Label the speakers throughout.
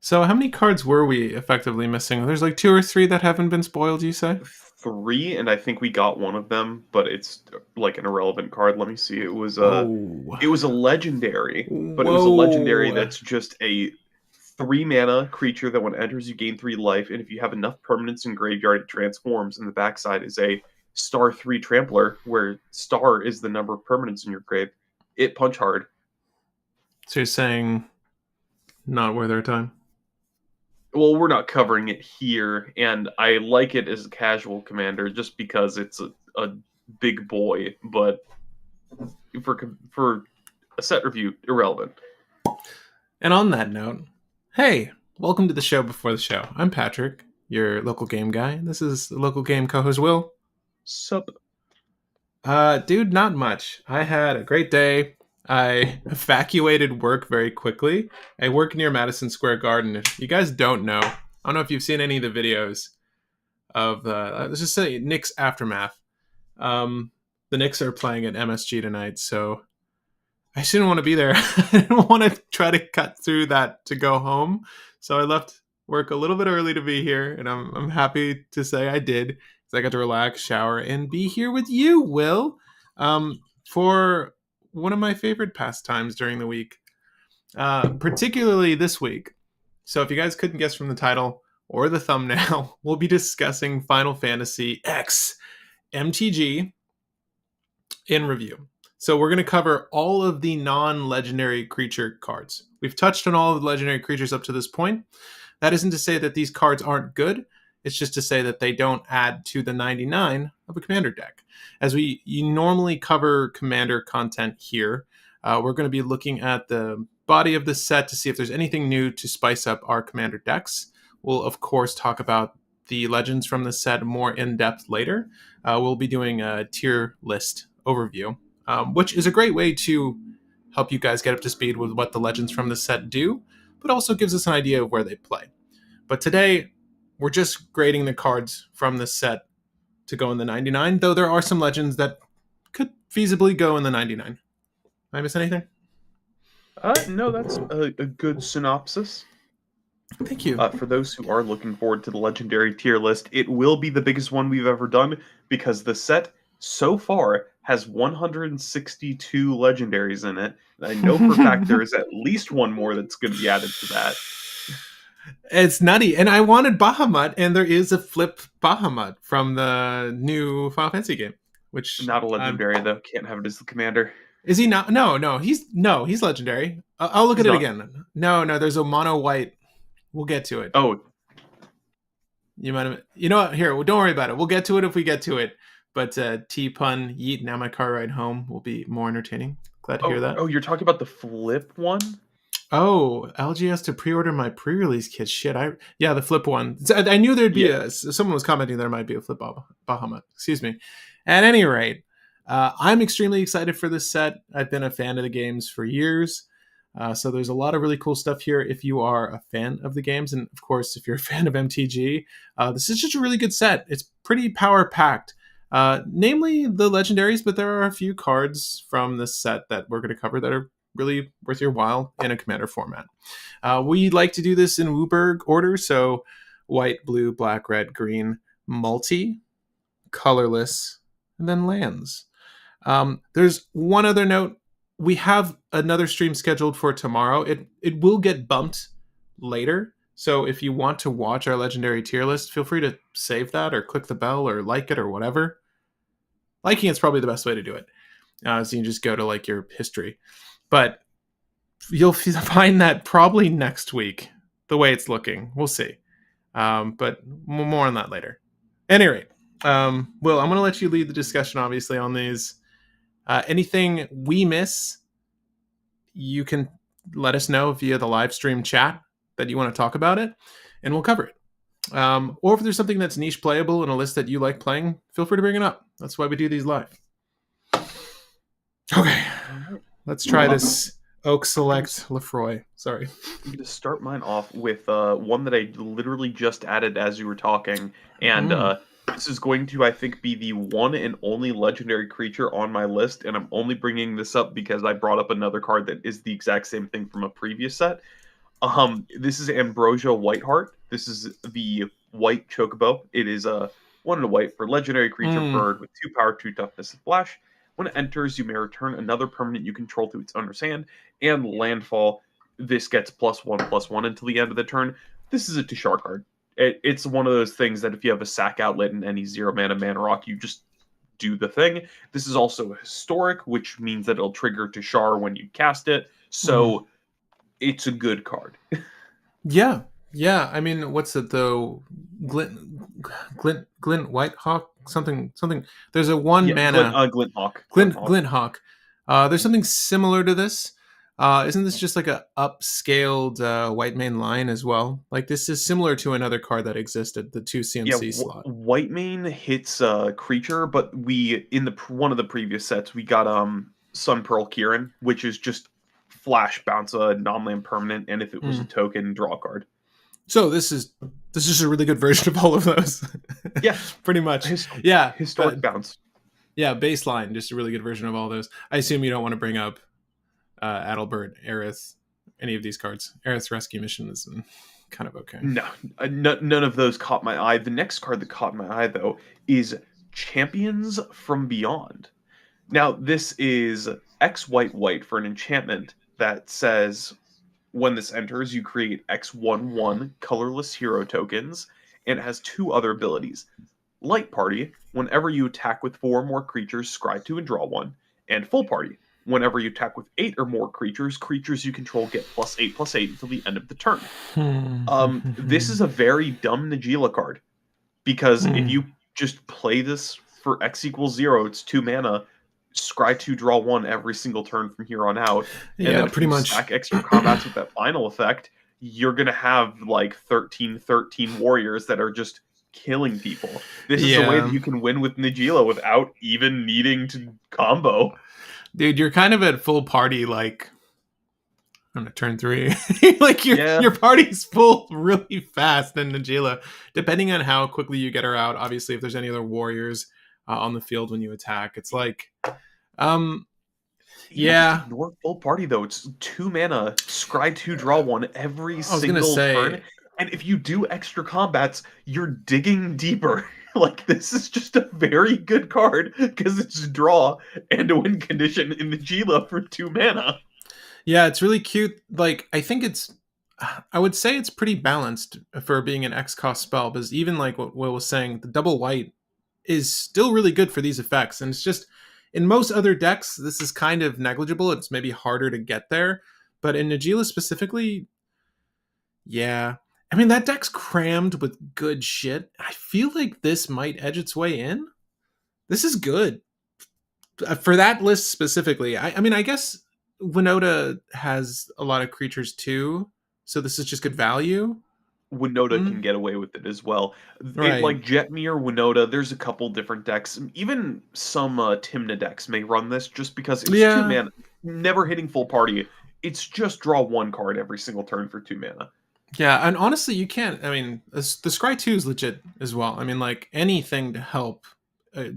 Speaker 1: So how many cards were we effectively missing? There's like 2 or 3 that haven't been spoiled, you say?
Speaker 2: 3, and I think we got one of them, but it's like an irrelevant card. Let me see.
Speaker 1: Whoa.
Speaker 2: It was a legendary, but it was a legendary
Speaker 1: Whoa.
Speaker 2: that's just a 3 mana creature that when it enters you gain 3 life, and if you have enough permanents in graveyard, it transforms, and the backside is a star 3 trampler, where star is the number of permanents in your grave. It punch hard.
Speaker 1: So you're saying not worth our time?
Speaker 2: Well, we're not covering it here, and I like it as a casual commander just because it's a big boy, but for a set review, irrelevant.
Speaker 1: And on that note, hey, welcome to the show before the show. I'm Patrick, your local game guy. This is the local game co-host Will.
Speaker 2: Sup?
Speaker 1: Dude, not much. I had a great day. I evacuated work very quickly. I work near Madison Square Garden. If you guys don't know, I don't know if you've seen any of the videos of let's just say Knicks aftermath. The Knicks are playing at MSG tonight, so I just didn't want to be there. I didn't want to try to cut through that to go home, so I left work a little bit early to be here, and I'm happy to say I did. So I got to relax, shower, and be here with you, Will, for one of my favorite pastimes during the week, particularly this week. So if you guys couldn't guess from the title or the thumbnail, we'll be discussing Final Fantasy X MTG in review. So we're going to cover all of the non-legendary creature cards. We've touched on all of the legendary creatures up to this point. That isn't to say that these cards aren't good. It's just to say that they don't add to the 99 of a commander deck. As you normally cover commander content here, we're going to be looking at the body of the set to see if there's anything new to spice up our commander decks. We'll, of course, talk about the legends from the set more in depth later. We'll be doing a tier list overview, which is a great way to help you guys get up to speed with what the legends from the set do, but also gives us an idea of where they play. But today, we're just grading the cards from the set to go in the 99, though there are some legends that could feasibly go in the 99. Did I miss anything?
Speaker 2: No, that's a good synopsis.
Speaker 1: Thank you.
Speaker 2: For those who are looking forward to the legendary tier list, it will be the biggest one we've ever done because the set so far has 162 legendaries in it. And I know for a fact there is at least one more that's going to be added to that.
Speaker 1: It's nutty. And I wanted Bahamut, and there is a flip Bahamut from the new Final Fantasy game. Which
Speaker 2: Not a legendary, though. Can't have it as the commander.
Speaker 1: Is he not? No, he's legendary. I'll look
Speaker 2: He's
Speaker 1: at it
Speaker 2: not.
Speaker 1: again. No, there's a mono white. We'll get to it.
Speaker 2: Oh,
Speaker 1: You might have. You know what? Here, well, don't worry about it. We'll get to it if we get to it. But T-pun, yeet, now my car ride home will be more entertaining. Glad to hear that.
Speaker 2: Oh, you're talking about the flip one?
Speaker 1: Oh, LG has to pre-order my pre-release kit. Shit, the flip one. I knew there'd be someone was commenting there might be a flip Bahamut. Excuse me. At any rate, I'm extremely excited for this set. I've been a fan of the games for years. So there's a lot of really cool stuff here if you are a fan of the games. And of course, if you're a fan of MTG, this is just a really good set. It's pretty power-packed. Namely the legendaries, but there are a few cards from this set that we're going to cover that are really worth your while in a commander format. We like to do this in Wooburg order, so white, blue, black, red, green, multi, colorless, and then lands. There's one other note. We have another stream scheduled for tomorrow. It will get bumped later, so if you want to watch our legendary tier list, feel free to save that or click the bell or like it or whatever. Liking it's probably the best way to do it. So you can just go to like your history. But you'll find that probably next week, the way it's looking. We'll see. But more on that later. At any rate, Will, I'm going to let you lead the discussion, obviously, on these. Anything we miss, you can let us know via the live stream chat that you want to talk about it, and we'll cover it. Or if there's something that's niche playable in a list that you like playing, feel free to bring it up. That's why we do these live. Okay. Let's try this Oak Select Lefroy. Sorry.
Speaker 2: I'm going to start mine off with one that I literally just added as you were talking. And this is going to, I think, be the one and only legendary creature on my list. And I'm only bringing this up because I brought up another card that is the exact same thing from a previous set. This is Ambrosia Whiteheart. This is the white chocobo. It is a 1 and a white for legendary creature
Speaker 1: Mm.
Speaker 2: bird with 2 power, 2 toughness, and flash. When it enters, you may return another permanent you control to its owner's hand, and landfall. This gets +1/+1 until the end of the turn. This is a Tushar card. It's one of those things that if you have a sack outlet in any 0 mana rock, you just do the thing. This is also a historic, which means that it'll trigger Tushar when you cast it.
Speaker 1: Mm.
Speaker 2: So it's a good card.
Speaker 1: Yeah, yeah. I mean, what's it though? Glint Whitehawk, something. There's a one
Speaker 2: Yeah,
Speaker 1: mana
Speaker 2: Glint Hawk.
Speaker 1: Glint Hawk. There's something similar to this. Isn't this just like a upscaled white main line as well? Like this is similar to another card that existed, the two
Speaker 2: Yeah,
Speaker 1: CMC slot.
Speaker 2: White Mane hits creature, but we in one of the previous sets we got Sun Pearl Kieran, which is just flash bounce a non-land permanent, and if it was a
Speaker 1: Mm.
Speaker 2: token, draw a card.
Speaker 1: So this is a really good version of all of those.
Speaker 2: Yeah,
Speaker 1: Pretty much.
Speaker 2: his,
Speaker 1: Yeah,
Speaker 2: historic bounce.
Speaker 1: yeah, baseline, just a really good version of all those. I assume you don't want to bring up Adalbert, Aerith, any of these cards. Aerith's Rescue Mission is kind of okay.
Speaker 2: No, none of those caught my eye. The next card that caught my eye though is Champions from Beyond. Now this is X white white for an enchantment that says when this enters, you create X1/1 colorless hero tokens, and it has 2 other abilities. Light Party, whenever you attack with 4 or more creatures, scry 2 and draw 1. And Full Party, whenever you attack with 8 or more creatures, creatures you control get +8/+8 until the end of the turn. This is a very dumb Najeela card, because if you just play this for X=0, it's 2 mana, scry 2, draw 1 every single turn from here on out, and
Speaker 1: Yeah,
Speaker 2: then if
Speaker 1: pretty
Speaker 2: you
Speaker 1: much.
Speaker 2: stack extra combats with that final effect, you're gonna have like 13 warriors that are just killing people. This is a way that
Speaker 1: Yeah.
Speaker 2: you can win with Najeela without even needing to combo.
Speaker 1: Dude, you're kind of at full party like on a turn 3. Like
Speaker 2: Yeah,
Speaker 1: your party's full really fast in Najila, depending on how quickly you get her out. Obviously, if there's any other warriors on the field when you attack, it's like um
Speaker 2: even just
Speaker 1: yeah,
Speaker 2: ignore full party though. It's 2 mana, scry 2, draw 1 every
Speaker 1: I was gonna
Speaker 2: single turn.
Speaker 1: say,
Speaker 2: And if you do extra combats, you're digging deeper. Like this is just a very good card because it's draw and a win condition in the Gila for 2 mana.
Speaker 1: yeah, it's really cute. Like I think I would say it's pretty balanced for being an X cost spell, because even like what Will was saying, the double white is still really good for these effects. And it's just in most other decks, this is kind of negligible. It's maybe harder to get there. But in Najila specifically, yeah. I mean, that deck's crammed with good shit. I feel like this might edge its way in. This is good. For that list specifically. I mean, I guess Winota has a lot of creatures too. So this is just good value.
Speaker 2: Winota can
Speaker 1: Mm,
Speaker 2: get away with it as well. It
Speaker 1: right.
Speaker 2: like Jetmir, Winota, there's a couple different decks. Even some Timna decks may run this just because it's 2
Speaker 1: Yeah.
Speaker 2: mana, never hitting full party. It's just draw 1 card every single turn for 2 mana.
Speaker 1: Yeah, and honestly, you can't. I mean, the Scry 2 is legit as well. I mean, like anything to help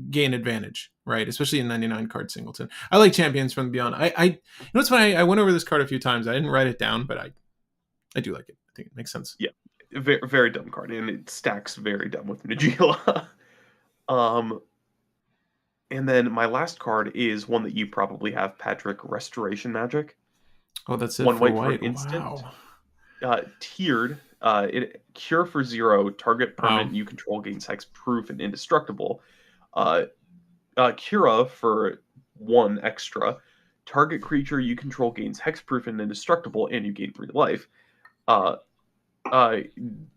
Speaker 1: gain advantage, right? Especially in 99 card singleton. I like Champions from Beyond. You know what's funny? I went over this card a few times. I didn't write it down, but I do like it. I think it makes sense.
Speaker 2: Yeah, very, very dumb card, and it stacks very dumb with Najeela. um, and then my last card is one that you probably have, Patrick. Restoration Magic.
Speaker 1: Oh, that's it
Speaker 2: 1
Speaker 1: for
Speaker 2: white for an
Speaker 1: white.
Speaker 2: instant.
Speaker 1: Wow.
Speaker 2: Tiered. It cure for 0. Target
Speaker 1: Wow.
Speaker 2: permanent you control gains hexproof and indestructible. Uh, Cura for 1 extra. Target creature you control gains hexproof and indestructible, and you gain 3 life. Uh, and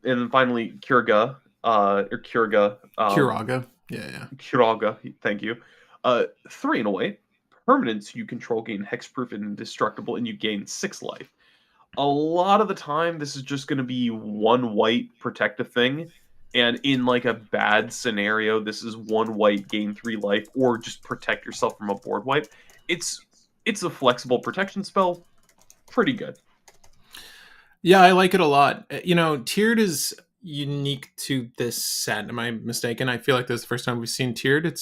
Speaker 2: then finally, Kurga, or Kurga,
Speaker 1: Kiraga. Yeah, yeah.
Speaker 2: Kuraga, thank you. 3 and a white. Permanents you control gain hexproof and indestructible, and you gain 6 life. A lot of the time, this is just going to be 1 white protective thing. And in like a bad scenario, this is 1 white, gain 3 life, or just protect yourself from a board wipe. It's a flexible protection spell. Pretty good.
Speaker 1: Yeah, I like it a lot. You know, tiered is unique to this set. Am I mistaken? I feel like this is the first time we've seen tiered.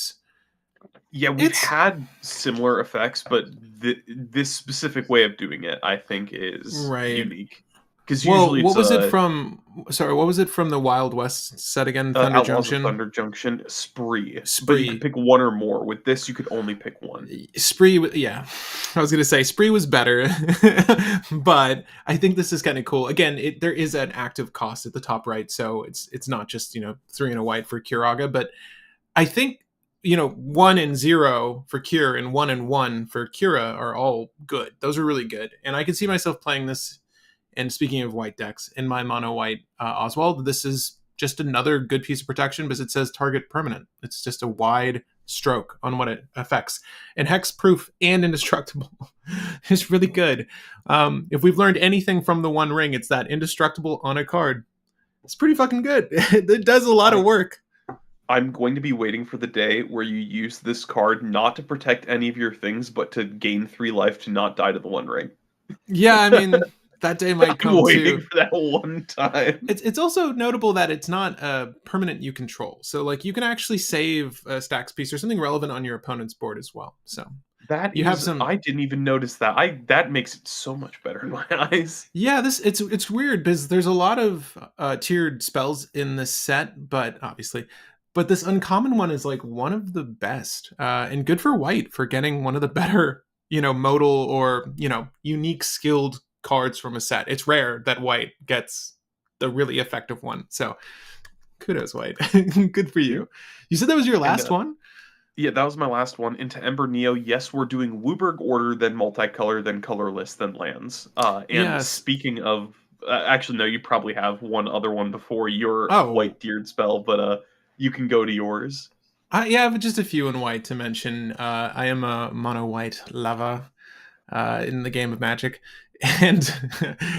Speaker 2: Yeah, we've
Speaker 1: It's
Speaker 2: had similar effects, but this specific way of doing it, I think, is
Speaker 1: right.
Speaker 2: unique. because
Speaker 1: Well,
Speaker 2: usually
Speaker 1: what
Speaker 2: it's
Speaker 1: was it from? Sorry, what was it from the Wild West set again? Thunder
Speaker 2: Outlaws of
Speaker 1: Junction,
Speaker 2: Thunder Junction, Spree. But you could
Speaker 1: Spree.
Speaker 2: pick one or more. With this, you could only pick one.
Speaker 1: Yeah, I was gonna say Spree was better, but I think this is kind of cool. Again, there is an active cost at the top right, so it's not just 3 and a white for Kiraga, but I think 1 and 0 for Cure and 1 and 1 for Kira are all good. Those are really good, and I can see myself playing this. And speaking of white decks, in my mono white Oswald, this is just another good piece of protection because it says target permanent. It's just a wide stroke on what it affects. And hexproof and indestructible is really good. If we've learned anything from the One Ring, it's that indestructible on a card. It's pretty fucking good. It does a lot of
Speaker 2: I
Speaker 1: work.
Speaker 2: I'm going to be waiting for the day where you use this card not to protect any of your things, but to gain 3 life to not die to the One Ring.
Speaker 1: Yeah, I mean, that day might
Speaker 2: I'm
Speaker 1: come
Speaker 2: waiting
Speaker 1: too.
Speaker 2: for that one time.
Speaker 1: It's also notable that it's not a permanent you control. So like you can actually save a stacks piece or something relevant on your opponent's board as well. So
Speaker 2: That
Speaker 1: you have
Speaker 2: is,
Speaker 1: some.
Speaker 2: I didn't even notice that. That makes it so much better in my eyes.
Speaker 1: Yeah, this it's weird because there's a lot of tiered spells in this set, but obviously, but this uncommon one is like one of the best, and good for white for getting one of the better modal or unique skilled cards from a set. It's rare that white gets the really effective one. So kudos, white. Good for
Speaker 2: Mhm.
Speaker 1: you. You said that was your
Speaker 2: And
Speaker 1: last one?
Speaker 2: yeah, that was my last one. Into Ember Neo, yes, we're doing Wooburg order, then multicolor, then colorless, then lands. And
Speaker 1: Yes.
Speaker 2: speaking of, actually, no, you probably have one other one before your
Speaker 1: Oh,
Speaker 2: white tiered spell, but you can go to yours.
Speaker 1: yeah, I have just a few in white to mention. I am a mono white lava in the game of Magic, and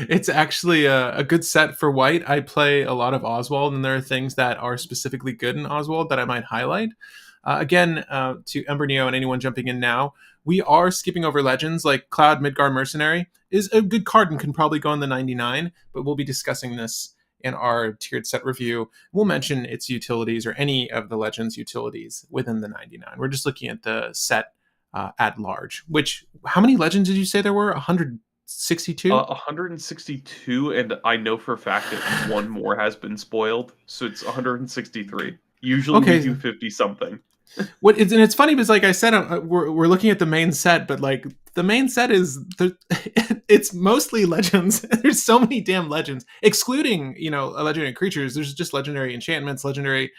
Speaker 1: it's actually a good set for white. I play a lot of Oswald, and there are things that are specifically good in Oswald that I might highlight. Again, to Ember Neo and anyone jumping in now, we are skipping over legends like Cloud Midgar Mercenary is a good card and can probably go in the 99, but we'll be discussing this in our tiered set review. We'll mention its utilities or any of the legends utilities within the 99. We're just looking at the set at large. Which, how many legends did you say there were? 162?
Speaker 2: 162, and I know for a fact that one more has been spoiled, so it's 163. Usually we
Speaker 1: Okay.
Speaker 2: do 50 something.
Speaker 1: And it's funny because, like I said, we're looking at the main set, but like the main set it's mostly legends. There's so many damn legends, excluding legendary creatures. There's just legendary enchantments, legendary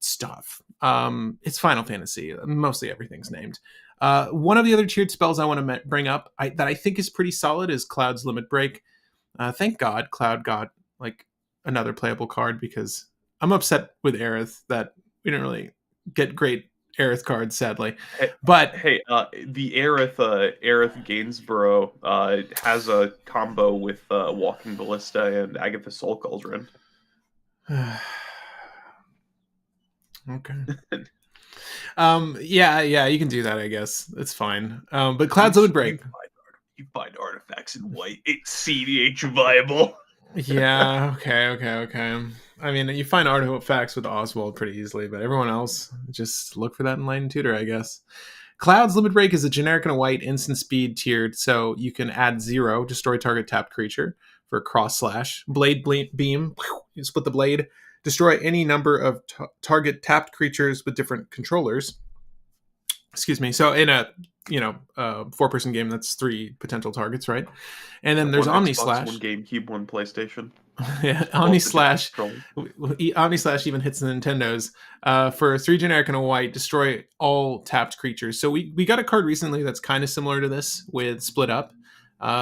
Speaker 1: stuff. It's Final Fantasy. Mostly everything's named. One of the other tiered spells I want to bring up that I think is pretty solid is Cloud's Limit Break. Thank God Cloud got like another playable card because I'm upset with Aerith that we didn't really get great Aerith cards, sadly.
Speaker 2: Hey,
Speaker 1: But
Speaker 2: the Aerith Gainsborough has a combo with Walking Ballista and Agatha Soul Cauldron.
Speaker 1: okay. Yeah, you can do that, I guess. It's fine. But
Speaker 2: You
Speaker 1: Cloud's Limit Break.
Speaker 2: you find artifacts in white. It's cEDH viable.
Speaker 1: Yeah, okay. I mean, you find artifacts with Oswald pretty easily, but everyone else, just look for that in Light and Tutor, I guess. Cloud's Limit Break is a generic and a white instant speed tiered, so you can add 0, destroy target tapped creature for cross slash. Beam, you split the blade, destroy any number of target tapped creatures with different controllers. Excuse me. So in a 4-person game, that's 3 potential targets, right? And then there's
Speaker 2: One
Speaker 1: Omni
Speaker 2: Xbox, one
Speaker 1: Slash.
Speaker 2: GameCube, one PlayStation.
Speaker 1: Yeah,
Speaker 2: All
Speaker 1: Omni
Speaker 2: the different
Speaker 1: Slash.
Speaker 2: controllers.
Speaker 1: Omni Slash even hits the Nintendos. For 3 generic and a white, destroy all tapped creatures. So we got a card recently that's kind of similar to this with Split Up.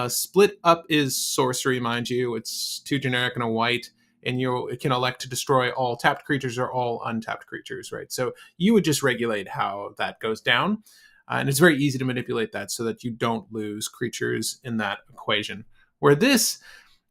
Speaker 1: Split Up is sorcery, mind you. It's 2 generic and a white, and you can elect to destroy all tapped creatures or all untapped creatures, right? So you would just regulate how that goes down. And it's very easy to manipulate that so that you don't lose creatures in that equation. Where this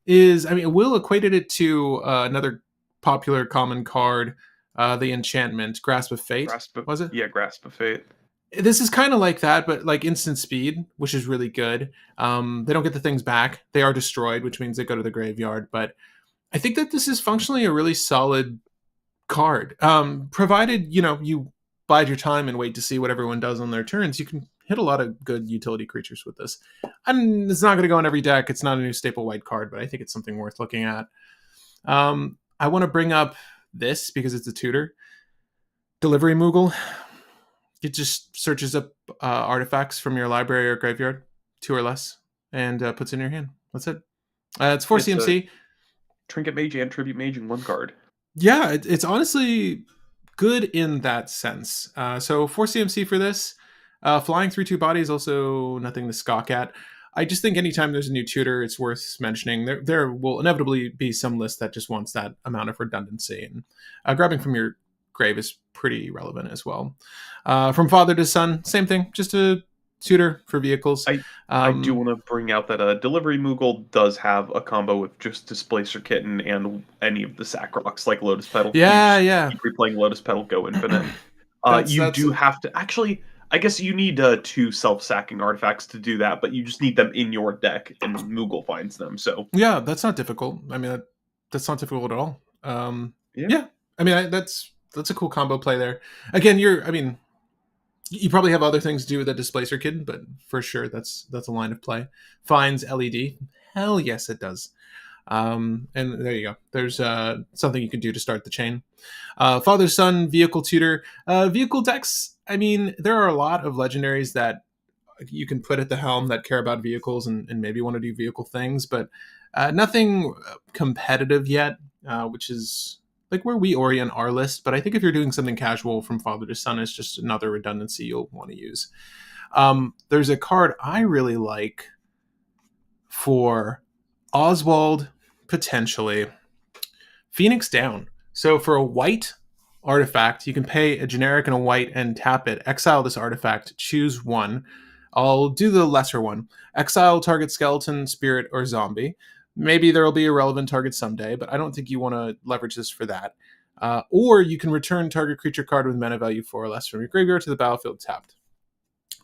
Speaker 1: is, I mean, Will equated it to another popular common card, the enchantment, Grasp of Fate, was it?
Speaker 2: Grasp of Fate.
Speaker 1: This is kind of like that, but like instant speed, which is really good. They don't get the things back. They are destroyed, which means they go to the graveyard. But I think that this is functionally a really solid card. Provided, you bide your time and wait to see what everyone does on their turns, you can hit a lot of good utility creatures with this. And it's not going to go in every deck. It's not a new staple white card, but I think it's something worth looking at. I want to bring up this because it's a tutor. Delivery Moogle. It just searches up artifacts from your library or graveyard, 2 or less, and puts it in your hand. That's it. It's 4 CMC.
Speaker 2: Trinket Mage and Tribute Mage in 1 card.
Speaker 1: Yeah, it's honestly good in that sense. So 4 CMC for this. Flying through 2 bodies, also nothing to scoff at. I just think anytime there's a new tutor, it's worth mentioning. There will inevitably be some list that just wants that amount of redundancy. And grabbing from your grave is pretty relevant as well. From father to son, same thing. Just a tutor for vehicles.
Speaker 2: I do want to bring out that Delivery Moogle does have a combo with just Displacer Kitten and any of the sack rocks like Lotus Petal.
Speaker 1: Yeah.
Speaker 2: Keep replaying Lotus Petal, go infinite. You do have to actually. I guess you need 2 self-sacking artifacts to do that, but you just need them in your deck, and Moogle finds them. So
Speaker 1: yeah, that's not difficult. I mean, that's not difficult at all. Yeah. I mean, that's a cool combo play there. Again, you probably have other things to do with the Displacer Kid, but for sure that's a line of play. Finds LED. Hell yes, it does. And there you go. There's something you can do to start the chain. Father son vehicle tutor. Vehicle decks. I mean, there are a lot of legendaries that you can put at the helm that care about vehicles and maybe want to do vehicle things, but nothing competitive yet, which is like where we orient our list. But I think if you're doing something casual from father to son, it's just another redundancy you'll want to use. There's a card I really like for Oswald, potentially. Phoenix Down. So for a white artifact, you can pay a generic and a white and tap it. Exile this artifact. Choose one. I'll do the lesser one. Exile target skeleton, spirit, or zombie. Maybe there will be a relevant target someday, but I don't think you want to leverage this for that. Or you can return target creature card with mana value 4 or less from your graveyard to the battlefield tapped.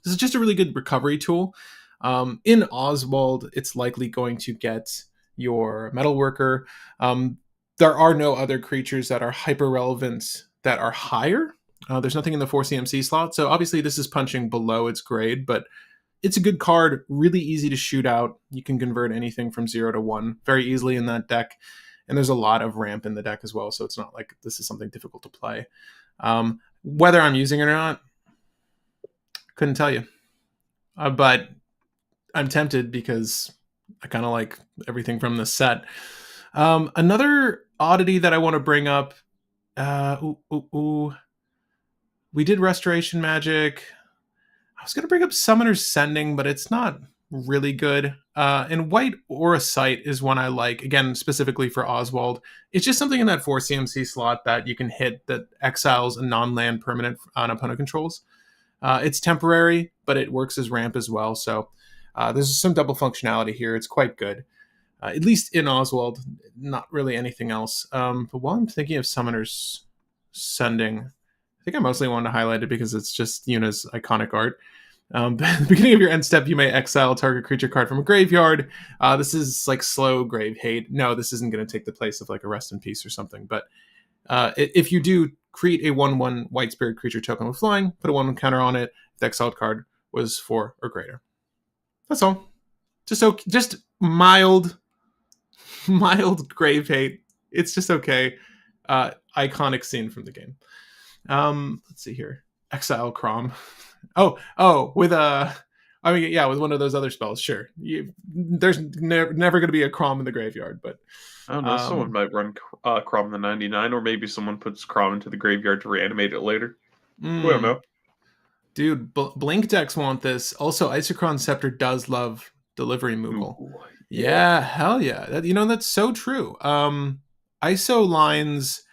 Speaker 1: This is just a really good recovery tool. In Oswald, it's likely going to get your Metalworker. There are no other creatures that are hyper relevant that are higher. There's nothing in the 4 CMC slot, so obviously this is punching below its grade, but it's a good card, really easy to shoot out. You can convert anything from 0 to 1 very easily in that deck, and there's a lot of ramp in the deck as well, so it's not like this is something difficult to play. Whether I'm using it or not, couldn't tell you. But I'm tempted because I kind of like everything from this set. Another oddity that I want to bring up. We did Restoration Magic. I was going to bring up Summoner's Sending, but it's not really good. And White Aura Sight is one I like, again, specifically for Oswald. It's just something in that 4 CMC slot that you can hit that exiles a non-land permanent on opponent controls. It's temporary, but it works as ramp as well. So there's some double functionality here. It's quite good. At least in Oswald, not really anything else. But while I'm thinking of Summoner's Sending, I think I mostly wanted to highlight it because it's just Yuna's iconic art. At the beginning of your end step, you may exile a target creature card from a graveyard. This is like slow grave hate. No, this isn't going to take the place of like a Rest in Peace or something. But if you do create a 1/1 white spirit creature token with flying, put a 1/1 counter on it if the exiled card was 4 or greater. That's all. Just mild grave hate. It's just okay. Iconic scene from the game. Let's see here. Exile Crom. With with one of those other spells, sure. There's never going to be a Crom in the graveyard, but
Speaker 2: I don't know. Someone might run Crom the 99, or maybe someone puts Crom into the graveyard to reanimate it later. We don't know.
Speaker 1: Dude, Blink decks want this. Also, Isochron Scepter does love Delivery Moogle. Ooh, yeah, hell yeah. That's so true. ISO lines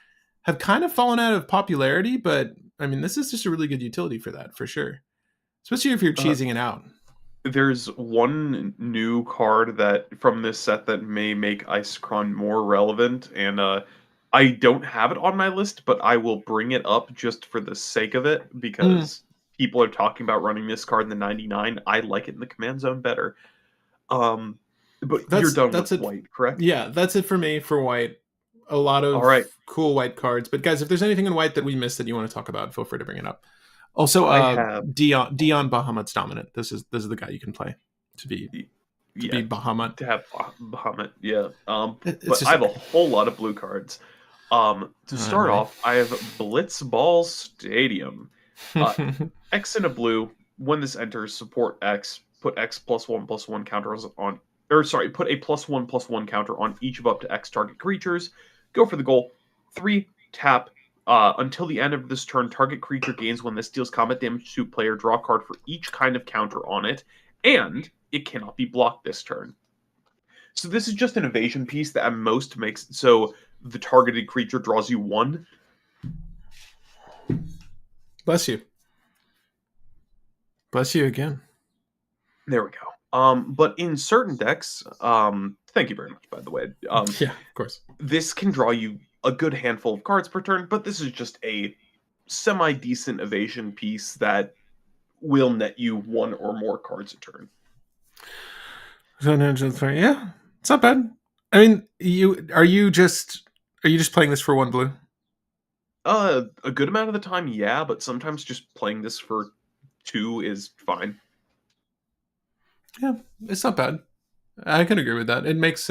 Speaker 1: have kind of fallen out of popularity, but I mean, this is just a really good utility for that, for sure. Especially if you're cheesing it out.
Speaker 2: There's one new card that from this set that may make Isochron more relevant, and I don't have it on my list, but I will bring it up just for the sake of it, because people are talking about running this card in the 99. I like it in the command zone better. But you're done with white, correct?
Speaker 1: Yeah, that's it for me for white. A lot of cool white cards. But guys, if there's anything in white that we missed that you want to talk about, feel free to bring it up. Also,
Speaker 2: I have
Speaker 1: Dion Bahamut's dominant. This is the guy you can play to be
Speaker 2: yeah,
Speaker 1: Bahamut.
Speaker 2: to have Bahamut, yeah.
Speaker 1: It's
Speaker 2: But I
Speaker 1: just
Speaker 2: have a
Speaker 1: okay.
Speaker 2: whole lot of blue cards. To
Speaker 1: All right, I'm
Speaker 2: start
Speaker 1: ready.
Speaker 2: off, I have Blitzball Stadium. Uh, X in a blue. When this enters, support X. Put X +1/+1 counters on, or sorry, put a +1/+1 counter on each of up to X target creatures. Go for the goal. 3 tap. Until the end of this turn, target creature gains when this deals combat damage to player. Draw a card for each kind of counter on it, and it cannot be blocked this turn. So this is just an evasion piece that at most makes so the targeted creature draws you 1.
Speaker 1: Bless you. Bless you again.
Speaker 2: There we go. But in certain decks, thank you very much, by the way.
Speaker 1: Yeah, of course.
Speaker 2: This can draw you a good handful of cards per turn, but this is just a semi-decent evasion piece that will net you 1 or more cards a turn.
Speaker 1: So Ninja 3, yeah, it's not bad. I mean, are you just playing this for one blue?
Speaker 2: A good amount of the time, yeah, but sometimes just playing this for 2 is fine.
Speaker 1: Yeah, it's not bad. I can agree with that. It makes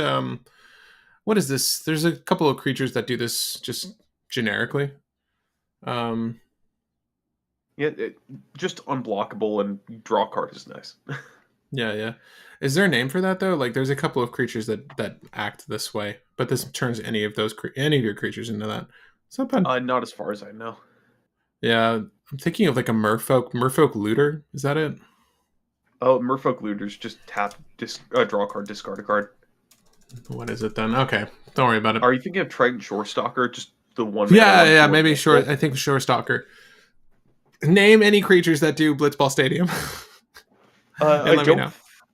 Speaker 1: what is this? There's a couple of creatures that do this just generically. Um,
Speaker 2: Yeah, just unblockable and draw a card is nice.
Speaker 1: yeah, yeah. Is there a name for that though? Like, there's a couple of creatures that act this way, but this turns any of your creatures into that. It's not bad.
Speaker 2: Not as far as I know.
Speaker 1: Yeah, I'm thinking of like a Merfolk Looter. Is that it?
Speaker 2: Oh, Merfolk Looters just tap, draw a card, discard a card.
Speaker 1: What is it then? Okay, don't worry about it.
Speaker 2: Are you thinking of Triton Shorestalker? Just the 1 mana
Speaker 1: Yeah,
Speaker 2: 1
Speaker 1: yeah,
Speaker 2: 2
Speaker 1: maybe sure.
Speaker 2: unblockable?
Speaker 1: I think Shore Stalker. Name any creatures that do Blitzball Stadium,
Speaker 2: I
Speaker 1: and let me
Speaker 2: don't.
Speaker 1: know.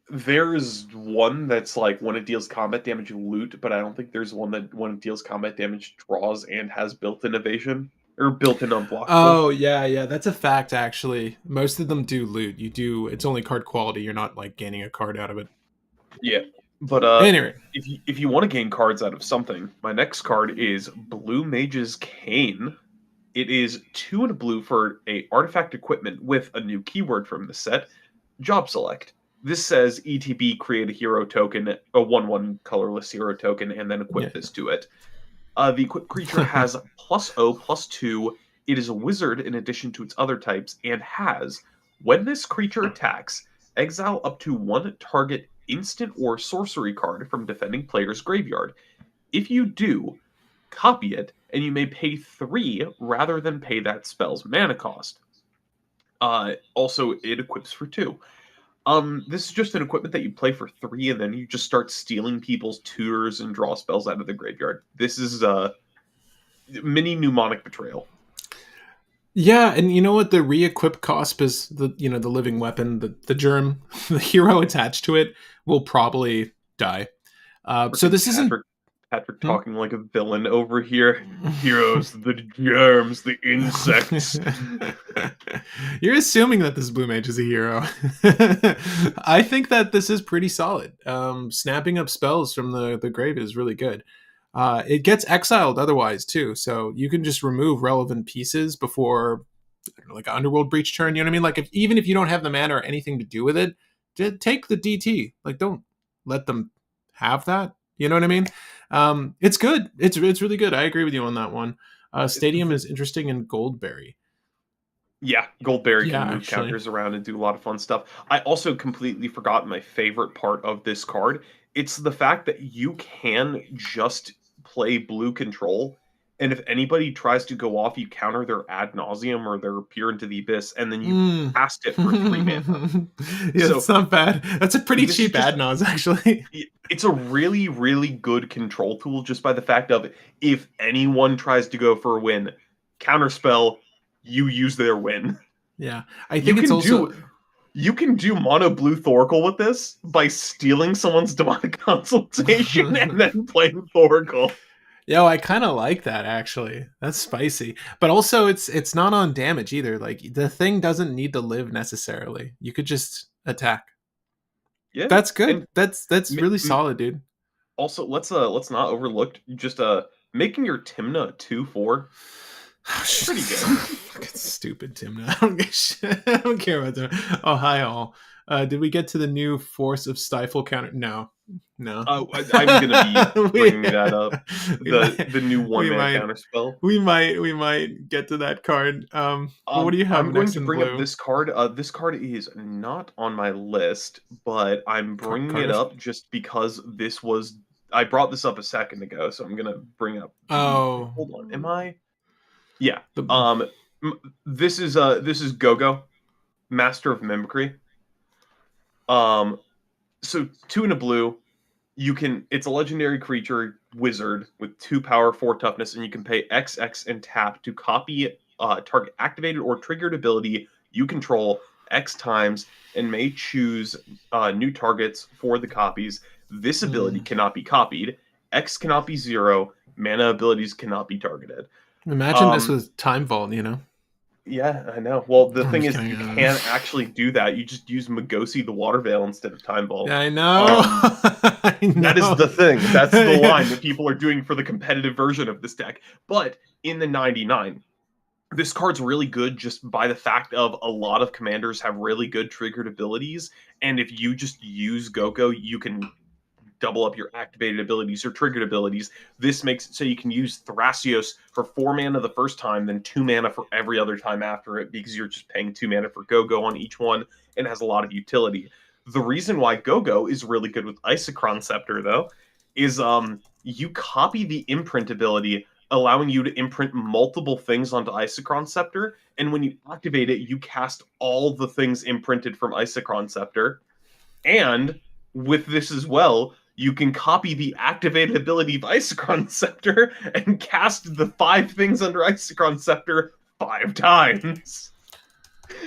Speaker 2: There's one that's like when it deals combat damage, loot, but I don't think there's one that when it deals combat damage draws and has built-in evasion or built-in unblockable.
Speaker 1: Oh yeah, yeah, that's a fact. Actually, most of them do loot. You do. It's only card quality. You're not like gaining a card out of it.
Speaker 2: Yeah, but
Speaker 1: Anyway,
Speaker 2: if you want to gain cards out of something, my next card is Blue Mage's Cane. It is 2 and a blue for a artifact equipment with a new keyword from the set, Job Select. This says ETB create a hero token, a 1/1 colorless hero token, and then
Speaker 1: yeah.
Speaker 2: equip this to it. The equipped creature has +0/+2. It is a wizard in addition to its other types, and has, when this creature attacks, exile up to 1 target instant or sorcery card from defending player's graveyard. If you do, copy it, and you may pay 3 rather than pay that spell's mana cost. Also, it equips for 2. This is just an equipment that you play for 3, and then you just start stealing people's tutors and draw spells out of the graveyard. This is mini mnemonic betrayal.
Speaker 1: Yeah, and you know what? The re-equip cost is the living weapon, the germ, the hero attached to it will probably die. So
Speaker 2: Freaking
Speaker 1: this isn't.
Speaker 2: Patrick
Speaker 1: Hmm?
Speaker 2: talking like a villain over here. Heroes, the germs, the insects.
Speaker 1: You're assuming that this blue mage is a hero. I think that this is pretty solid. Snapping up spells from the grave is really good. It gets exiled otherwise too, so you can just remove relevant pieces before, I don't know, like an underworld breach turn. You know what I mean? Like even if you don't have the mana or anything to do with it, just take the DT. Like don't let them have that. You know what I mean? It's good. It's really good. I agree with you on that one. Stadium is interesting in Goldberry.
Speaker 2: Yeah, Goldberry
Speaker 1: Yeah,
Speaker 2: can move
Speaker 1: actually.
Speaker 2: counters around and do a lot of fun stuff. I also completely forgot my favorite part of this card. It's the fact that you can just play blue control, and if anybody tries to go off, you counter their ad nauseum or their peer into the abyss, and then you
Speaker 1: Mm.
Speaker 2: cast it for 3 mana.
Speaker 1: Yeah, it's
Speaker 2: So
Speaker 1: not bad. That's a pretty
Speaker 2: this is
Speaker 1: cheap
Speaker 2: just
Speaker 1: ad nause, actually.
Speaker 2: it's a really, really good control tool just by the fact of if anyone tries to go for a win, counterspell, you use their win.
Speaker 1: Yeah, I
Speaker 2: You
Speaker 1: think it's
Speaker 2: can
Speaker 1: also.
Speaker 2: do you can do mono blue Thoracle with this by stealing someone's demonic consultation and then playing Thoracle.
Speaker 1: Yo, I kind of like that actually. That's spicy. But also it's not on damage either. Like the thing doesn't need to live necessarily. You could just attack.
Speaker 2: Yeah,
Speaker 1: That's good.
Speaker 2: and
Speaker 1: That's
Speaker 2: m-
Speaker 1: really
Speaker 2: m-
Speaker 1: solid, dude.
Speaker 2: also let's not overlook just making your Timna a 2/4. Pretty good.
Speaker 1: Fucking stupid Tim. I don't give shit. I don't care about Tim. Oh, hi all. Did we get to the new force of stifle counter? No, no.
Speaker 2: I'm gonna be
Speaker 1: we,
Speaker 2: bringing that up.
Speaker 1: we
Speaker 2: The new one
Speaker 1: we
Speaker 2: mana
Speaker 1: might
Speaker 2: counter spell.
Speaker 1: we might get to that card. But what do you have
Speaker 2: I'm going
Speaker 1: next
Speaker 2: to
Speaker 1: in
Speaker 2: bring up
Speaker 1: blue?
Speaker 2: this card. This card is not on my list, but I'm bringing it
Speaker 1: Cardiff.
Speaker 2: up just because this was. I brought this up a second ago, so I'm gonna bring up the.
Speaker 1: Oh,
Speaker 2: Hold on, am I? Yeah.
Speaker 1: the
Speaker 2: This is Gogo, Master of Mimicry. Um, so 2 and a blue. It's a legendary creature wizard with 2 power, 4 toughness, and you can pay XX and tap to copy target activated or triggered ability you control X times and may choose new targets for the copies. This ability cannot be copied. X cannot be 0. Mana abilities cannot be targeted.
Speaker 1: Imagine this
Speaker 2: Um,
Speaker 1: was Time Vault.
Speaker 2: yeah, I know. Well, the
Speaker 1: I'm
Speaker 2: thing
Speaker 1: just
Speaker 2: is,
Speaker 1: kidding.
Speaker 2: you can't actually do that. You just use Magosi the Water Veil instead of Time Vault.
Speaker 1: I know.
Speaker 2: Um,
Speaker 1: I
Speaker 2: That is
Speaker 1: know.
Speaker 2: the thing. That's the line that people are doing for the competitive version of this deck. But in the 99, this card's really good just by the fact of a lot of commanders have really good triggered abilities. And if you just use Gogo, you can double up your activated abilities or triggered abilities. This makes it so you can use Thrasios for 4 mana the first time, then 2 mana for every other time after it, because you're just paying 2 mana for Gogo on each one and has a lot of utility. The reason why Gogo is really good with Isochron Scepter, though, is you copy the imprint ability, allowing you to imprint multiple things onto Isochron Scepter, and when you activate it, you cast all the things imprinted from Isochron Scepter. And with this as well, you can copy the activated ability of Isochron Scepter and cast the 5 things under Isochron Scepter 5 times.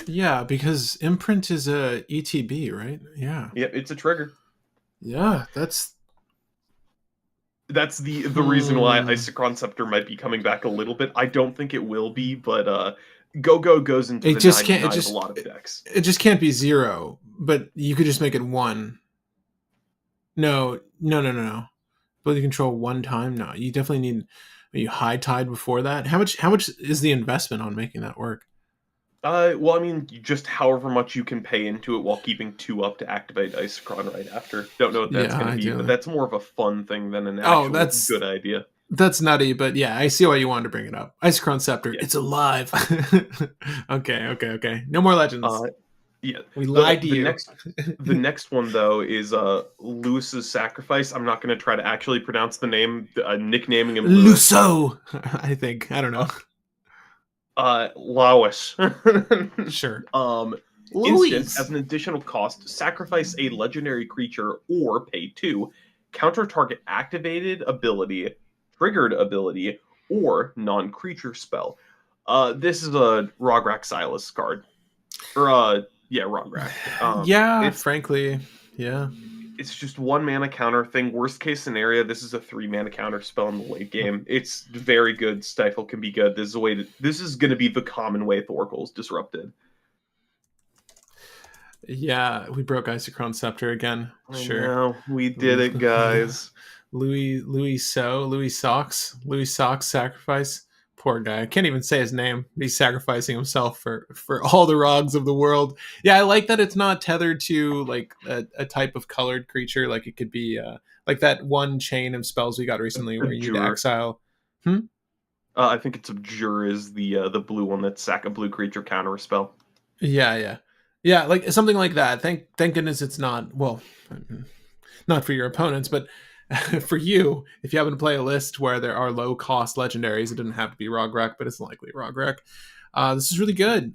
Speaker 1: Yeah, because imprint is a ETB, right? Yeah.
Speaker 2: Yep, it's a trigger.
Speaker 1: Yeah,
Speaker 2: That's the reason why
Speaker 1: hmm.
Speaker 2: Isochron Scepter might be coming back a little bit. I don't think it will be, but Gogo goes into
Speaker 1: It
Speaker 2: the
Speaker 1: just can't.
Speaker 2: 99 of a lot of decks.
Speaker 1: It just can't be 0. But you could just make it 1. No, no, no, no, no. Ability control 1 time. No, you definitely need. Are you high tide before that? How much? How much is the investment on making that work?
Speaker 2: Well, I mean, just however much you can pay into it while keeping 2 up to activate Isochron right after. Don't know what that's
Speaker 1: Yeah,
Speaker 2: going to be, but
Speaker 1: ideally.
Speaker 2: that's more of a fun thing than an
Speaker 1: Oh,
Speaker 2: actual good idea.
Speaker 1: that's nutty, but yeah, I see why you wanted to bring it up. Isochron Scepter,
Speaker 2: Yeah.
Speaker 1: it's alive. Okay, okay, okay. No more legends.
Speaker 2: Uh, yeah.
Speaker 1: We
Speaker 2: The
Speaker 1: lied to
Speaker 2: the
Speaker 1: you.
Speaker 2: next the next one though is Lewis's Sacrifice. I'm not going to try to actually pronounce the name, nicknaming him Lewis.
Speaker 1: Luso, I think. I don't know.
Speaker 2: Uh, Lawis.
Speaker 1: Sure.
Speaker 2: um, Instant, as
Speaker 1: Louise.
Speaker 2: an additional cost, sacrifice a legendary creature or pay 2, counter target activated ability, triggered ability, or non-creature spell. This is a Rograk Silas card. Or yeah, Rograk.
Speaker 1: Yeah,
Speaker 2: It's
Speaker 1: frankly, yeah.
Speaker 2: it's just 1 mana counter thing. Worst case scenario, this is a 3 mana counter spell in the late game. It's very good. Stifle can be good. This is going to be the common way Thorkel's disrupted.
Speaker 1: Yeah, we broke Isochron Scepter again.
Speaker 2: I
Speaker 1: Sure.
Speaker 2: know we did it, guys.
Speaker 1: Louis Socks sacrifice. Poor guy. I can't even say his name. He's sacrificing himself for all the rogs of the world. Yeah, I like that it's not tethered to like a type of colored creature. Like it could be like that one chain of spells we got recently where you need to
Speaker 2: Abjure.
Speaker 1: exile. Hmm?
Speaker 2: I think it's Abjure is the blue one that sack a blue creature counter a spell.
Speaker 1: Yeah, yeah. Yeah, like something like that. Thank goodness it's not well, not for your opponents, but for you, if you happen to play a list where there are low cost legendaries, it doesn't have to be Rogrek, but it's likely Rogrek. This is really good.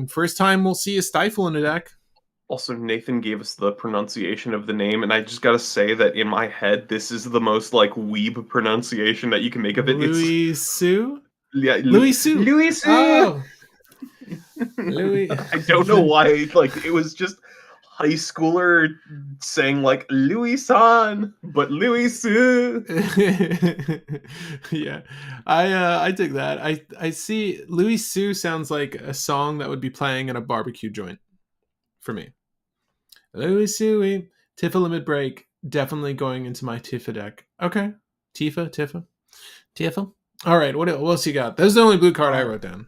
Speaker 1: First time we'll see a stifle in a deck.
Speaker 2: Also, Nathan gave us the pronunciation of the name, and I just gotta say that in my head, this is the most like weeb pronunciation that you can make of it. It's
Speaker 1: Louis Sue?
Speaker 2: yeah,
Speaker 1: Louis Sue.
Speaker 2: Louis.
Speaker 1: Oh, Louis.
Speaker 2: I don't know why. Like it was just high schooler saying like Louis San, but Louis Sue.
Speaker 1: Yeah, I dig that. I see Louis Sue sounds like a song that would be playing at a barbecue joint for me. Louis Sue, Tifa limit break, definitely going into my Tifa deck. Okay, Tifa, Tifa, Tifa. All right, what else you got? That's the only blue card I
Speaker 2: Uh,
Speaker 1: wrote down.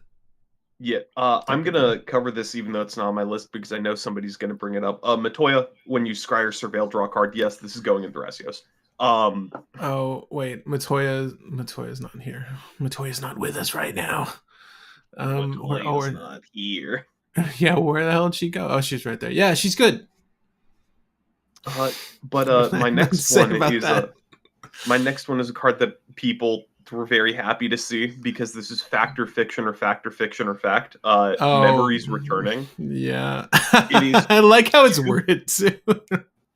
Speaker 2: yeah, I'm
Speaker 1: Technically.
Speaker 2: gonna cover this even though it's not on my list because I know somebody's gonna bring it up. Matoya, when you scry or surveil, draw a card. Yes, this is going in Thrasios. Um,
Speaker 1: Oh wait, Matoya's not here. Matoya's not with us right now. Where? Oh,
Speaker 2: Matoya's not here.
Speaker 1: yeah. Where the hell did she go? Oh, she's right there. Yeah, she's good.
Speaker 2: But
Speaker 1: Nothing to say about that.
Speaker 2: my next one is a card that people were very happy to see because this is factor fiction or factor fiction or fact.
Speaker 1: Oh,
Speaker 2: Memories returning.
Speaker 1: yeah.
Speaker 2: It is
Speaker 1: I like how it's
Speaker 2: two.
Speaker 1: worded too.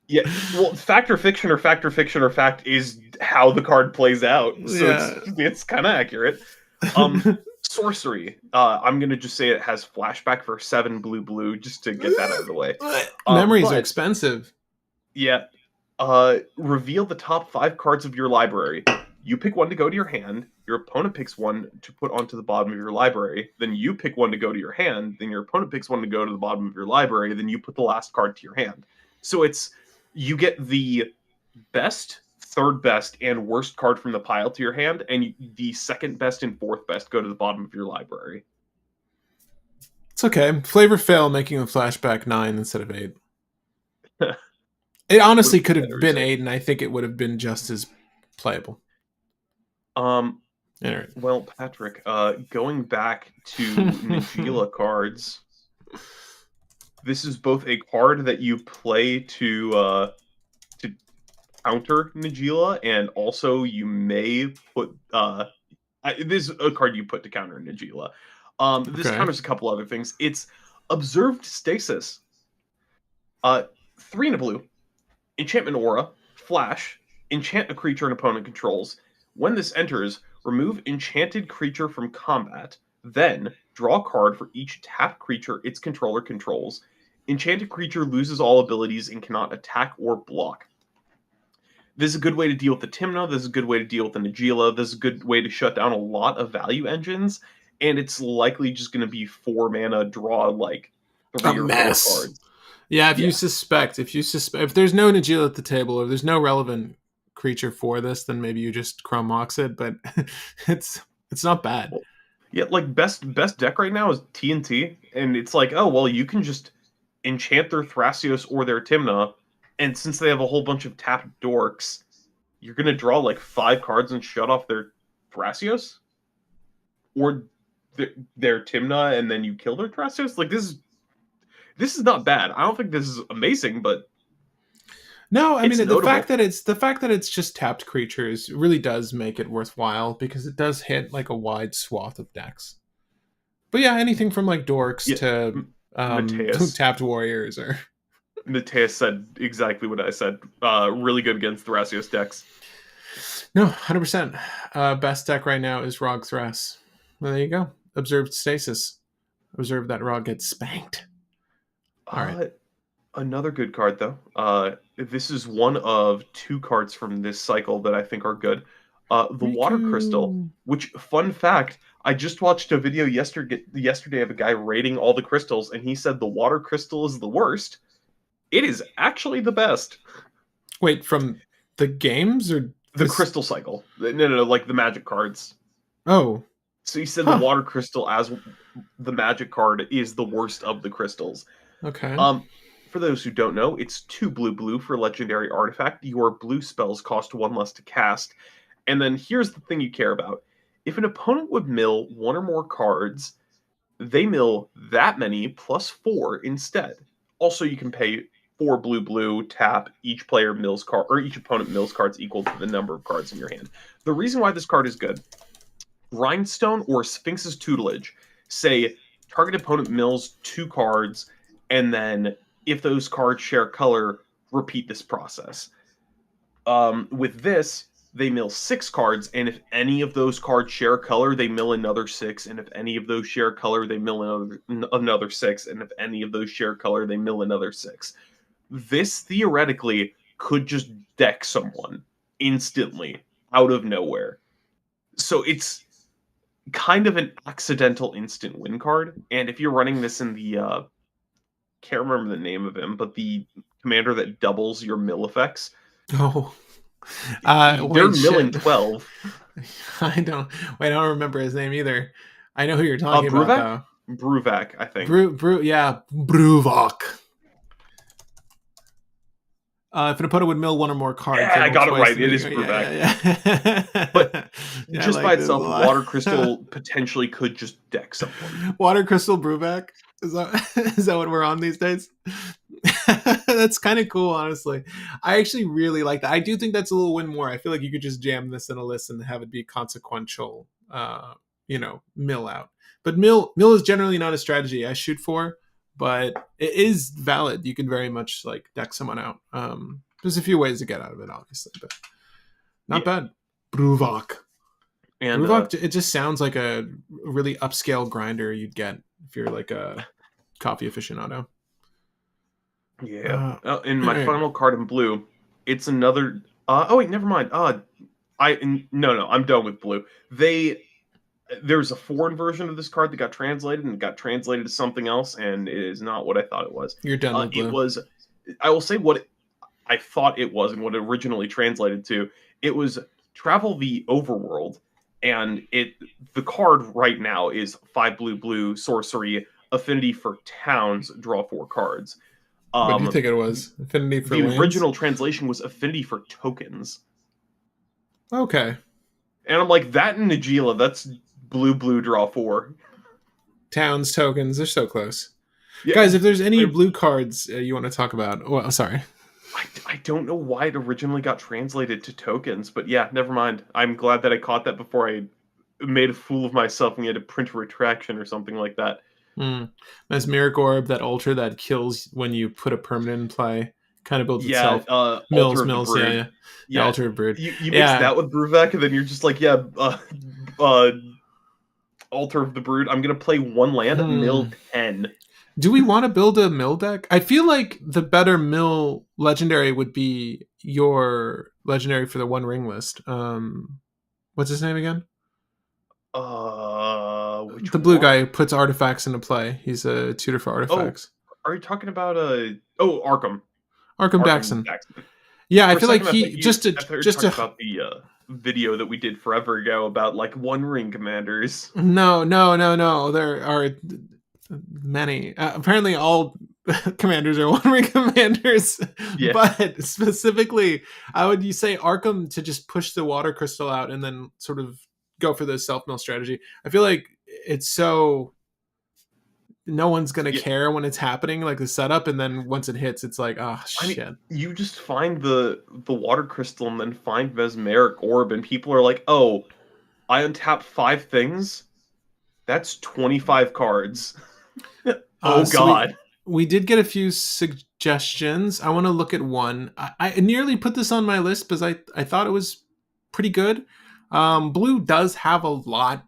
Speaker 2: Yeah, well, factor fiction or factor fiction or fact is how the card plays out, so
Speaker 1: Yeah.
Speaker 2: it's kind of accurate. Sorcery. I'm gonna just say it has flashback for 7 blue just to get that out of the way.
Speaker 1: Memories are
Speaker 2: But
Speaker 1: expensive.
Speaker 2: yeah, reveal the top 5 cards of your library. You pick one to go to your hand. Your opponent picks one to put onto the bottom of your library. Then you pick one to go to your hand. Then your opponent picks one to go to the bottom of your library. Then you put the last card to your hand. So you get the best, third best, and worst card from the pile to your hand, and the second best and fourth best go to the bottom of your library.
Speaker 1: It's okay. Flavor Fail making a flashback 9 instead of 8. It honestly
Speaker 2: Would
Speaker 1: could
Speaker 2: be
Speaker 1: have
Speaker 2: better,
Speaker 1: been
Speaker 2: say.
Speaker 1: 8, and I think it would have been just as playable.
Speaker 2: Um,
Speaker 1: All right.
Speaker 2: well, Patrick, going back to Najila cards, this is both a card that you play to counter Najila, and also you may put this is a card you put to counter Najila. This
Speaker 1: Okay.
Speaker 2: counters a couple other things. It's observed stasis. 3 and a blue, enchantment aura, flash, enchant a creature an opponent controls. When this enters, remove enchanted creature from combat. Then draw a card for each tapped creature its controller controls. Enchanted creature loses all abilities and cannot attack or block. This is a good way to deal with the Timna. This is a good way to deal with the Najila. This is a good way to shut down a lot of value engines. And it's likely just going to be 4 mana, draw like
Speaker 1: A
Speaker 2: 3 or 4
Speaker 1: mess.
Speaker 2: cards.
Speaker 1: Yeah,
Speaker 2: Yeah.
Speaker 1: if there's no Najila at the table, or there's no relevant creature for this, then maybe you just Chrome Mox it, but it's it's not bad.
Speaker 2: Well, yeah, like best deck right now is TNT, and it's like, oh well, you can just enchant their Thrasios or their Timna, and since they have a whole bunch of tapped dorks, you're gonna draw like 5 cards and shut off their Thrasios or their Timna, and then you kill their Thrasios. Like this is not bad. I don't think this is amazing, but
Speaker 1: No, I
Speaker 2: it's
Speaker 1: mean
Speaker 2: notable.
Speaker 1: the fact that it's just tapped creatures really does make it worthwhile because it does hit like a wide swath of decks. But yeah, anything from like dorks
Speaker 2: Yeah,
Speaker 1: to
Speaker 2: Mateus.
Speaker 1: tapped warriors or
Speaker 2: Mateus said exactly what I said. Really good against Thrasios decks.
Speaker 1: no, 100%. Best deck right now is Rog Thras. Well, there you go. Observed stasis. Observe that Rog gets spanked. All right.
Speaker 2: Uh, Another good card though. This is one of 2 cards from this cycle that I think are good. The Water Crystal,
Speaker 1: Riku.
Speaker 2: which fun fact, I just watched a video yesterday of a guy rating all the crystals, and he said the Water Crystal is the worst. It is actually the best.
Speaker 1: Wait, from the games or
Speaker 2: The
Speaker 1: this?
Speaker 2: Crystal Cycle. No, like the Magic cards.
Speaker 1: Oh,
Speaker 2: So he said the
Speaker 1: huh.
Speaker 2: Water Crystal as the Magic card is the worst of the crystals.
Speaker 1: Okay.
Speaker 2: Um, for those who don't know, it's 2 blue for legendary artifact. Your blue spells cost 1 less to cast. And then here's the thing you care about. If an opponent would mill 1 or more cards, they mill that many plus 4 instead. Also, you can pay 4 blue, tap, each player mills card or each opponent mills cards equal to the number of cards in your hand. The reason why this card is good, Rhinestone or Sphinx's tutelage say target opponent mills 2 cards, and then if those cards share color, repeat this process. With this, they mill 6 cards, and if any of those cards share color, they mill another 6, and if any of those share color, they mill another 6, and if any of those share color, they mill another 6. This theoretically could just deck someone instantly out of nowhere. So it's kind of an accidental instant win card. And if you're running this in the can't remember the name of him, but the commander that doubles your mill effects,
Speaker 1: Oh.
Speaker 2: they're
Speaker 1: Wait,
Speaker 2: milling
Speaker 1: shit.
Speaker 2: 12.
Speaker 1: I don't remember his name either. I know who you're talking about
Speaker 2: Bruvac?
Speaker 1: though.
Speaker 2: Bruvac, I think.
Speaker 1: Yeah, Bruvok. If an opponent would mill one or more cards,
Speaker 2: Yeah,
Speaker 1: they
Speaker 2: I
Speaker 1: roll
Speaker 2: got it
Speaker 1: twice.
Speaker 2: right.
Speaker 1: And
Speaker 2: It
Speaker 1: then
Speaker 2: is
Speaker 1: you go,
Speaker 2: Bruvac. But
Speaker 1: yeah. Yeah, I
Speaker 2: just by
Speaker 1: like this a
Speaker 2: itself,
Speaker 1: lot.
Speaker 2: Water Crystal potentially could just deck someone.
Speaker 1: Water Crystal Brewback. Is that is that what we're on these days? That's kind of cool, honestly. I actually really like that. I do think that's a little win more. I feel like you could just jam this in a list and have it be consequential. Mill out. But mill is generally not a strategy I shoot for, but it is valid. You can very much like deck someone out. There's a few ways to get out of it, obviously, but not
Speaker 2: Yeah.
Speaker 1: bad. Bruvok.
Speaker 2: And
Speaker 1: Bruvok, it just sounds like a really upscale grinder you'd get if you're like a coffee aficionado.
Speaker 2: yeah. In
Speaker 1: All
Speaker 2: my
Speaker 1: right.
Speaker 2: final card in blue, it's another. Oh wait, never mind. No, I'm done with blue. There's a foreign version of this card that got translated and it got translated to something else, and it is not what I thought it was.
Speaker 1: You're done with
Speaker 2: It
Speaker 1: blue.
Speaker 2: was. I will say what I thought it was and what it originally translated to. It was travel the overworld, and the card right now is 5 blue sorcery affinity for towns. Draw 4 cards.
Speaker 1: What do you
Speaker 2: Um,
Speaker 1: think it was? Affinity for
Speaker 2: the
Speaker 1: lands?
Speaker 2: original translation was affinity for tokens,
Speaker 1: Okay.
Speaker 2: and I'm like that in Nagila. That's blue draw 4.
Speaker 1: Towns, tokens, they're so close.
Speaker 2: Yeah,
Speaker 1: Guys, if there's any
Speaker 2: I,
Speaker 1: blue cards you want to talk about, well, sorry.
Speaker 2: I don't know why it originally got translated to tokens, but yeah, never mind. I'm glad that I caught that before I made a fool of myself and we had to print a retraction or something like that.
Speaker 1: Mesmeric Orb, that ultra that kills when you put a permanent in play, kind of builds
Speaker 2: Yeah,
Speaker 1: itself.
Speaker 2: Altar
Speaker 1: Mills,
Speaker 2: of the
Speaker 1: mills, yeah,
Speaker 2: Brood.
Speaker 1: yeah. Yeah,
Speaker 2: Yeah,
Speaker 1: Altar of Brood.
Speaker 2: you mix
Speaker 1: Yeah.
Speaker 2: that with Bruvek, and then you're just like, yeah, uh, Altar of the Brood. I'm gonna play one land, mill
Speaker 1: Hmm.
Speaker 2: 10.
Speaker 1: Do we want to build a mill deck? I feel like the better mill legendary would be your legendary for the One Ring list. What's his name again?
Speaker 2: Which
Speaker 1: The blue guy who
Speaker 2: one?
Speaker 1: puts artifacts into play. He's a tutor for
Speaker 2: Oh,
Speaker 1: artifacts.
Speaker 2: are you talking about Arkham?
Speaker 1: Arkham
Speaker 2: Arkham
Speaker 1: Daxon.
Speaker 2: Jackson.
Speaker 1: Yeah, I
Speaker 2: For a
Speaker 1: feel like
Speaker 2: second,
Speaker 1: he just to
Speaker 2: I thought you were
Speaker 1: just
Speaker 2: talking
Speaker 1: to
Speaker 2: about the video that we did forever ago about like One Ring commanders.
Speaker 1: no. There are many. Apparently, all commanders are One Ring commanders,
Speaker 2: Yeah,
Speaker 1: but specifically, I would you say Arkham to just push the water crystal out and then sort of go for the self mill strategy. I feel like it's so no one's gonna
Speaker 2: yeah.
Speaker 1: care when it's happening, like the setup, and then once it hits, it's like, oh
Speaker 2: I mean,
Speaker 1: shit.
Speaker 2: you just find the water crystal and then find Mesmeric Orb, and people are like, "Oh, I untap 5 things. That's 25 cards." Oh
Speaker 1: So
Speaker 2: God.
Speaker 1: we did get a few suggestions. I want to look at one. I nearly put this on my list because I thought it was pretty good. Blue does have a lot.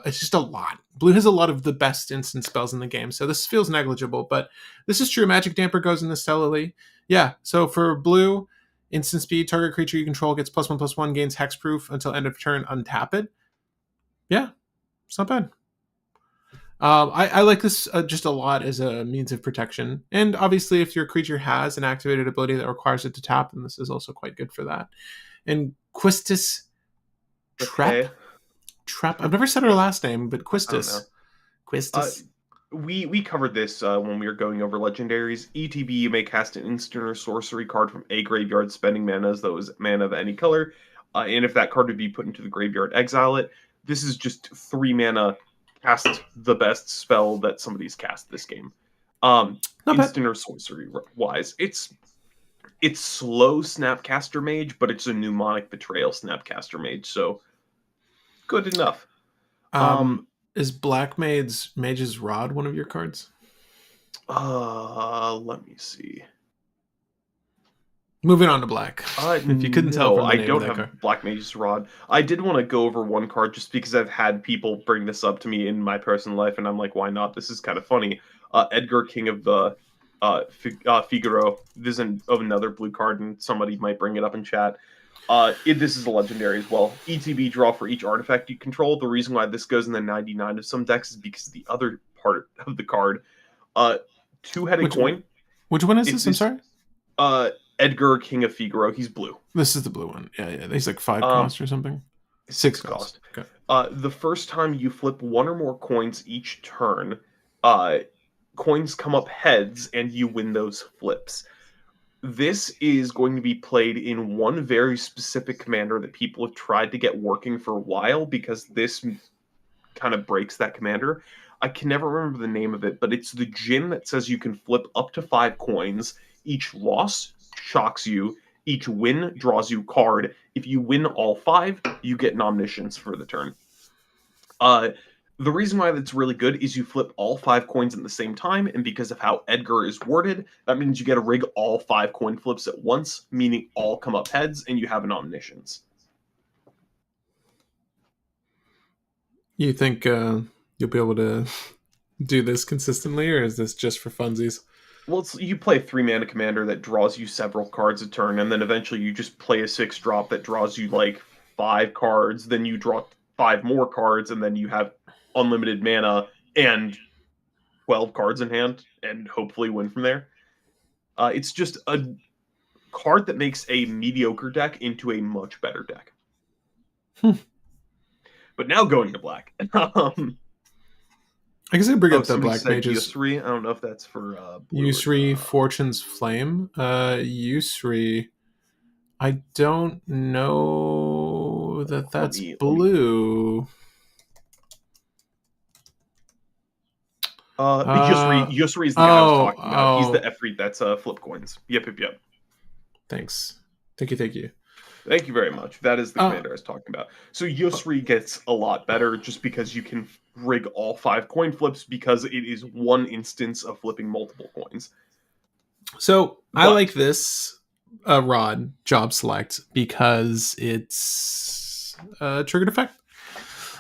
Speaker 1: It's just a lot. Blue has a lot of the best instant spells in the game, so this feels negligible. But this is true. Magic Damper goes in the stellarly. Yeah. So for blue, instant speed, target creature you control gets +1/+1, gains hexproof until end of turn. Untap it. Yeah, it's not bad. I like this just a lot as a means of protection. And obviously, if your creature has an activated ability that requires it to tap, then this is also quite good for that. And Quistis Trap?
Speaker 2: Okay.
Speaker 1: Trap? I've never said her last name, but
Speaker 2: I don't know.
Speaker 1: Quistis.
Speaker 2: Uh,
Speaker 1: Quistis.
Speaker 2: we covered this when we were going over legendaries. ETB, you may cast an instant or sorcery card from a graveyard, spending mana as though it was mana of any color. And if that card would be put into the graveyard, exile it. This is just 3 mana, cast the best spell that somebody's cast this game.
Speaker 1: Not bad.
Speaker 2: Instant or sorcery wise, it's slow Snapcaster Mage, but it's a mnemonic betrayal Snapcaster Mage, so good enough.
Speaker 1: Um, is Black Mage's Rod one of your cards?
Speaker 2: Let me see.
Speaker 1: Moving on to black. If you couldn't tell
Speaker 2: No,
Speaker 1: from the
Speaker 2: I
Speaker 1: name of
Speaker 2: don't
Speaker 1: that card.
Speaker 2: have Black Mage's Rod. I did want to go over one card just because I've had people bring this up to me in my personal life, and I'm like, why not? This is kind of funny. Edgar, King of the Figaro. This is another blue card, and somebody might bring it up in chat. This is a legendary as well. ETB, draw for each artifact you control. The reason why this goes in the 99 of some decks is because the other part of the card, two-headed
Speaker 1: Which
Speaker 2: coin.
Speaker 1: which one is
Speaker 2: If
Speaker 1: this? I'm
Speaker 2: this
Speaker 1: sorry.
Speaker 2: Edgar, King of Figaro, he's blue.
Speaker 1: This is the blue one. Yeah. He's like 5
Speaker 2: Um,
Speaker 1: cost or something. 6
Speaker 2: 6
Speaker 1: cost.
Speaker 2: cost.
Speaker 1: Okay.
Speaker 2: The first time you flip one or more coins each turn, uh, coins come up heads and you win those flips. This is going to be played in one very specific commander that people have tried to get working for a while because this kind of breaks that commander. I can never remember the name of it, but it's the Jin that says you can flip up to 5 coins. Each loss shocks you. Each win draws you a card. If you win all 5, you get nominations for the turn. Uh, the reason why that's really good is you flip all 5 coins at the same time, and because of how Edgar is worded, that means you get to rig all 5 coin flips at once, meaning all come up heads, and you have nominations.
Speaker 1: You think you'll be able to do this consistently, or is this just for funsies?
Speaker 2: Well, you play a 3 mana commander that draws you several cards a turn, and then eventually you just play a 6 drop that draws you like 5 cards, then you draw 5 more cards, and then you have unlimited mana and 12 cards in hand, and hopefully win from there. It's just a card that makes a mediocre deck into a much better deck. But now going to black.
Speaker 1: I guess I bring up the
Speaker 2: Somebody
Speaker 1: black
Speaker 2: said
Speaker 1: mages.
Speaker 2: Yusri. I don't know if that's for blue
Speaker 1: Yusri,
Speaker 2: or
Speaker 1: Fortune's Flame. Yusri. I don't know that that's
Speaker 2: let me
Speaker 1: blue.
Speaker 2: Yusri is the guy I was talking about. He's the
Speaker 1: Oh.
Speaker 2: Efreet that's flip coins. Yep.
Speaker 1: Thanks. Thank you.
Speaker 2: Thank you very much. That is the
Speaker 1: Uh,
Speaker 2: commander I was talking about. So Yusri gets a lot better just because you can rig all 5 coin flips because it is one instance of flipping multiple coins.
Speaker 1: so I
Speaker 2: But
Speaker 1: like this rod job select because it's a triggered effect.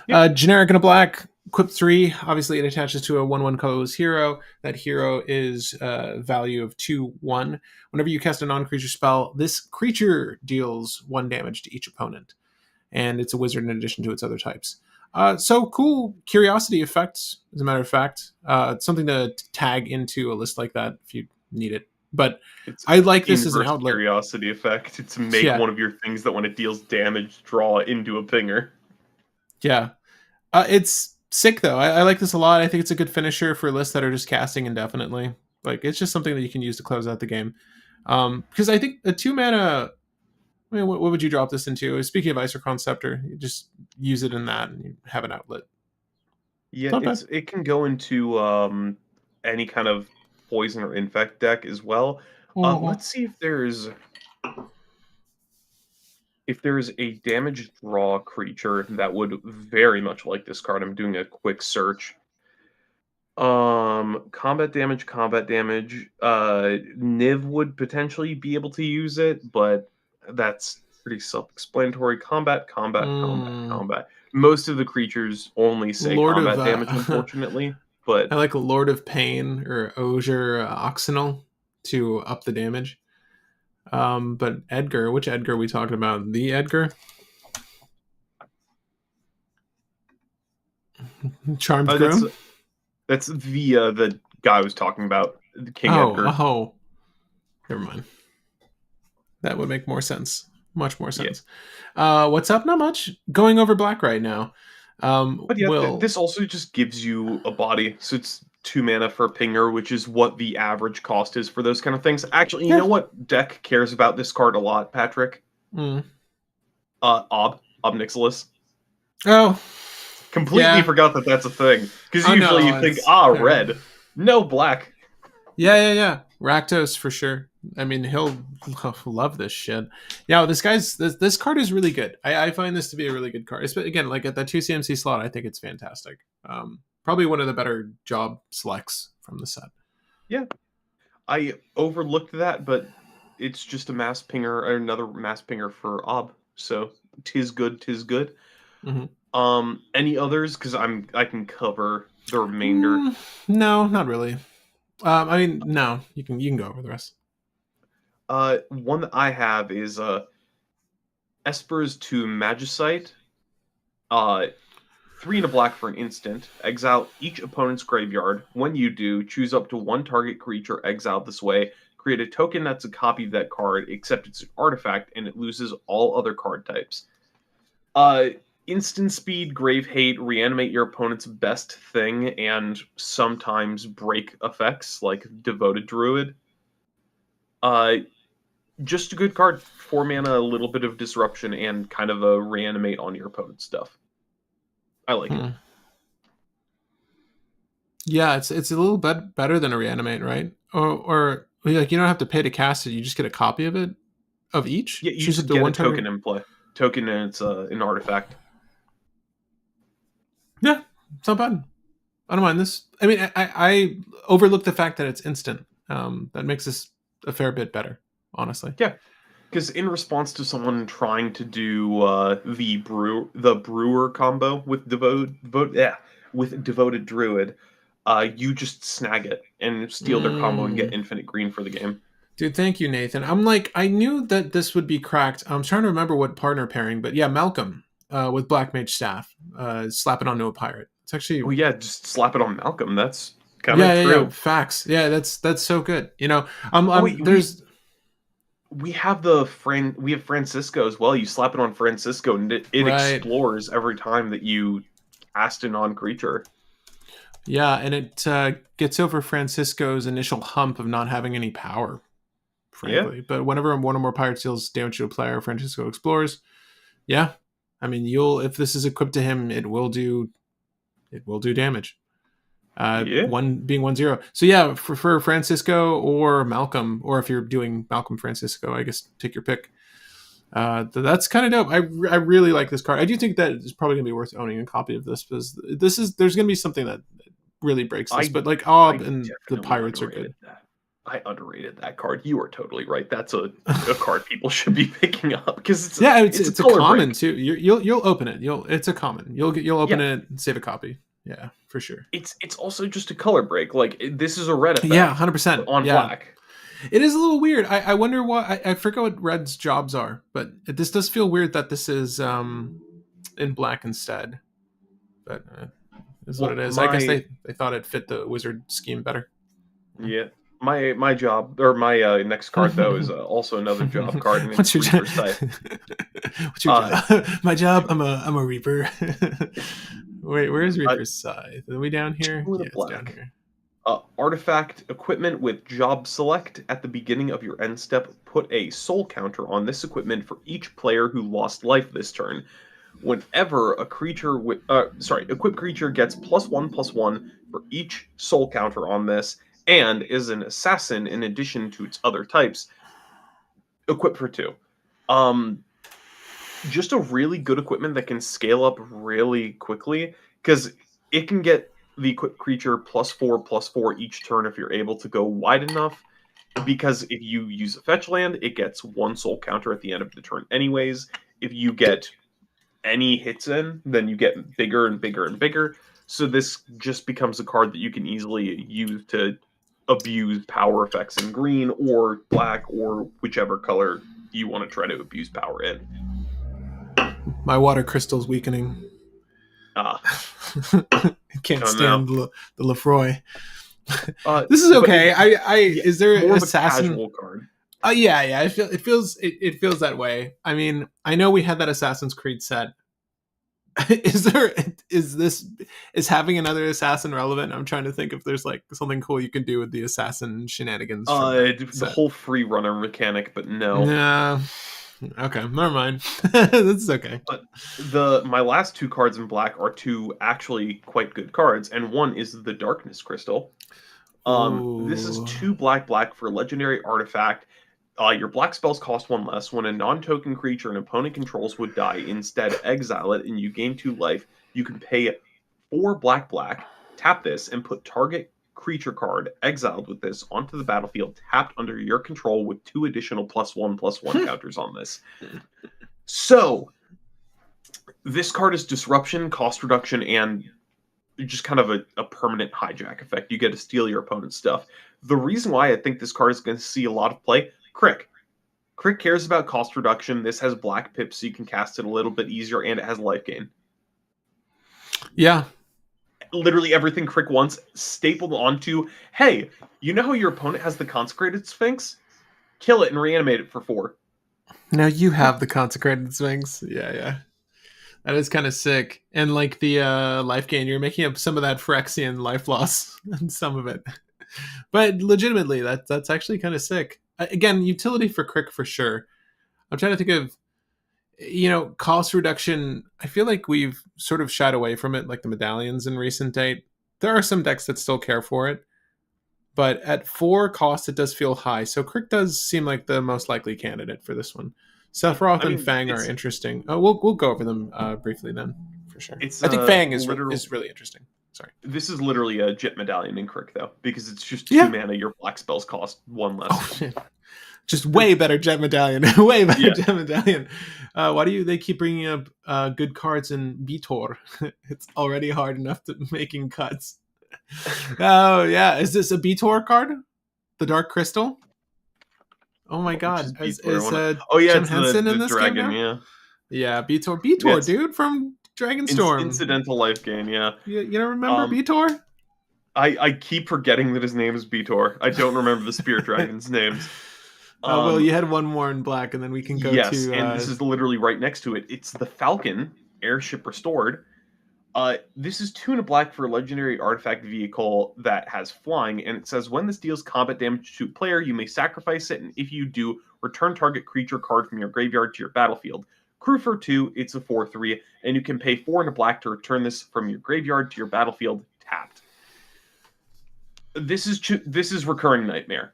Speaker 2: yeah,
Speaker 1: Generic and a black, equip 3. Obviously, it attaches to a 1/1 colorless hero. That hero is value of 2/1. Whenever you cast a non-creature spell, this creature deals 1 damage to each opponent, and it's a wizard in addition to its other types. So cool curiosity effect, as a matter of fact. It's something to tag into a list like that if you need it. But
Speaker 2: it's
Speaker 1: I like this as an
Speaker 2: inverse
Speaker 1: outlet.
Speaker 2: curiosity effect to make
Speaker 1: Yeah,
Speaker 2: one of your things that when it deals damage draw into a pinger.
Speaker 1: yeah. It's sick though. I like this a lot. I think it's a good finisher for lists that are just casting indefinitely. Like it's just something that you can use to close out the game. Because I think a 2 mana. I mean, what would you drop this into? Speaking of Isochron Scepter, you just use it in that and you have an outlet. It's
Speaker 2: Yeah,
Speaker 1: not bad.
Speaker 2: it can go into any kind of poison or infect deck as well.
Speaker 1: Mm-mm.
Speaker 2: Let's see if there's a damage draw creature that would very much like this card. I'm doing a quick search. Combat damage, combat damage. Niv would potentially be able to use it, but that's pretty self-explanatory.
Speaker 1: Mm.
Speaker 2: Combat. Most of the creatures only say
Speaker 1: Lord of
Speaker 2: combat damage, unfortunately. But
Speaker 1: I like Lord of Pain or Osier Oxynal to up the damage. But Edgar, which Edgar are we talking about? The Edgar? Charmed
Speaker 2: that's
Speaker 1: Groom?
Speaker 2: that's the guy I was talking about, King
Speaker 1: Oh,
Speaker 2: Edgar.
Speaker 1: oh. Never mind. That would make more sense. Much more
Speaker 2: Yeah.
Speaker 1: sense. What's up? Not much. Going over black right now.
Speaker 2: But yeah,
Speaker 1: Will.
Speaker 2: this also just gives you a body. So it's 2 mana for a pinger, which is what the average cost is for those kind of things. Actually, you
Speaker 1: Yeah.
Speaker 2: know what deck cares about this card a lot, Patrick?
Speaker 1: Mm.
Speaker 2: Ob Nixilis.
Speaker 1: Oh,
Speaker 2: Completely
Speaker 1: yeah.
Speaker 2: forgot that that's a thing. Because
Speaker 1: Oh,
Speaker 2: usually
Speaker 1: no.
Speaker 2: you think,
Speaker 1: It's.
Speaker 2: red. No, black.
Speaker 1: Yeah. Rakdos for sure. I mean, he'll love this shit. Yeah, this card is really good. I find this to be a really good card. It's, again, like at that 2 CMC slot, I think it's fantastic. Probably one of the better job selects from the set.
Speaker 2: Yeah, I overlooked that, but it's just a mass pinger, or another mass pinger for Ob. So, tis good, tis good.
Speaker 1: Mm-hmm.
Speaker 2: Any others? Because I can cover the remainder.
Speaker 1: No, not really. I mean, no. You can go over the rest.
Speaker 2: One that I have is Esper's to Magicite. Uh, 3 and a black for an instant. Exile each opponent's graveyard. When you do, choose up to one target creature exiled this way. Create a token that's a copy of that card, except it's an artifact, and it loses all other card types. Uh, instant speed, grave hate, reanimate your opponent's best thing, and sometimes break effects like Devoted Druid. Uh, just a good card. 4 mana, a little bit of disruption, and kind of a reanimate on your opponent's stuff. I like it.
Speaker 1: Hmm. Yeah, it's a little bit better than a reanimate, right? Or like you don't have to pay to cast it; you just get a copy of it of each.
Speaker 2: Yeah, you
Speaker 1: Choose up
Speaker 2: just
Speaker 1: to
Speaker 2: get a
Speaker 1: one
Speaker 2: token
Speaker 1: target.
Speaker 2: in play. Token, and it's an artifact.
Speaker 1: Yeah, it's not bad. I don't mind this. I mean, I overlook the fact that it's instant. That makes this a fair bit better, honestly.
Speaker 2: Yeah, because in response to someone trying to do the brewer combo with devoted druid, you just snag it and steal their combo and get
Speaker 1: Mm.
Speaker 2: infinite green for the game.
Speaker 1: Dude, thank you, Nathan. I'm like, I knew that this would be cracked. I'm trying to remember what partner pairing, but yeah, Malcolm with Black Mage Staff, slap it onto a pirate. It's
Speaker 2: Oh
Speaker 1: actually,
Speaker 2: yeah, just slap it on Malcolm. That's kind of
Speaker 1: yeah,
Speaker 2: true.
Speaker 1: facts. Yeah, that's so good.
Speaker 2: Oh wait,
Speaker 1: There's
Speaker 2: we have we have Francisco as well. You slap it on Francisco, and it
Speaker 1: right,
Speaker 2: explores every time that you cast a non-creature.
Speaker 1: yeah, and it gets over Francisco's initial hump of not having any power,
Speaker 2: Yeah,
Speaker 1: frankly. But whenever one or more pirates deals damage to a player, Francisco explores. Yeah, I mean, you'll if this is equipped to him, it will do damage.
Speaker 2: yeah,
Speaker 1: One being 1-0. So yeah, for Francisco or Malcolm, or if you're doing Malcolm Francisco, I guess take your pick. That's kind of dope. I really like this card. I do think that it's probably gonna be worth owning a copy of this because there's gonna be something that really breaks this.
Speaker 2: I
Speaker 1: But like Ob
Speaker 2: I
Speaker 1: and the
Speaker 2: definitely
Speaker 1: pirates are
Speaker 2: underrated
Speaker 1: good.
Speaker 2: that. I underrated that card. You are totally right. That's a card people should be picking up because
Speaker 1: Yeah, it's
Speaker 2: it's a
Speaker 1: it's a
Speaker 2: color
Speaker 1: common
Speaker 2: break.
Speaker 1: too. You'll open it. It's a common. You'll open
Speaker 2: Yeah,
Speaker 1: it and save a copy. Yeah, for sure.
Speaker 2: it's also just a color break. Like this is a red
Speaker 1: Yeah,
Speaker 2: effect
Speaker 1: 100%.
Speaker 2: on
Speaker 1: Yeah,
Speaker 2: black.
Speaker 1: it is a little weird. I wonder why. I forget what Red's jobs are, but this does feel weird that this is in black instead. But is what it
Speaker 2: Well,
Speaker 1: is. I guess they thought it fit the wizard scheme better.
Speaker 2: yeah, my job or my next card though is also another job card, and
Speaker 1: What's
Speaker 2: it's
Speaker 1: your
Speaker 2: Reaper
Speaker 1: job?
Speaker 2: Scythe.
Speaker 1: What's your
Speaker 2: Uh,
Speaker 1: job? My job. I'm a reaper. Wait, where's
Speaker 2: uh,
Speaker 1: Reaper's scythe? Are we down here?
Speaker 2: two in a
Speaker 1: Yeah, it's down
Speaker 2: black.
Speaker 1: here.
Speaker 2: Artifact equipment with job select at the beginning of your end step. Put a soul counter on this equipment for each player who lost life this turn. Whenever a creature with equipped creature gets +1/+1 for each soul counter on this, and is an assassin in addition to its other types, equip for 2. Um, just a really good equipment that can scale up really quickly because it can get the equipped creature +4/+4 each turn if you're able to go wide enough. Because if you use a fetch land, it gets 1 soul counter at the end of the turn, anyways. If you get any hits in, then you get bigger and bigger and bigger. So this just becomes a card that you can easily use to abuse power effects in green or black or whichever color you want to try to abuse power in.
Speaker 1: My water crystal's weakening.
Speaker 2: Ah,
Speaker 1: I can't
Speaker 2: I don't know.
Speaker 1: stand the Lefroy.
Speaker 2: Uh,
Speaker 1: This is
Speaker 2: but
Speaker 1: okay. I
Speaker 2: yeah,
Speaker 1: is there
Speaker 2: more of a
Speaker 1: assassin?
Speaker 2: casual card.
Speaker 1: Yeah. It feels that way. I mean, I know we had that Assassin's Creed set. Is there is this is having another assassin relevant? I'm trying to think if there's like something cool you can do with the assassin shenanigans from that
Speaker 2: The
Speaker 1: set.
Speaker 2: whole free runner mechanic, but no.
Speaker 1: Nah. Okay, never mind. That's okay.
Speaker 2: But my last 2 cards in black are 2 actually quite good cards, and one is the Darkness Crystal. This is
Speaker 1: Ooh.
Speaker 2: 2 black for legendary artifact. Your black spells cost 1 less. When a non-token creature an opponent controls would die, instead exile it, and you gain 2 life. You can pay 4 black, tap this, and put target creature card exiled with this onto the battlefield, tapped under your control with 2 additional +1/+1 counters on this. So this card is disruption, cost reduction, and just kind of a permanent hijack effect. You get to steal your opponent's stuff. The reason why I think this card is going to see a lot of play, Crick. Crick cares about cost reduction. This has black pips, so you can cast it a little bit easier, and it has life gain.
Speaker 1: Yeah.
Speaker 2: Literally everything Crick wants stapled onto, hey, you know how your opponent has the Consecrated Sphinx? Kill it and reanimate it for 4.
Speaker 1: Now you have the consecrated sphinx. Yeah, yeah. That is kind of sick. And like the life gain, you're making up some of that Phyrexian life loss and some of it. But legitimately, that's actually kind of sick. Again, utility for Crick for sure. I'm trying to think of, cost reduction. I feel like we've sort of shied away from it, like the medallions in recent date. There are some decks that still care for it, but at 4 cost, it does feel high. So Crick does seem like the most likely candidate for this one. Sephiroth
Speaker 2: I
Speaker 1: and
Speaker 2: mean,
Speaker 1: Fang are interesting. We'll go over them briefly then, for sure.
Speaker 2: it's
Speaker 1: I think Fang
Speaker 2: literal.
Speaker 1: is really interesting. Sorry.
Speaker 2: This is literally a Jet Medallion in Crick, though, because it's just 2
Speaker 1: Yeah.
Speaker 2: mana. Your black spells cost 1 less.
Speaker 1: Oh shit. Just way better Jet Medallion. Way better
Speaker 2: Yeah.
Speaker 1: Jet Medallion. Why do they keep bringing up good cards in Vitor? It's already hard enough to making cuts. Oh yeah, is this a Vitor card? The Dark Crystal? Oh my god, is
Speaker 2: Oh yeah,
Speaker 1: Jim
Speaker 2: it's
Speaker 1: Henson in
Speaker 2: the
Speaker 1: this
Speaker 2: dragon.
Speaker 1: game now?
Speaker 2: Yeah,
Speaker 1: Yeah, Vitor,
Speaker 2: yes.
Speaker 1: dude, from Dragonstorm.
Speaker 2: Incidental life gain. Yeah.
Speaker 1: You don't remember Vitor?
Speaker 2: I keep forgetting that his name is Vitor. I don't remember the spirit dragon's names.
Speaker 1: Well, you had one more in black, and then we can go
Speaker 2: yes,
Speaker 1: to.
Speaker 2: And this is literally right next to it. It's the Falcon, airship restored. This is 2 and a black for a legendary artifact vehicle that has flying, and it says when this deals combat damage to a player, you may sacrifice it, and if you do, return target creature card from your graveyard to your battlefield. Crew for 2, it's a 4/3, and you can pay 4 and a black to return this from your graveyard to your battlefield tapped. This is recurring nightmare.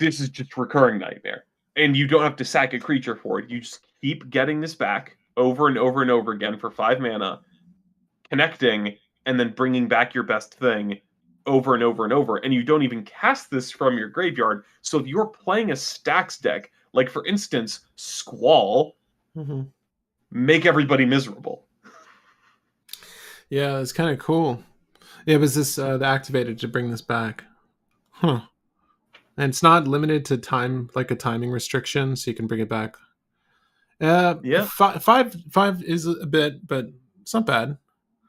Speaker 2: This is just recurring nightmare. And you don't have to sack a creature for it. You just keep getting this back over and over and over again for 5 mana, connecting, and then bringing back your best thing over and over and over. And you don't even cast this from your graveyard. So if you're playing a stacks deck, like for instance, Squall, make everybody miserable.
Speaker 1: Yeah, it's kind of cool. Yeah, was this the activated to bring this back? Huh. And it's not limited to time, like a timing restriction, so you can bring it back.
Speaker 2: Yeah.
Speaker 1: Five is a bit, but it's not bad.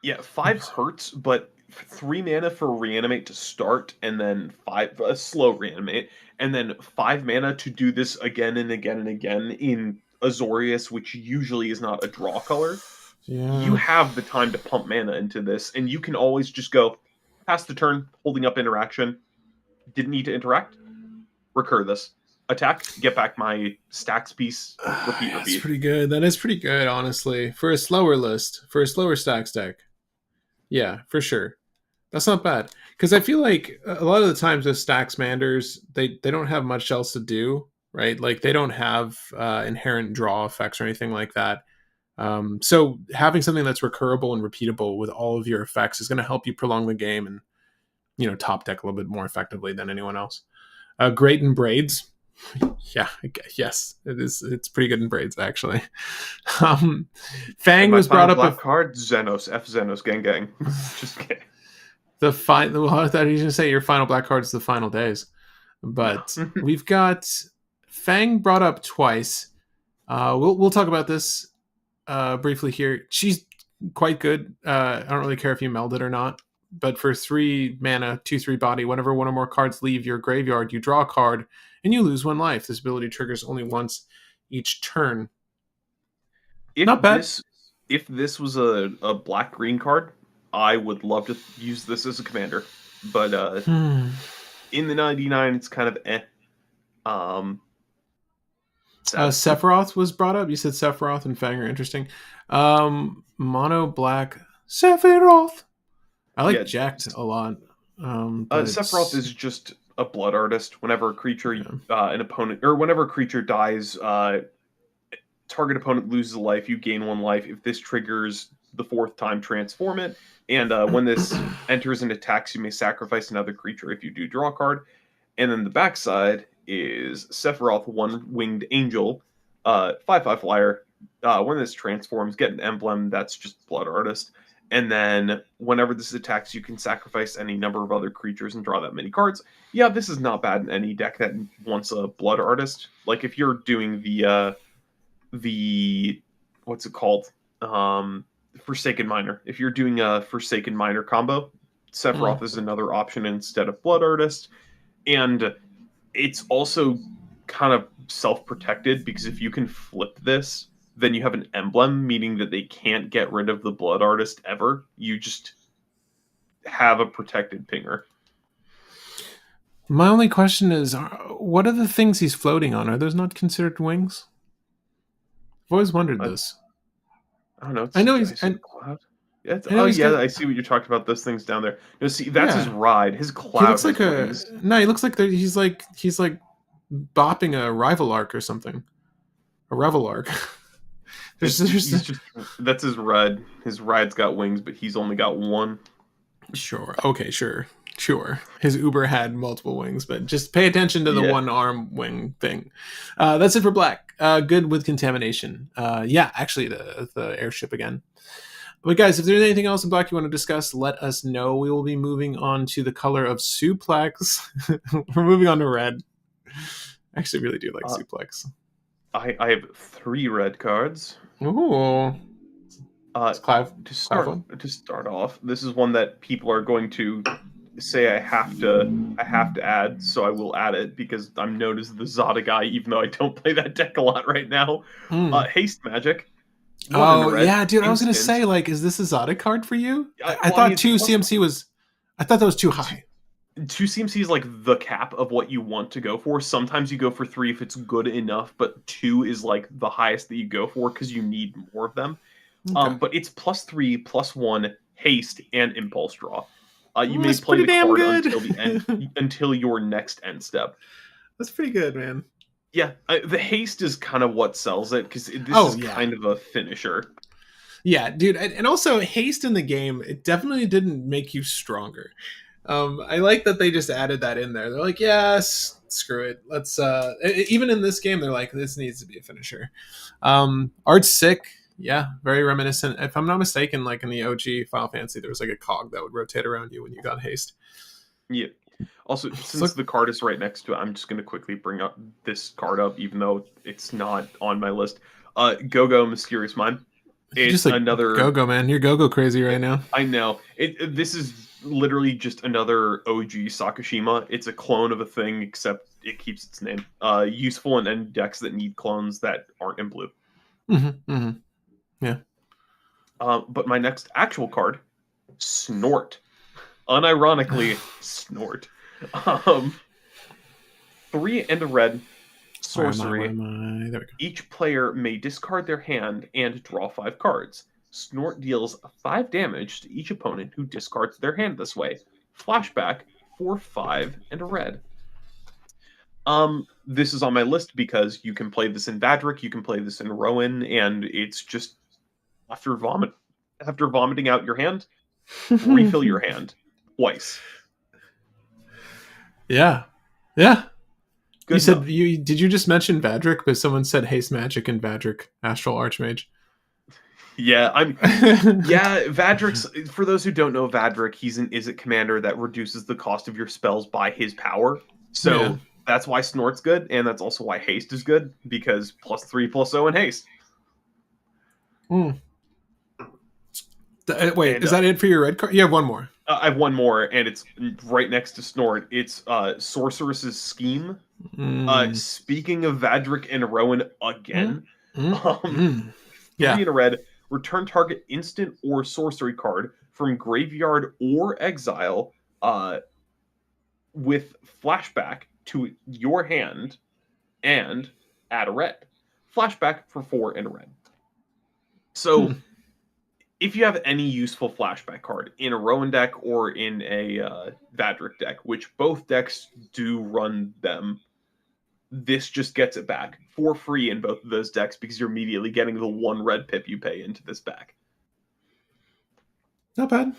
Speaker 2: Yeah, 5 hurts, but 3 mana for reanimate to start, and then 5 slow reanimate, and then 5 mana to do this again and again and again in Azorius, which usually is not a draw color.
Speaker 1: Yeah.
Speaker 2: You have the time to pump mana into this, and you can always just go pass the turn, holding up interaction. Didn't need to interact. Recur this. Attack, get back my stacks piece, repeat.
Speaker 1: That's pretty good. That is pretty good, honestly. For a slower list, for a slower stacks deck. Yeah, for sure. That's not bad. Because I feel like a lot of the times with stacks manders, they don't have much else to do, right? Like they don't have inherent draw effects or anything like that. So having something that's recurable and repeatable with all of your effects is going to help you prolong the game and, top deck a little bit more effectively than anyone else. Great in braids. Yeah, yes, it is. It's pretty good in braids, actually. Fang was brought up.
Speaker 2: Black card Xenos, F Xenos, gang. Just kidding.
Speaker 1: I thought you were going to say your final black card is the final days, but we've got Fang brought up twice. We'll talk about this briefly here. She's quite good. I don't really care if you meld it or not. But for 3 mana, 2/3 body, whenever one or more cards leave your graveyard, you draw a card and you lose 1 life. This ability triggers only once each turn. Not bad.
Speaker 2: If this was a black-green card, I would love to use this as a commander. But in the 99, it's kind of eh.
Speaker 1: Sephiroth was brought up. You said Sephiroth and Fang are interesting. Mono black Sephiroth. I like Jacked a lot.
Speaker 2: Sephiroth is just a blood artist. Whenever a creature, an opponent, or whenever a creature dies, target opponent loses a life, you gain 1 life. If this triggers the 4th time, transform it. And when this enters and attacks, you may sacrifice another creature if you do draw a card. And then the backside is Sephiroth, 1-winged angel, 5/5 flyer. When this transforms, get an emblem that's just blood artist. And then whenever this attacks, you can sacrifice any number of other creatures and draw that many cards. Yeah, this is not bad in any deck that wants a blood artist. Like if you're doing the what's it called? Forsaken Miner. If you're doing a Forsaken Miner combo, Sephiroth is another option instead of blood artist. And it's also kind of self-protected because if you can flip this then you have an emblem, meaning that they can't get rid of the blood artist ever. You just have a protected pinger.
Speaker 1: My only question is, what are the things he's floating on? Are those not considered wings? I've always wondered
Speaker 2: I,
Speaker 1: this.
Speaker 2: I don't know.
Speaker 1: I know
Speaker 2: I
Speaker 1: he's,
Speaker 2: see a cloud. Yeah,
Speaker 1: I know
Speaker 2: oh
Speaker 1: he's
Speaker 2: yeah,
Speaker 1: got.
Speaker 2: I see what you're talking about. Those things down there. No, see, that's his
Speaker 1: Yeah,
Speaker 2: ride. His
Speaker 1: he
Speaker 2: cloud
Speaker 1: looks
Speaker 2: has
Speaker 1: like a.
Speaker 2: wings.
Speaker 1: No, he looks like he's like bopping a rival arc or something. A revel arc.
Speaker 2: He's just that's his ride. His ride's got wings, but he's only got one.
Speaker 1: Sure. Okay. Sure. His Uber had multiple wings, but just pay attention to the
Speaker 2: Yeah.
Speaker 1: one arm wing thing. That's it for black. Good with contamination. Yeah, actually, the airship again. But guys, if there's anything else in black you want to discuss, let us know. We will be moving on to the color of Suplex. We're moving on to red. I actually really do like
Speaker 2: Uh,
Speaker 1: Suplex.
Speaker 2: I have 3 red cards.
Speaker 1: Ooh.
Speaker 2: Uh,
Speaker 1: It's Clive. Clive one.
Speaker 2: to start off, this is one that people are going to say I have to add, so I will add it because I'm known as the Zada guy, even though I don't play that deck a lot right now.
Speaker 1: Mm.
Speaker 2: Haste magic, 1 in a
Speaker 1: Oh
Speaker 2: red,
Speaker 1: yeah, dude. I was gonna
Speaker 2: instant.
Speaker 1: say, like, is this a Zodic card for you? I
Speaker 2: Well, I mean,
Speaker 1: thought
Speaker 2: it's
Speaker 1: two
Speaker 2: plus
Speaker 1: CMC was. I thought that was too
Speaker 2: two,
Speaker 1: high.
Speaker 2: 2 CMC is like the cap of what you want to go for. Sometimes you go for 3 if it's good enough, but 2 is like the highest that you go for because you need more of them.
Speaker 1: Okay.
Speaker 2: But it's +3, +1, haste, and impulse draw. You may
Speaker 1: That's
Speaker 2: play
Speaker 1: pretty
Speaker 2: the
Speaker 1: damn
Speaker 2: card
Speaker 1: good.
Speaker 2: until the end, until your next end step.
Speaker 1: That's pretty good, man.
Speaker 2: Yeah, the haste is kind of what sells it because this
Speaker 1: Oh
Speaker 2: is
Speaker 1: yeah,
Speaker 2: kind of a finisher.
Speaker 1: yeah, dude. And also haste in the game, it definitely didn't make you stronger. I like that they just added that in there. They're like, yes, screw it. Let's even in this game, they're like, this needs to be a finisher. Art's sick. Yeah, very reminiscent. If I'm not mistaken, like in the OG Final Fantasy, there was like a cog that would rotate around you when you got haste.
Speaker 2: Yeah. Also,
Speaker 1: So
Speaker 2: since the card is right next to it, I'm just going to quickly bring up this card up, even though it's not on my list. Gogo, Mysterious Mind.
Speaker 1: you just
Speaker 2: It's
Speaker 1: like
Speaker 2: another.
Speaker 1: Gogo, man. You're Gogo crazy right now.
Speaker 2: I know. This is literally just another OG Sakashima. It's a clone of a thing, except it keeps its name. Useful in end decks that need clones that aren't in blue.
Speaker 1: Yeah.
Speaker 2: But my next actual card, Snort. Unironically, Snort. Um, 3 and a red,
Speaker 1: Where am I? Where
Speaker 2: sorcery.
Speaker 1: am I? There we go.
Speaker 2: Each player may discard their hand and draw 5 cards. Snort deals 5 damage to each opponent who discards their hand this way. Flashback for 5 and a red. This is on my list because you can play this in Vadric, you can play this in Rowan, and it's just after vomiting out your hand, refill your hand twice.
Speaker 1: Yeah. Yeah. You
Speaker 2: Good
Speaker 1: said
Speaker 2: enough.
Speaker 1: you did you just mention Vadric, but someone said haste magic and Vadric, Astral Archmage.
Speaker 2: Yeah, Vadric's, for those who don't know Vadric, he's an Izzet commander that reduces the cost of your spells by his power.
Speaker 1: Yeah.
Speaker 2: So that's why Snort's good, and that's also why Haste is good, because +3/+0 and Haste.
Speaker 1: Mm. Wait,
Speaker 2: And
Speaker 1: is that it for your red card? You have one more.
Speaker 2: I have one more, and it's right next to Snort. It's Sorceress's Scheme.
Speaker 1: Mm.
Speaker 2: Speaking of Vadric and Rowan
Speaker 1: Mm.
Speaker 2: again,
Speaker 1: Mm.
Speaker 2: um,
Speaker 1: Mm.
Speaker 2: 3
Speaker 1: Yeah.
Speaker 2: in a red, return target instant or sorcery card from graveyard or exile with flashback to your hand and add a red. Flashback for 4 in a red.
Speaker 1: Hmm.
Speaker 2: So if you have any useful flashback card in a Rowan deck or in a Vadric deck, which both decks do run them, this just gets it back for free in both of those decks because you're immediately getting the 1 red pip you pay into this back.
Speaker 1: Not bad.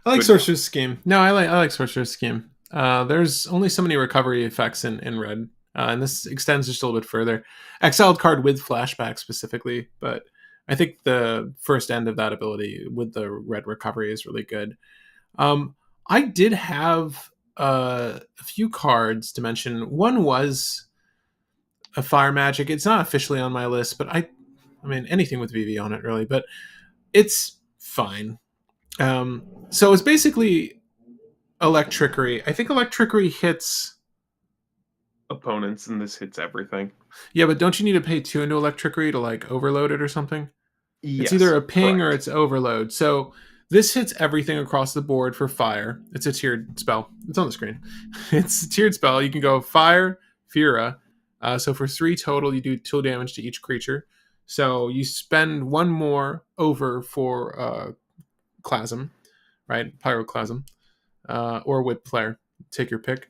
Speaker 1: I like
Speaker 2: Good enough.
Speaker 1: Sorcerer's Scheme. No, I like Sorcerer's Scheme. There's only so many recovery effects in red, and this extends just a little bit further. Exiled card with flashback specifically, but I think the first end of that ability with the red recovery is really good. I did have a few cards to mention. One was a fire magic. It's not officially on my list, but I mean anything with VV on it really, but it's fine. So it's basically electrickery. I think electrickery hits
Speaker 2: opponents, and this hits everything.
Speaker 1: Yeah, but don't you need to pay 2 into Electricity to like overload it or something? It's either
Speaker 2: Yes,
Speaker 1: a ping or
Speaker 2: correct.
Speaker 1: it's overload. So this hits everything across the board for fire. It's a tiered spell. It's on the screen. It's a tiered spell. You can go fire, Fira. So for 3 total, you do 2 damage to each creature. So you spend 1 more over for Clasm, right? Pyroclasm, or Whip Flare. Take your pick.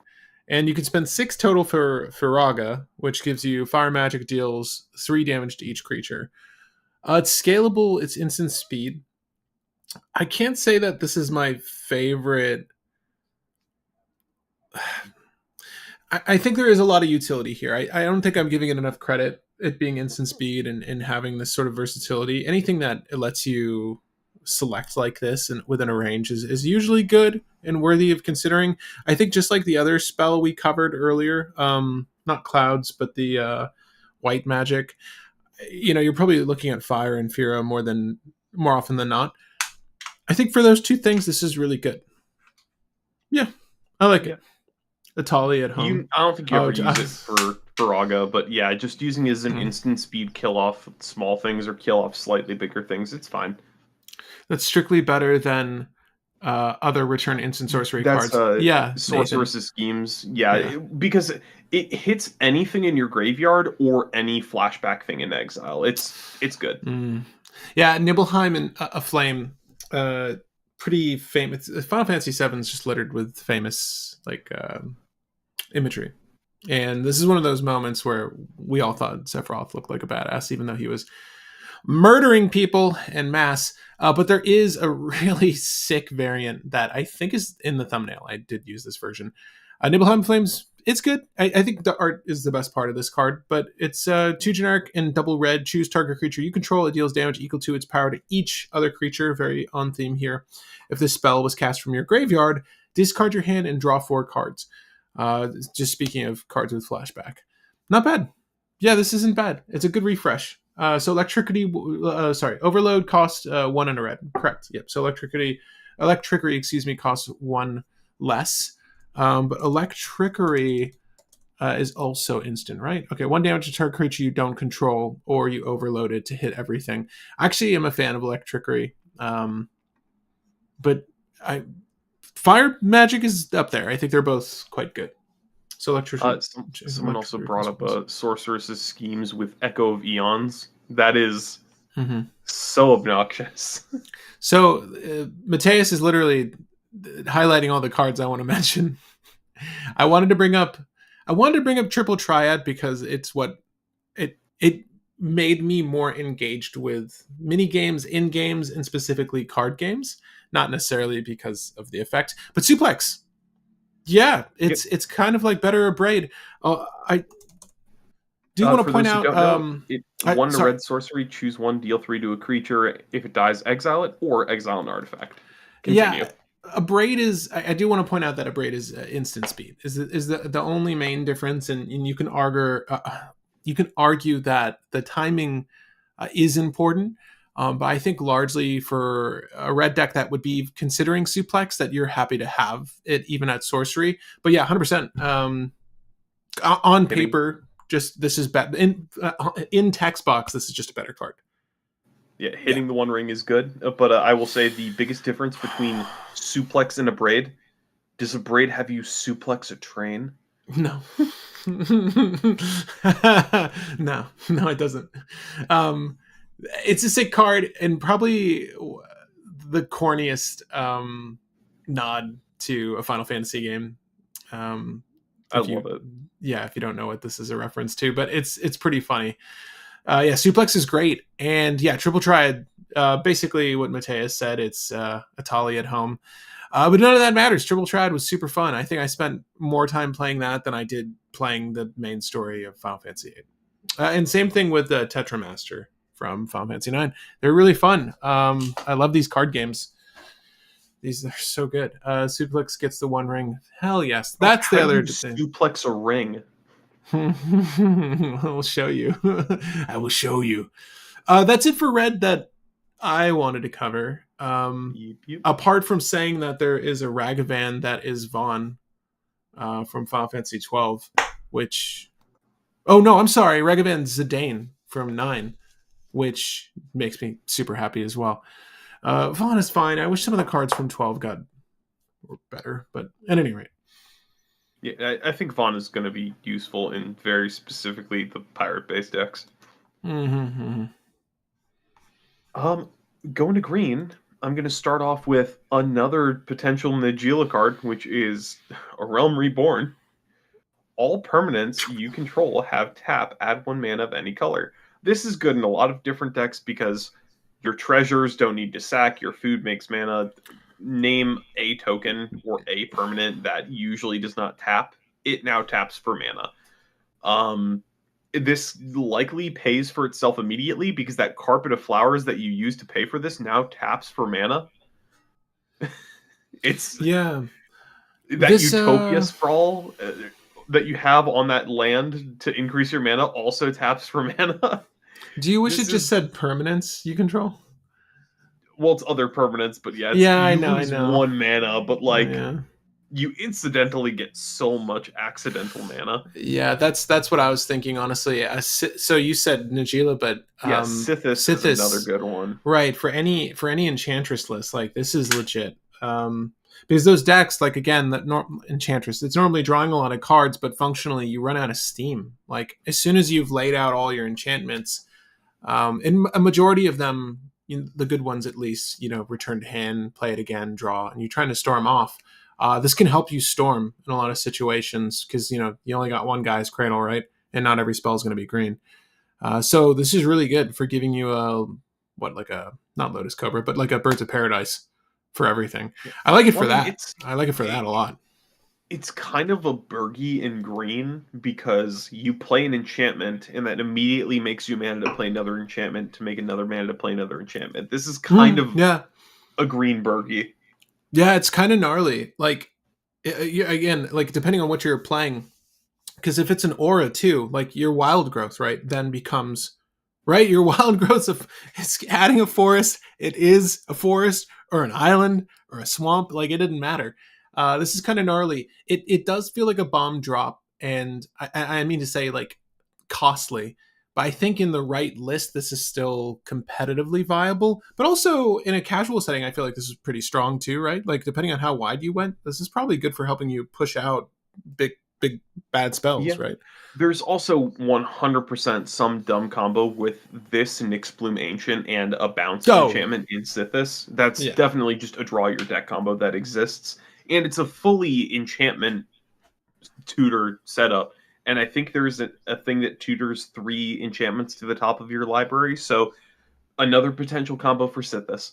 Speaker 1: And you can spend 6 total for Firaga, which gives you fire magic deals 3 damage to each creature. It's scalable. It's instant speed. I can't say that this is my favorite. I think there is a lot of utility here. I don't think I'm giving it enough credit. It being instant speed and having this sort of versatility. Anything that it lets you select like this and within a range is usually good and worthy of considering. I think just like the other spell we covered earlier, not clouds, but the white magic. You're probably looking at fire and Fira more often than not. I think for those 2 things, this is really good. Yeah, I like
Speaker 2: Yeah.
Speaker 1: it. Atali at home.
Speaker 2: I don't think you ever use it for Firaga, but yeah, just using it as an instant speed kill off small things or kill off slightly bigger things, it's fine.
Speaker 1: That's strictly better than other return instant sorcery
Speaker 2: That's
Speaker 1: cards. Yeah, Nathan.
Speaker 2: Sorceress's schemes. Yeah,
Speaker 1: Yeah.
Speaker 2: because it hits anything in your graveyard or any flashback thing in exile. It's good.
Speaker 1: Yeah, Nibelheim and a Flame, pretty famous. Final Fantasy VII is just littered with famous imagery, and this is one of those moments where we all thought Sephiroth looked like a badass, even though he was murdering people en masse. But there is a really sick variant that I think is in the thumbnail. I did use this version. Nibelheim Flames, it's good. I think the art is the best part of this card, but it's 2 generic and double red. Choose target creature you control. It deals damage equal to its power to each other creature. Very on theme here. If this spell was cast from your graveyard, discard your hand and draw 4 cards. Just speaking of cards with flashback. Not bad. Yeah, this isn't bad. It's a good refresh. So overload costs 1 and a red. Correct. Yep. So electricity, costs 1 less. But electricity is also instant, right? Okay, 1 damage to target creature you don't control, or you overload it to hit everything. Actually, I'm a fan of electricity, but fire magic is up there. I think they're both quite good. So electricity.
Speaker 2: Someone also brought up Sorceress's schemes with Echo of Eons. That is so obnoxious.
Speaker 1: So Mateus is literally highlighting all the cards I want to mention. I wanted to bring up Triple Triad because it's what it made me more engaged with mini games, in games, and specifically card games. Not necessarily because of the effect, but Suplex. Yeah, it's kind of like Better or Braid. I do want to point out.
Speaker 2: One red sorcery, choose 1, deal 3 to a creature. If it dies, exile it or exile an artifact. Continue.
Speaker 1: Yeah, a braid is. I do want to point out that a braid is instant speed. Is the only main difference, and you can argue that the timing is important. But I think largely for a red deck that would be considering Suplex, that you're happy to have it even at sorcery. But yeah, 100%. On paper, just this is better. In text box, this is just a better card.
Speaker 2: Yeah, hitting the 1 ring is good, but I will say the biggest difference between Suplex and a braid, does a braid have you suplex a train?
Speaker 1: No. No, it doesn't. It's a sick card and probably the corniest nod to a Final Fantasy game.
Speaker 2: I love it.
Speaker 1: Yeah, if you don't know what this is a reference to, but it's pretty funny. Yeah, Suplex is great, and yeah, Triple Triad. Basically, what Mateus said. It's Atali at home, but none of that matters. Triple Triad was super fun. I think I spent more time playing that than I did playing the main story of Final Fantasy VIII. And same thing with the Tetramaster from Final Fantasy IX. They're really fun. I love these card games. These are so good. Suplex gets the 1 ring. Hell yes. That's the other thing.
Speaker 2: Suplex a ring.
Speaker 1: I will show you. I will show you. That's it for red that I wanted to cover.
Speaker 2: Yep.
Speaker 1: Apart from saying that there is a Ragavan that is Vaughn from Final Fantasy 12. which... Oh, no, I'm sorry. Recommend Zidane from 9, which makes me super happy as well. Vaughn is fine. I wish some of the cards from 12 got better, but at any rate.
Speaker 2: Yeah, I think Vaughn is going to be useful in very specifically the pirate-based decks.
Speaker 1: Mm-hmm.
Speaker 2: Going to green, I'm going to start off with another potential Najeela card, which is a Realm Reborn. All permanents you control have tap, add 1 mana of any color. This is good in a lot of different decks because your treasures don't need to sack, your food makes mana. Name a token or a permanent that usually does not tap. It now taps for mana. This likely pays for itself immediately because that carpet of flowers that you use to pay for this now taps for mana. It's
Speaker 1: Yeah.
Speaker 2: that Utopia Sprawl that you have on that land to increase your mana also taps for mana.
Speaker 1: Do you wish
Speaker 2: This
Speaker 1: it just
Speaker 2: is
Speaker 1: said permanents you control?
Speaker 2: well, it's other permanents, but yeah, it's
Speaker 1: Yeah, I
Speaker 2: you
Speaker 1: know, I
Speaker 2: lose
Speaker 1: know.
Speaker 2: 1 mana, but like
Speaker 1: Yeah.
Speaker 2: you incidentally get so much accidental mana.
Speaker 1: Yeah, that's what I was thinking, honestly. So you said Najila, but
Speaker 2: Yeah, Scythis is another
Speaker 1: Sithis,
Speaker 2: good one.
Speaker 1: right? For any enchantress list, like this is legit. Because those decks, like again, that enchantress, it's normally drawing a lot of cards, but functionally you run out of steam. Like as soon as you've laid out all your enchantments, and a majority of them, the good ones at least, return to hand, play it again, draw, and you're trying to storm off. This can help you storm in a lot of situations because you only got one guy's cradle, right? And not every spell is going to be green. So this is really good for giving you like a not Lotus Cobra, but like a Birds of Paradise for everything. I like it
Speaker 2: Well,
Speaker 1: for
Speaker 2: I mean,
Speaker 1: that. I like it for that a lot.
Speaker 2: it's kind of a Burgie in green because you play an enchantment and that immediately makes you mana to play another enchantment to make another mana to play another enchantment. This is kind of
Speaker 1: Yeah,
Speaker 2: a green Burgie.
Speaker 1: yeah, it's kind of gnarly. Like again, like depending on what you're playing, because if it's an aura too, like your wild growth, right, then becomes right. Your wild growth of it's adding a forest. It is a forest or an island or a swamp. Like it didn't matter. This is kind of gnarly. It does feel like a bomb drop, and I mean to say like costly. But I think in the right list, this is still competitively viable. But also in a casual setting, I feel like this is pretty strong too, right? Like depending on how wide you went, this is probably good for helping you push out big bad spells,
Speaker 2: Yeah.
Speaker 1: right?
Speaker 2: There's also 100% some dumb combo with this Nyxbloom Ancient and a bounce
Speaker 1: Oh yeah,
Speaker 2: enchantment in Sithis. That's
Speaker 1: yeah,
Speaker 2: definitely just a draw your deck combo that exists. And it's a fully enchantment tutor setup. And I think there's a thing that tutors 3 enchantments to the top of your library. So another potential combo for Sithis.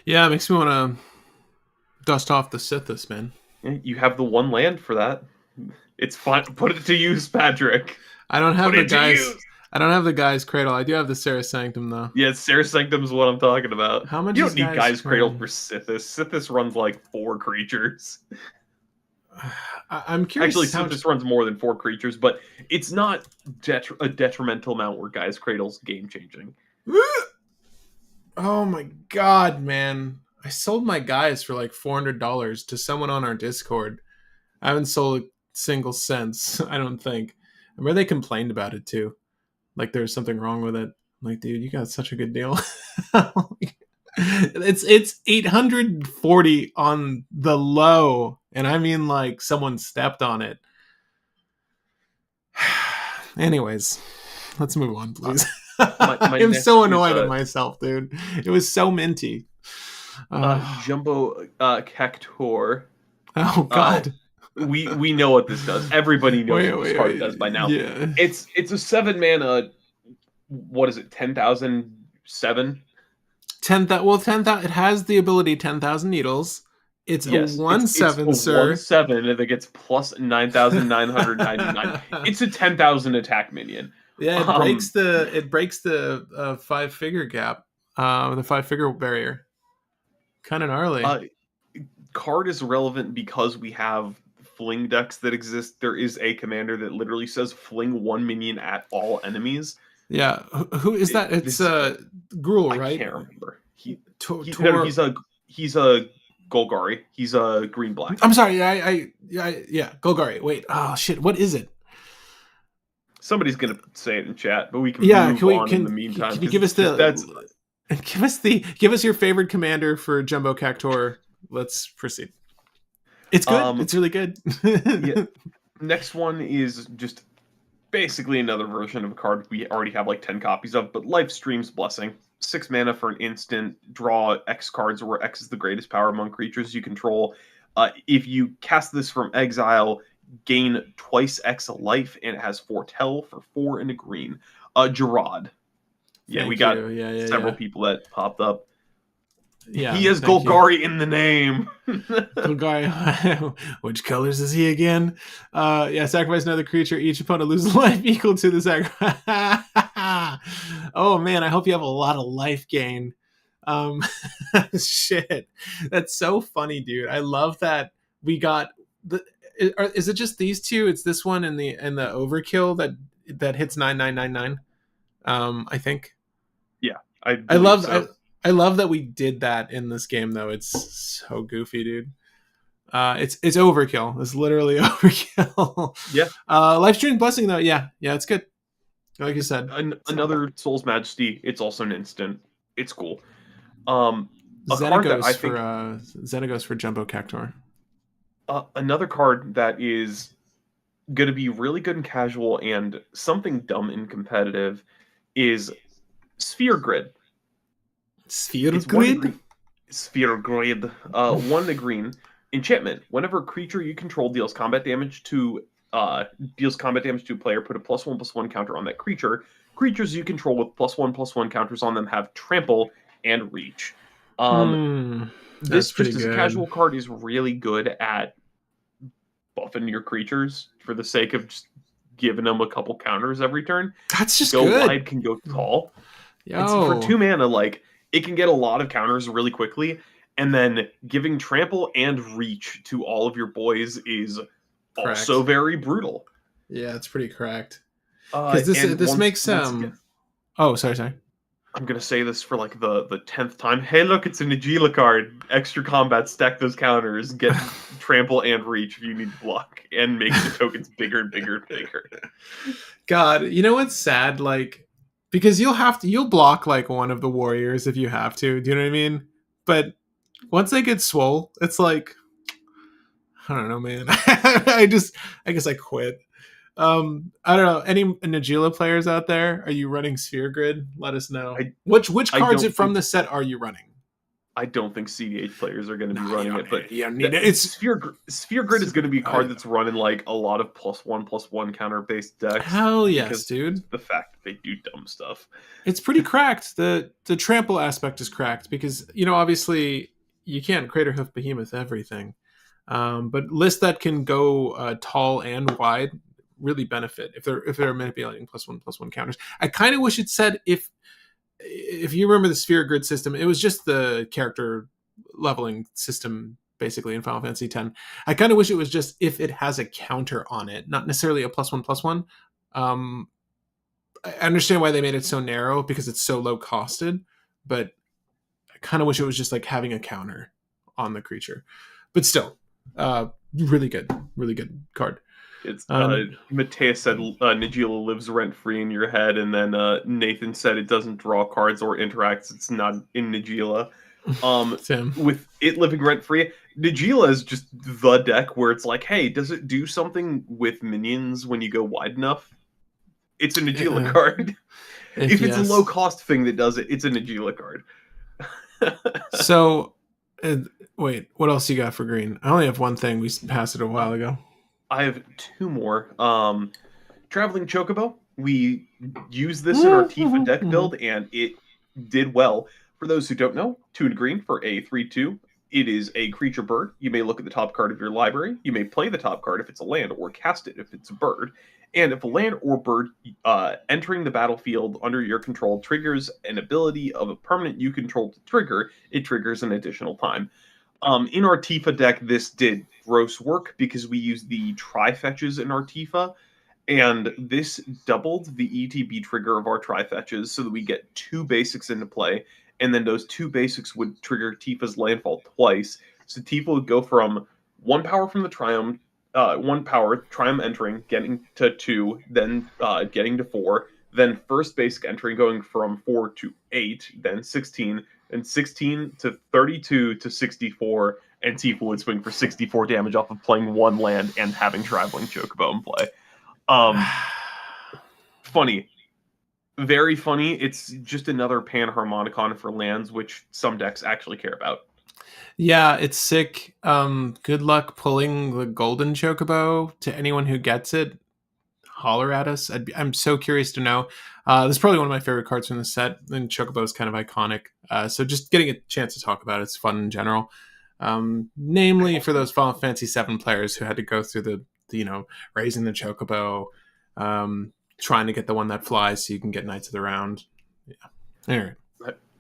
Speaker 1: yeah. It makes me want to dust off the Sithis, man.
Speaker 2: You have the 1 land for that. It's fine. Put it to use, Patrick.
Speaker 1: I don't have
Speaker 2: Put
Speaker 1: the
Speaker 2: it to
Speaker 1: guys.
Speaker 2: use.
Speaker 1: I don't have the guy's cradle. I do have the Sarah Sanctum though.
Speaker 2: Yeah, Sarah Sanctum is what I'm talking about.
Speaker 1: How much
Speaker 2: You
Speaker 1: is
Speaker 2: don't need
Speaker 1: guy's
Speaker 2: Guy's Cradle
Speaker 1: cradle?
Speaker 2: for Sithis. Sithis runs like 4 creatures.
Speaker 1: I'm
Speaker 2: Actually,
Speaker 1: curious how much.
Speaker 2: Sithis runs more than 4 creatures, but it's not a detrimental amount where Guy's Cradle's game changing.
Speaker 1: Oh my god, man! I sold my guys for like $400 to someone on our Discord. I haven't sold a single cent. I don't think. I remember they complained about it too. Like there's something wrong with it. I'm like, dude, you got such a good deal. It's 840 on the low, and I mean like someone stepped on it. Anyways, let's move on, please.
Speaker 2: My
Speaker 1: I'm so
Speaker 2: next is
Speaker 1: annoyed at myself, dude. It was so minty.
Speaker 2: Jumbo Cactuar.
Speaker 1: Oh
Speaker 2: Uh,
Speaker 1: god.
Speaker 2: we know what this does. Everybody knows what this card does by now.
Speaker 1: Yeah.
Speaker 2: It's a 7 mana. What is it? 10,007.
Speaker 1: 10,000. Well, 10,000. It has the ability 10,000 needles. It's a
Speaker 2: Yes,
Speaker 1: one
Speaker 2: it's a
Speaker 1: seven,
Speaker 2: one
Speaker 1: sir.
Speaker 2: seven that gets plus 9,999. It's a 10,000 attack minion.
Speaker 1: Yeah,
Speaker 2: Um,
Speaker 1: it breaks the 5-figure gap, the 5-figure barrier. Kind of gnarly.
Speaker 2: uh, Card is relevant because we have fling decks that exist. There is a commander that literally says fling 1 minion at all enemies.
Speaker 1: Yeah, who is that? It's
Speaker 2: This
Speaker 1: Gruul,
Speaker 2: I
Speaker 1: right?
Speaker 2: can't remember.
Speaker 1: Tor,
Speaker 2: No,
Speaker 1: Tor.
Speaker 2: he's a Golgari. He's a green-black.
Speaker 1: I'm sorry. Yeah. Golgari. Wait. Oh shit. What is it?
Speaker 2: Somebody's gonna say it in chat, but we can
Speaker 1: Yeah.
Speaker 2: move on in the meantime
Speaker 1: Can you
Speaker 2: because
Speaker 1: give us
Speaker 2: it's just that's
Speaker 1: give us your favorite commander for Jumbo Cactuar? Let's proceed. It's good. It's really good.
Speaker 2: yeah. Next one is just basically another version of a card we already have like 10 copies of, but Lifestream's Blessing. 6 mana for an instant, draw X cards where X is the greatest power among creatures you control. If you cast this from exile, gain twice X life, and it has Foretell for 4 and a green. Gerard. Yeah, we got several people that popped up.
Speaker 1: Yeah,
Speaker 2: he has Golgari in the name.
Speaker 1: Golgari. Which colors is he again? Sacrifice another creature. Each opponent loses life equal to the sacrifice. Oh man, I hope you have a lot of life gain. Shit, that's so funny, dude. I love that we got the. Is it just these two? It's this one and the overkill that hits 9999. I think.
Speaker 2: Yeah, I love so.
Speaker 1: I love that we did that in this game, though. It's so goofy, dude. It's overkill. It's literally overkill.
Speaker 2: Yeah.
Speaker 1: Lifestream Blessing, though. Yeah, it's good. Like you said,
Speaker 2: another Soul's Majesty. It's also an instant. It's cool.
Speaker 1: Xenagos for Jumbo Cactuar.
Speaker 2: Another card that is going to be really good in casual and something dumb in competitive is Sphere Grid.
Speaker 1: Sphere Grid?
Speaker 2: Sphere Grid. 1 green. Enchantment. Whenever a creature you control deals combat damage to a player, put a +1/+1 counter on that creature. Creatures you control with +1/+1 counters on them have trample and reach. This just as a casual card is really good at buffing your creatures for the sake of just giving them a couple counters every turn.
Speaker 1: That's just
Speaker 2: go
Speaker 1: good.
Speaker 2: Wide can go tall. And so for 2 mana, like it can get a lot of counters really quickly, and then giving trample and reach to all of your boys is also very brutal.
Speaker 1: Yeah, it's pretty cracked. Because this makes Oh, sorry.
Speaker 2: I'm gonna say this for like the 10th time. Hey, look, it's a Najeela card. Extra combat, stack those counters, get trample and reach if you need to block, and make the tokens bigger and bigger and bigger.
Speaker 1: God, you know what's sad? Like, because you'll block like one of the warriors if you have to. Do you know what I mean? But once they get swole, it's like, I don't know, man. I guess I quit. I don't know. Any Najeela players out there? Are you running Sphere Grid? Let us know. Which cards from the set are you running?
Speaker 2: I don't think cEDH players are going to be running it, but
Speaker 1: it's
Speaker 2: Sphere Grid is going to be a card that's running like a lot of +1/+1 counter based decks.
Speaker 1: Hell yes, dude.
Speaker 2: The fact that they do dumb stuff.
Speaker 1: It's pretty cracked. The trample aspect is cracked because obviously you can't Crater Hoof Behemoth everything, but lists that can go tall and wide really benefit if they're manipulating +1/+1 counters. I kind of wish it said if you remember the Sphere Grid system, it was just the character leveling system basically in Final Fantasy X. I kind of wish it was just if it has a counter on it, not necessarily a +1/+1. I understand why they made it so narrow because it's so low costed, but I kind of wish it was just like having a counter on the creature. But still, really good card.
Speaker 2: It's Mateus said Najeela lives rent free in your head, and then Nathan said it doesn't draw cards or interacts. It's not in Najeela. With it living rent free, Najeela is just the deck where it's like, hey, does it do something with minions when you go wide enough? It's a Najeela card. If it's a low cost thing that does it, it's a Najeela card.
Speaker 1: So, wait, what else you got for green? I only have one thing. We passed it a while ago.
Speaker 2: I have 2 more. Traveling Chocobo. We use this in our Tifa deck build, and it did well. For those who don't know, 2 and green for a 3/2. It is a creature bird. You may look at the top card of your library. You may play the top card if it's a land, or cast it if it's a bird. And if a land or bird entering the battlefield under your control triggers an ability of a permanent you control to trigger, it triggers an additional time. In our Tifa deck, this did gross work because we used the tri-fetches in our Tifa, and this doubled the ETB trigger of our tri-fetches so that we get 2 basics into play, and then those 2 basics would trigger Tifa's landfall twice, So Tifa would go from 1 power from the Triumph, 1 power, Triumph entering, getting to 2, then getting to 4, then first basic entering going from 4 to 8, then 16, and 16 to 32 to 64, and Tifa would swing for 64 damage off of playing 1 land and having Traveling Chocobo in play. Funny. Very funny. It's just another Panharmonicon for lands, which some decks actually care about.
Speaker 1: Yeah, it's sick. Good luck pulling the golden chocobo to anyone who gets it. Holler at us. I'm so curious to know. This is probably one of my favorite cards from the set, and chocobo is kind of iconic. So just getting a chance to talk about it's fun in general. Namely for those Final Fantasy VII players who had to go through the raising the chocobo, trying to get the one that flies so you can get Knights of the Round. Yeah. Anyway.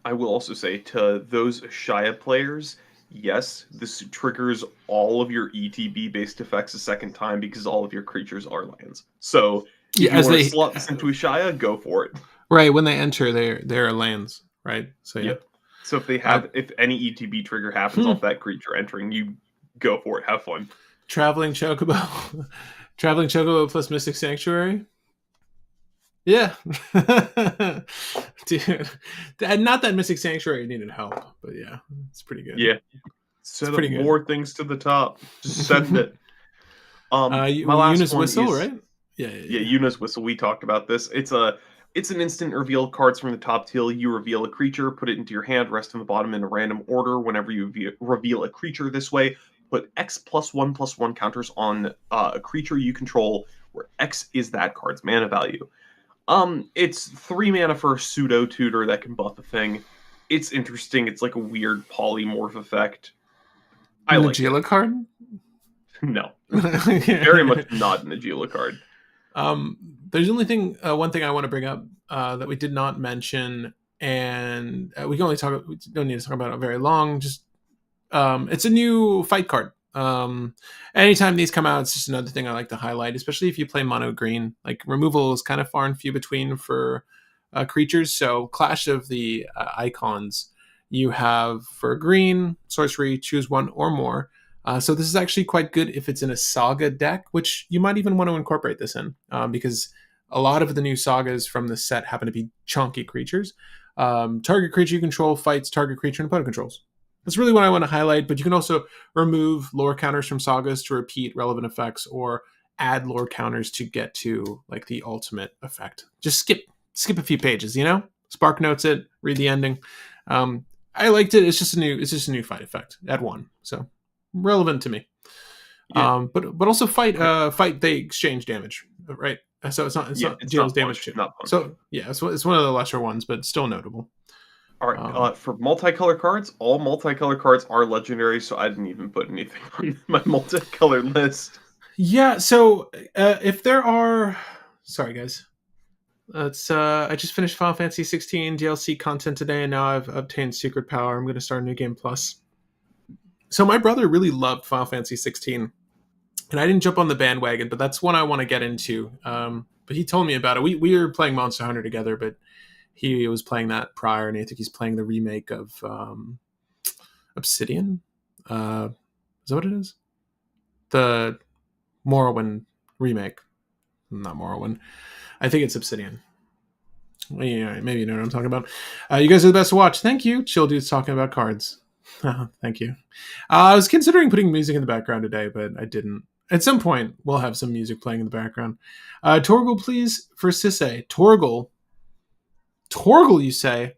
Speaker 2: I will also say to those Shia players, yes, this triggers all of your ETB-based effects a second time because all of your creatures are lands. So if
Speaker 1: Yeah,
Speaker 2: you
Speaker 1: as
Speaker 2: want to
Speaker 1: they
Speaker 2: slot this into a Shia, go for it.
Speaker 1: right when they enter, they're lands, right? So yeah.
Speaker 2: Yep. So if they
Speaker 1: Uh,
Speaker 2: have, if any ETB trigger happens off that creature entering, you go for it. Have fun.
Speaker 1: Traveling chocobo, traveling chocobo plus Mystic Sanctuary. Yeah, dude. Not that Mystic Sanctuary needed help, but yeah, it's pretty good.
Speaker 2: Yeah.
Speaker 1: It's
Speaker 2: Set up
Speaker 1: pretty good.
Speaker 2: more things to the top. Just send it. My last
Speaker 1: Eunice
Speaker 2: one
Speaker 1: Whistle,
Speaker 2: is
Speaker 1: right?
Speaker 2: yeah, Eunice Whistle. We talked about this. It's an instant reveal. Cards from the top tier. You reveal a creature, put it into your hand, rest on the bottom in a random order. Whenever you reveal a creature this way, put X +1/+1 counters on a creature you control, where X is that card's mana value. It's 3 mana for a pseudo tutor that can buff a thing. It's interesting. It's like a weird polymorph effect. I like it.
Speaker 1: Nagila card.
Speaker 2: No, very much not an Agila card.
Speaker 1: There's only one thing I want to bring up that we did not mention, and we can only talk. We don't need to talk about it very long. Just it's a new fight card. Anytime these come out, it's just another thing I like to highlight, especially if you play mono green. Like removal is kind of far and few between for creatures. So Clash of the Icons, you have for green sorcery, choose one or more. So this is actually quite good if it's in a saga deck, which you might even want to incorporate this in because a lot of the new sagas from the set happen to be chunky creatures. Target creature you control fights target creature and opponent controls. That's really what I want to highlight, but you can also remove lore counters from sagas to repeat relevant effects or add lore counters to get to like the ultimate effect. Just skip a few pages, Spark notes it, read the ending. I liked it. It's just a new fight effect at 1. So relevant to me.
Speaker 2: Yeah.
Speaker 1: But also fight they exchange damage, right? So it's not deals damage too. So yeah, it's one of the lesser ones, but still notable.
Speaker 2: All right. For multicolor cards, all multicolor cards are legendary, so I didn't even put anything on my multicolor list.
Speaker 1: Yeah. So if there are, sorry guys, I just finished Final Fantasy 16 DLC content today, and now I've obtained Secret Power. I'm going to start a new game plus. So my brother really loved Final Fantasy 16, and I didn't jump on the bandwagon, but that's one I want to get into. But he told me about it. We were playing Monster Hunter together, but he was playing that prior, and I think he's playing the remake of Obsidian. Is that what it is? The Morrowind remake. Not Morrowind. I think it's Obsidian. Yeah, maybe you know what I'm talking about. You guys are the best to watch. Thank you. Chill dudes talking about cards. Thank you. I was considering putting music in the background today, but I didn't. At some point, we'll have some music playing in the background. Torgal, please, for Sisse. Torgal, you say?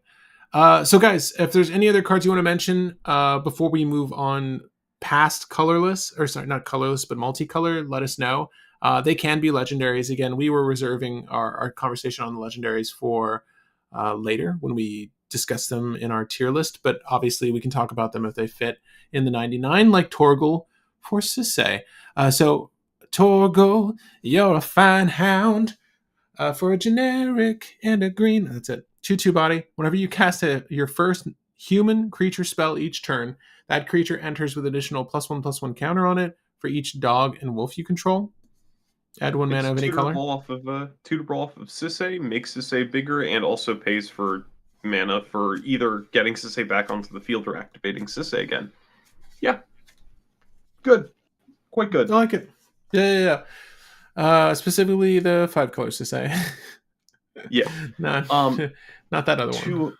Speaker 1: So, guys, if there's any other cards you want to mention before we move on past colorless, or sorry, not colorless, but multicolor, let us know. They can be legendaries. Again, we were reserving our conversation on the legendaries for later when we discuss them in our tier list, but obviously we can talk about them if they fit in the 99, like Torgal for Sisse. So, Torgal, you're a fine hound. For a generic and a green, that's it. 2/2 body. Whenever you cast your first human creature spell each turn, that creature enters with additional +1/+1 counter on it for each dog and wolf you control. Add 1 mana of any color.
Speaker 2: Tutor Brawl off of Sisse, makes Sisse bigger, and also pays for mana for either getting Sisse back onto the field or activating Sisse again. Yeah. Good, quite
Speaker 1: I
Speaker 2: good.
Speaker 1: like it. Yeah. Specifically the 5 color society.
Speaker 2: Yeah.
Speaker 1: not,
Speaker 2: Um,
Speaker 1: not that other one.
Speaker 2: to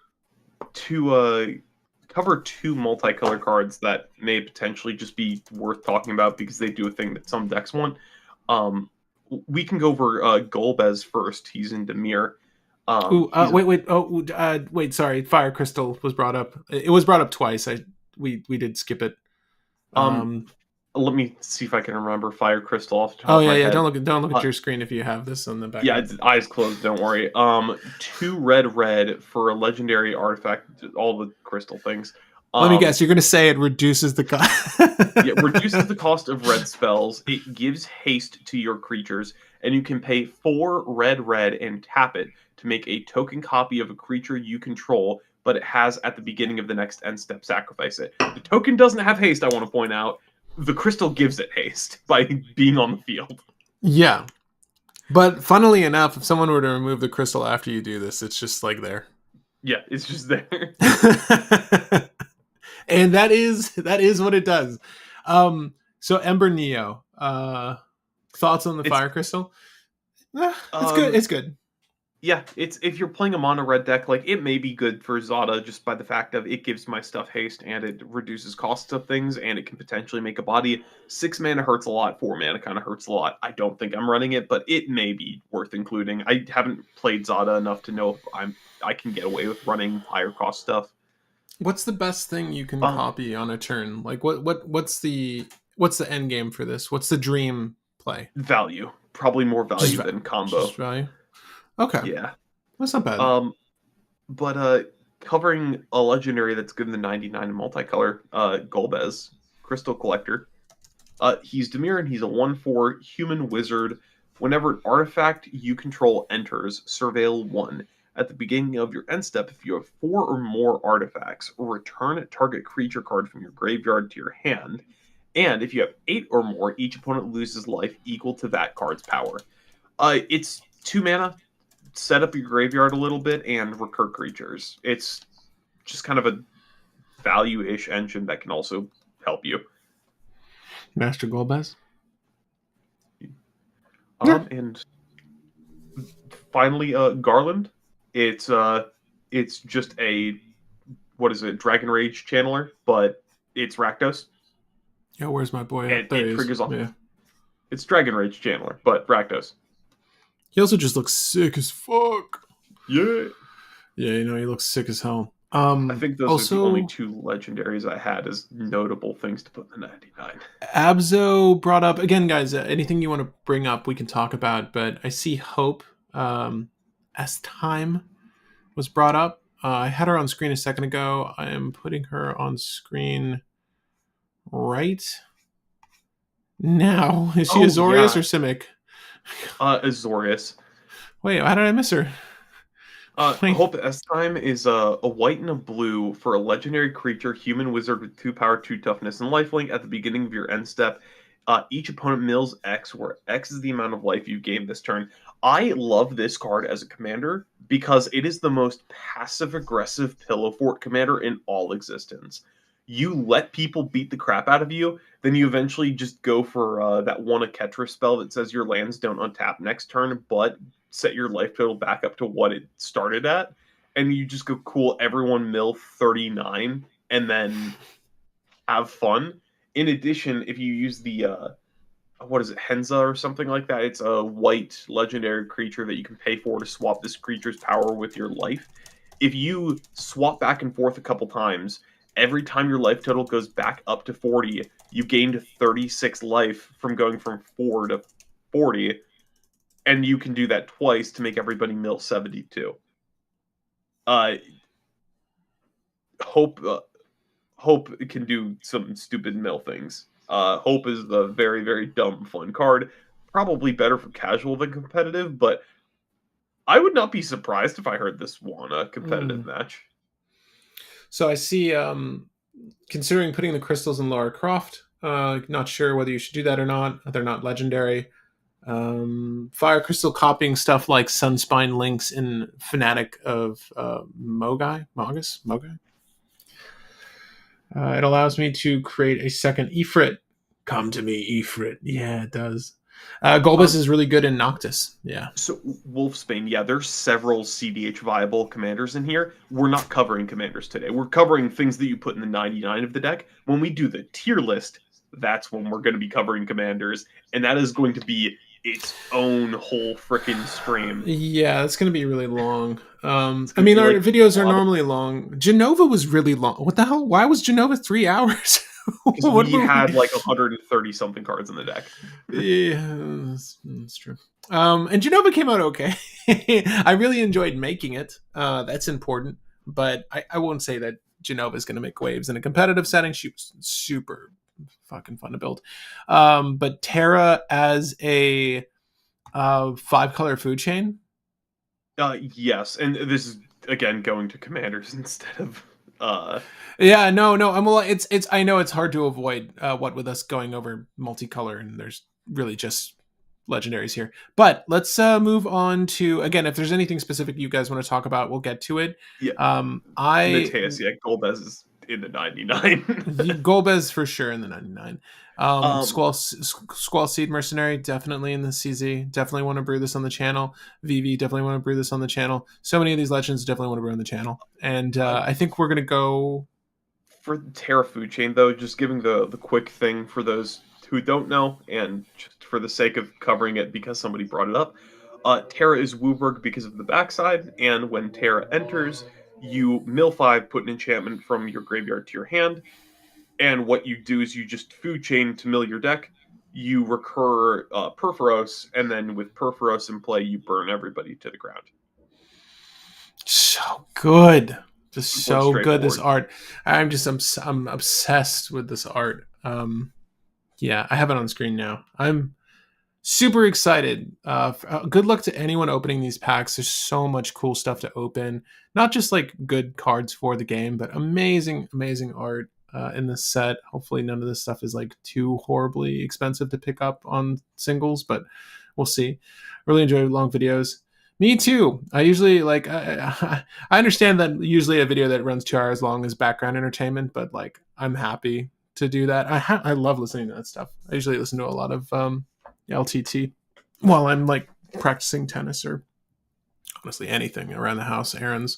Speaker 2: to cover two multicolor cards that may potentially just be worth talking about because they do a thing that some decks want. Um, we can go over Golbez first. He's in Demir.
Speaker 1: Ooh,
Speaker 2: He's a
Speaker 1: wait. Oh, wait. Sorry, Fire Crystal was brought up. It was brought up twice. We did skip it.
Speaker 2: um.
Speaker 1: Um.
Speaker 2: Let me see if I can remember Fire Crystal off the
Speaker 1: Oh
Speaker 2: top of
Speaker 1: yeah,
Speaker 2: my
Speaker 1: yeah.
Speaker 2: head.
Speaker 1: Don't look at
Speaker 2: Uh,
Speaker 1: your screen if you have this on the
Speaker 2: yeah,
Speaker 1: background.
Speaker 2: it's eyes closed. Don't worry. Two red for a legendary artifact. All the crystal things.
Speaker 1: Let me
Speaker 2: Um,
Speaker 1: guess. You're gonna say it reduces the cost.
Speaker 2: Yeah, reduces the cost of red spells. It gives haste to your creatures, and you can pay 4 red and tap it to make a token copy of a creature you control, but it has at the beginning of the next end step sacrifice it. The token doesn't have haste, I want to point out. The crystal gives it haste by being on the field.
Speaker 1: Yeah, but funnily enough, if someone were to remove the crystal after you do this, it's just like there.
Speaker 2: Yeah, it's just there.
Speaker 1: And that is what it does. So Ember Neo, thoughts on the
Speaker 2: It's
Speaker 1: fire crystal? It's good.
Speaker 2: um
Speaker 1: It's good.
Speaker 2: Yeah, it's if you're playing a mono red deck, like it may be good for Zada just by the fact of it gives my stuff haste and it reduces costs of things and it can potentially make a body. 6 mana hurts a lot, 4 mana kind of hurts a lot. I don't think I'm running it, but it may be worth including. I haven't played Zada enough to know if I can get away with running higher cost stuff.
Speaker 1: What's the best thing you can
Speaker 2: Um,
Speaker 1: copy on a turn? Like what's the end game for this? What's the dream play?
Speaker 2: Value, probably more
Speaker 1: Just
Speaker 2: value than
Speaker 1: just
Speaker 2: combo.
Speaker 1: value. Okay,
Speaker 2: Yeah.
Speaker 1: that's not bad.
Speaker 2: Um, but covering a legendary that's good in the 99 in multicolor, Golbez, Crystal Collector. He's Demir and he's a 1/4 human wizard. Whenever an artifact you control enters, surveil 1. At the beginning of your end step, if you have 4 or more artifacts, return a target creature card from your graveyard to your hand. And if you have 8 or more, each opponent loses life equal to that card's power. It's 2 mana. Set up your graveyard a little bit and recur creatures. It's just kind of a value-ish engine that can also help you.
Speaker 1: Master Golbez. Yeah.
Speaker 2: And finally, Garland. It's just a what is it, Dragon Rage channeler, but it's Rakdos,
Speaker 1: Yeah, where's my boy
Speaker 2: and
Speaker 1: at? There
Speaker 2: it
Speaker 1: he is.
Speaker 2: triggers off.
Speaker 1: Yeah.
Speaker 2: It's Dragon Rage channeler, but Rakdos.
Speaker 1: He also just looks sick as fuck.
Speaker 2: Yeah,
Speaker 1: Yeah, he looks sick as hell.
Speaker 2: I think those are the only
Speaker 1: Also,
Speaker 2: two legendaries I had as notable things to put in the 99.
Speaker 1: Abzo brought up again, guys. Anything you want to bring up, we can talk about. But I see Hope, as time was brought up. I had her on screen a second ago. I am putting her on screen right now. Is she
Speaker 2: Oh
Speaker 1: Azorius or
Speaker 2: yeah,
Speaker 1: Simic?
Speaker 2: Azorius.
Speaker 1: Wait, how did I miss her? Wait,
Speaker 2: Hope S time is a white and a blue for a legendary creature, human wizard with 2 power, 2 toughness, and lifelink. At the beginning of your end step, each opponent mills X, where X is the amount of life you gain this turn. I love this card as a commander because it is the most passive aggressive pillow fort commander in all existence. You let people beat the crap out of you, then you eventually just go for that one Aketra spell that says your lands don't untap next turn, but set your life total back up to what it started at, and you just go cool. Everyone mill 39, and then have fun. In addition, if you use the what is it, Henza or something like that? It's a white legendary creature that you can pay for to swap this creature's power with your life. If you swap back and forth a couple times, every time your life total goes back up to 40, you gained 36 life from going from 4 to 40, and you can do that twice to make everybody mill 72. Uh, Hope Hope can do some stupid mill things. Hope is a very very dumb fun card, probably better for casual than competitive, but I would not be surprised if I heard this won a competitive
Speaker 1: mm.
Speaker 2: match.
Speaker 1: So I see. Considering putting the crystals in Lara Croft, not sure whether you should do that or not. They're not legendary. Fire crystal copying stuff like Sunspine links in Fanatic of Mogai. It allows me to create a second Ifrit Come to me, Ifrit. Yeah, it does. Golbez
Speaker 2: Um,
Speaker 1: is really good in Noctis. Yeah.
Speaker 2: so Wolfsbane, yeah, there's several cEDH viable commanders in here. We're not covering commanders today. We're covering things that you put in the 99 of the deck. When we do the tier list, that's when we're going to be covering commanders, and that is going to be its own whole freaking stream.
Speaker 1: Yeah, it's gonna be really long.
Speaker 2: It's
Speaker 1: I
Speaker 2: going to
Speaker 1: mean,
Speaker 2: be
Speaker 1: our
Speaker 2: like
Speaker 1: videos
Speaker 2: a
Speaker 1: are
Speaker 2: lot of
Speaker 1: normally long. Genova was really long. What the hell? Why was Genova 3 hours?
Speaker 2: because
Speaker 1: What
Speaker 2: we
Speaker 1: were we?
Speaker 2: had like 130 something cards in the deck.
Speaker 1: Yeah, that's true. And Genova came out okay. I really enjoyed making it. That's important, but I won't say that Genova is going to make waves in a competitive setting. She was super fucking fun to build. But Terra as a 5 color food chain.
Speaker 2: Yes, and this is again going to commanders instead of
Speaker 1: Yeah, no. I'm well. It's. I know it's hard to avoid what with us going over multicolor, and there's really just legendaries here. But let's move on to again. If there's anything specific you guys want to talk about, we'll get to it.
Speaker 2: yeah.
Speaker 1: I
Speaker 2: Mateus, yeah, Golbez is in the 99.
Speaker 1: Golbez for sure in the 99.
Speaker 2: um,
Speaker 1: Squall Seed Mercenary definitely in the CZ. Definitely want to brew this on the channel. VV definitely want to brew this on the channel. So many of these legends definitely want to brew on the channel, and
Speaker 2: uh,
Speaker 1: I think we're gonna go.
Speaker 2: for the Terra food chain, though, just giving the quick thing for those who don't know, and just for the sake of covering it because somebody brought it up, Terra is Wooburg because of the backside, and when Terra enters, you mill 5, put an enchantment from your graveyard to your hand, and what you do is you just food chain to mill your deck. You recur Perforos, and then with Perforos in play, you burn everybody to the ground.
Speaker 1: So good, just
Speaker 2: Simple and
Speaker 1: so good. This
Speaker 2: straightforward.
Speaker 1: art, I'm obsessed with this art. Yeah, I have it on screen now. I'm super excited. Good luck to anyone opening these packs. There's so much cool stuff to open. Not just like good cards for the game, but amazing, amazing art in this set. Hopefully, none of this stuff is like too horribly expensive to pick up on singles, but we'll see. Really enjoy long videos. Me too. I usually like. I understand that usually a video that runs 2 hours long is background entertainment, but like I'm happy to do that. I love listening to that stuff. I usually listen to a lot of LTT while I'm like practicing tennis or honestly anything around the house, errands.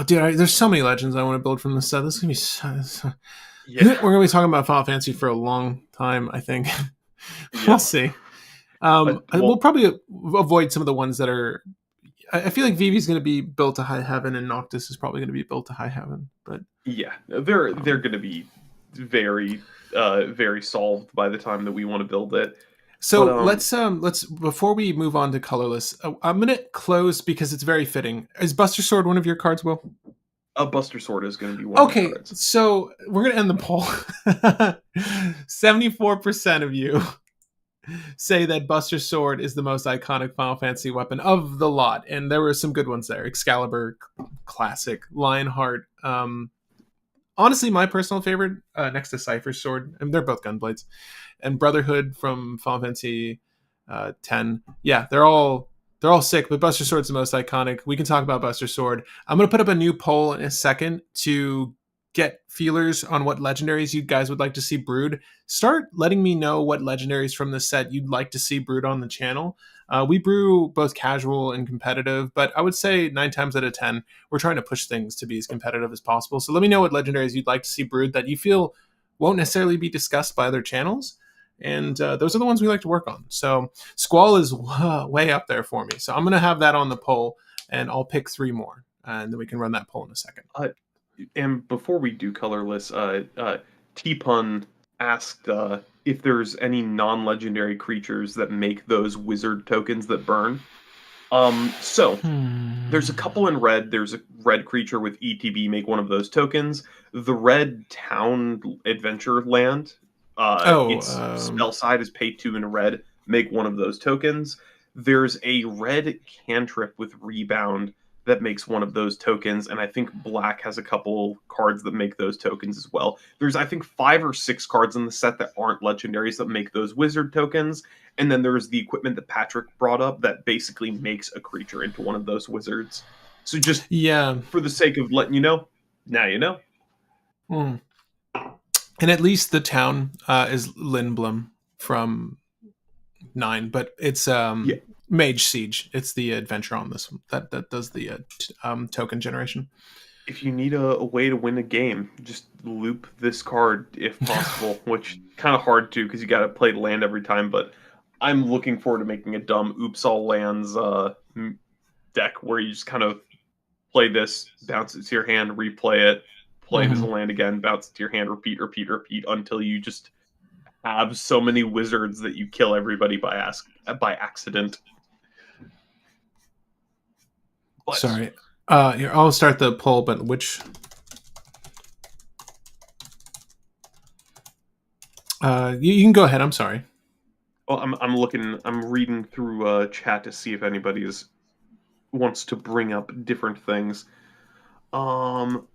Speaker 1: Dude, there's so many legends I want to build from this set. This is gonna be
Speaker 2: Yeah.
Speaker 1: we're gonna be talking about Final Fantasy for a long time. I think we'll
Speaker 2: Yep.
Speaker 1: see. We'll
Speaker 2: Well,
Speaker 1: probably avoid some of the ones that are. I feel like Vivi's going to be built to high heaven, and Noctis is probably going to be built to high heaven. But
Speaker 2: yeah, they're
Speaker 1: um,
Speaker 2: going to be very very solved by the time that we want to build it. But
Speaker 1: so let's before we move on to colorless, I'm gonna close because it's very fitting. Is Buster Sword one of your cards, Will?
Speaker 2: a Buster Sword is going to be one of my
Speaker 1: Okay,
Speaker 2: cards.
Speaker 1: so we're gonna end the poll. 74% of you say that Buster Sword is the most iconic Final Fantasy weapon of the lot, and there were some good ones there. Excalibur, classic. Lionheart. Honestly, my personal favorite, next to Cypher's Sword, and they're both gunblades, and Brotherhood from Final Fantasy 10. Yeah, they're all sick, but Buster Sword's the most iconic. We can talk about Buster Sword. I'm gonna put up a new poll in a second to get feelers on what legendaries you guys would like to see brewed. Start letting me know what legendaries from the set you'd like to see brewed on the channel. We brew both casual and competitive, but I would say 9 times out of 10, we're trying to push things to be as competitive as possible. So let me know what legendaries you'd like to see brewed that you feel won't necessarily be discussed by other channels. And those are the ones we like to work on. So Squall is way up there for me. So I'm going to have that on the poll, and I'll pick 3 more. And then we can run that poll in a second.
Speaker 2: Uh, and before we do colorless, T Pun asked if there's any non-legendary creatures that make those wizard tokens that burn. So there's a couple in red. There's a red creature with ETB make one of those tokens. The red town adventure land,
Speaker 1: Oh,
Speaker 2: its spell side is pay 2 in red. Make one of those tokens. There's a red cantrip with rebound that makes one of those tokens, and I think black has a couple cards that make those tokens as well. There's I think 5 or 6 cards in the set that aren't legendaries that make those wizard tokens, and then there's the equipment that Patrick brought up that basically makes a creature into one of those wizards. So just
Speaker 1: yeah.
Speaker 2: for the sake of letting you know, now you know.
Speaker 1: Hmm. And at least the town is Lindblom from 9, but it's
Speaker 2: Yeah,
Speaker 1: Mage Siege. It's the adventure on this one that does the token generation.
Speaker 2: if you need a way to win a game, just loop this card if possible, which kind of hard to because you got to play the land every time. But I'm looking forward to making a dumb oops all lands deck where you just kind of play this, bounce it to your hand, replay it, play it as a
Speaker 1: Mm-hmm.
Speaker 2: land again, bounce it to your hand, repeat, repeat, repeat until you just have so many wizards that you kill everybody by accident. But
Speaker 1: Sorry. Here, I'll start the poll, but which you can go ahead. I'm sorry.
Speaker 2: well, I'm reading through chat to see if anybody's wants to bring up different things. Um,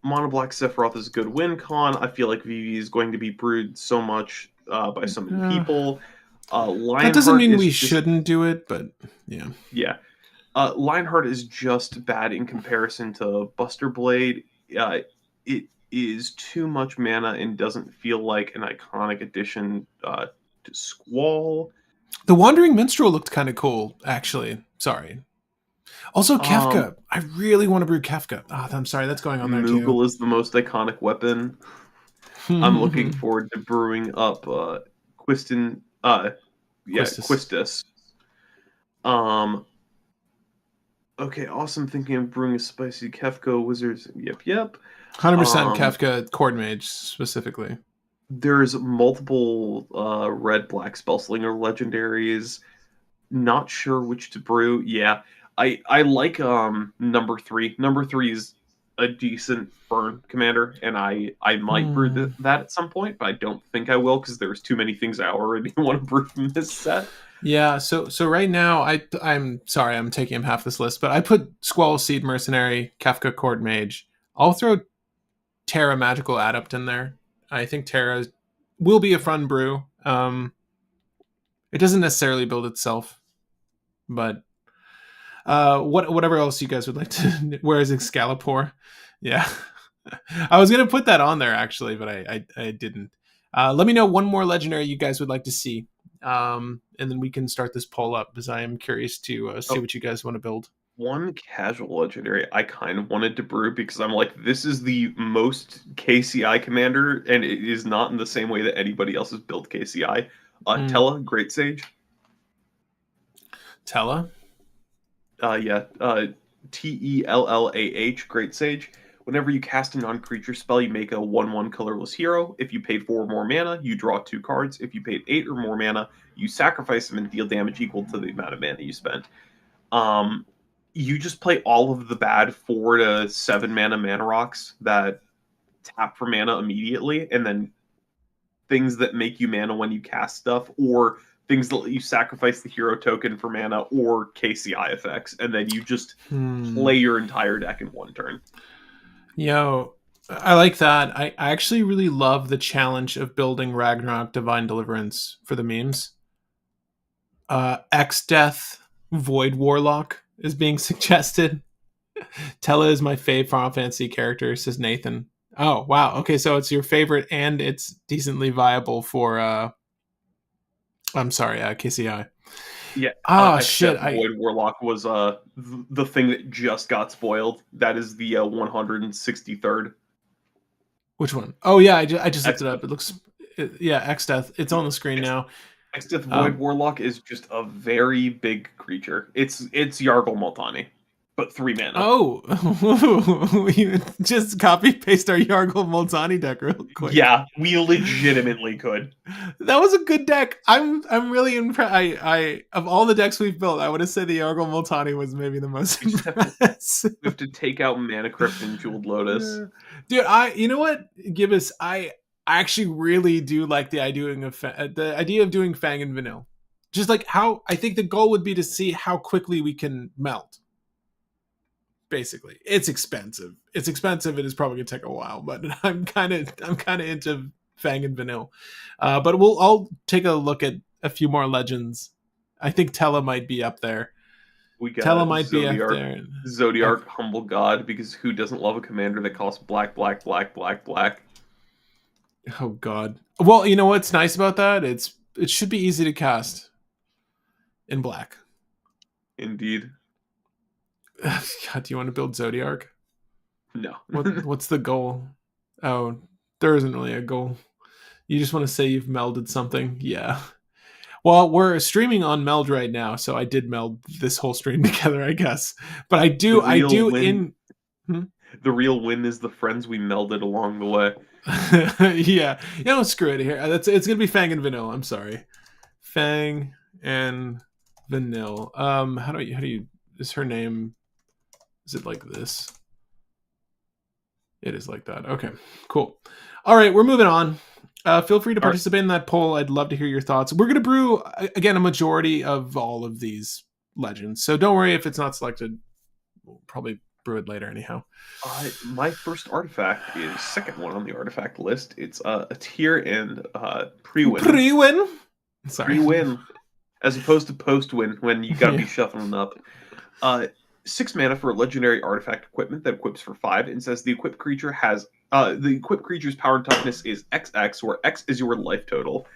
Speaker 2: Mono Black Sephiroth is a good win con. I feel like VV is going to be brewed so much by so many
Speaker 1: Uh,
Speaker 2: people.
Speaker 1: that doesn't
Speaker 2: Lionheart
Speaker 1: mean
Speaker 2: is
Speaker 1: we
Speaker 2: just
Speaker 1: shouldn't do it, but yeah.
Speaker 2: yeah. Lionheart is just bad in comparison to Buster Blade. It is too much mana and doesn't feel like an iconic addition to Squall.
Speaker 1: The Wandering Minstrel looked kind of cool, actually. Sorry. Also,
Speaker 2: Um,
Speaker 1: Kefka. I really want to brew Kefka. Oh, I'm sorry. That's going on there too.
Speaker 2: Moogle is the most iconic weapon. I'm looking forward to brewing up Quiston. Yeah,
Speaker 1: Quistis.
Speaker 2: Quistis. Um, okay, awesome. Thinking of brewing a spicy Kefka wizards. Yep, yep.
Speaker 1: 100%
Speaker 2: Um,
Speaker 1: Kefka Cord Mage specifically.
Speaker 2: there's multiple red black spellslinger legendaries. Not sure which to brew. Yeah, I like number three. Number three is a decent burn commander, and I might brew
Speaker 1: Hmm.
Speaker 2: that at some point, but I don't think I will because there's too many things I already want to brew from this set.
Speaker 1: Yeah, so right now I'm sorry I'm taking him half this list, but I put Squall Seed Mercenary, Kefka Cord Mage. I'll throw Terra Magical Adept in there. I think Terra will be a fun brew. It doesn't necessarily build itself, but whatever else you guys would like to. Where is Excalibur? Yeah, I was gonna put that on there actually, but I didn't. Let me know one more legendary you guys would like to see, and then we can start this poll up because I am curious to see
Speaker 2: Oh,
Speaker 1: what you guys want to build.
Speaker 2: one casual legendary I kind of wanted to brew because I'm like, this is the most KCI commander, and it is not in the same way that anybody else has built KCI.
Speaker 1: Mm.
Speaker 2: Tella, Great Sage.
Speaker 1: Tella.
Speaker 2: Yeah, Tellah, Great Sage. Whenever you cast a non-creature spell, you make a 1/1 colorless hero. If you paid 4 or more mana, you draw 2 cards. If you paid 8 or more mana, you sacrifice them and deal damage equal to the amount of mana you spent. Um, you just play all of the bad 4 to 7 mana rocks that tap for mana immediately, and then things that make you mana when you cast stuff, or things that let you sacrifice the hero token for mana, or KCI effects, and then you just
Speaker 1: Hmm.
Speaker 2: play your entire deck in one turn.
Speaker 1: Yo, I like that. I actually really love the challenge of building Ragnarok Divine Deliverance for the memes. X Death Void Warlock is being suggested. Tella is my fave Final Fantasy character, says Nathan. Oh wow. Okay, so it's your favorite and it's decently viable for I'm sorry, KCI.
Speaker 2: Yeah,
Speaker 1: Oh shit,
Speaker 2: except Void Warlock was the thing that just got spoiled. That is the 163rd.
Speaker 1: which one? Oh yeah, I just looked it
Speaker 2: Exdeath,
Speaker 1: up. It looks yeah, X Death. It's on the screen
Speaker 2: Ex-
Speaker 1: now.
Speaker 2: Exdeath Void
Speaker 1: Um
Speaker 2: Warlock is just a very big creature. It's Yargle Multani, but 3 mana.
Speaker 1: Oh, we just copy paste our Yargle Multani deck real quick.
Speaker 2: Yeah, we legitimately could.
Speaker 1: That was a good deck. I'm really impressed. I of all the decks we've built, I would have said the Yargle Multani was maybe the most
Speaker 2: We just
Speaker 1: impressive.
Speaker 2: have to take out Mana Crypt and Jeweled Lotus.
Speaker 1: Yeah. Dude, you know what, Gibbous, I actually really do like the idea of doing Fang and Vanille. Just like how I think the goal would be to see how quickly we can melt. Basically, it's expensive. It's expensive. It is probably gonna take a while, but I'm kind of into Fang and Vanille. But I'll take a look at a few more legends. I think Tella might be up there.
Speaker 2: We
Speaker 1: Tella
Speaker 2: got
Speaker 1: might be up there.
Speaker 2: Zodiark, Humble God, because who doesn't love a commander that costs black, black, black, black, black?
Speaker 1: Oh god. Well, you know what's nice about that? It should be easy to cast in black.
Speaker 2: Indeed.
Speaker 1: God, do you want to build Zodiark?
Speaker 2: No.
Speaker 1: What's the goal? Oh, there isn't really a goal. You just want to say you've melded something. Yeah. Well, we're streaming on meld right now, so I did meld this whole stream together, I guess. But
Speaker 2: The
Speaker 1: I
Speaker 2: real
Speaker 1: do
Speaker 2: win
Speaker 1: in. Hmm?
Speaker 2: the real win is the friends we melded along the way.
Speaker 1: Yeah. Screw it here. It's gonna be Fang and Vanilla. I'm sorry. Fang and Vanilla. How do you is her name? Is it like this? It is like that. Okay, cool. All right, we're moving on. Feel free to
Speaker 2: All right.
Speaker 1: participate in that poll. I'd love to hear your thoughts. We're gonna brew again a majority of all of these legends, so don't worry if it's not selected. We'll probably brew it later anyhow.
Speaker 2: My first artifact is second one on the artifact list. It's a tier and pre-win.
Speaker 1: Pre-win. Sorry.
Speaker 2: Pre-win. As opposed to post-win when you gotta
Speaker 1: Yeah.
Speaker 2: be shuffling up. Uh, 6 mana for a legendary artifact equipment that equips for 5 and says the equipped creature has the equipped creature's power and toughness is XX, where X is your life total.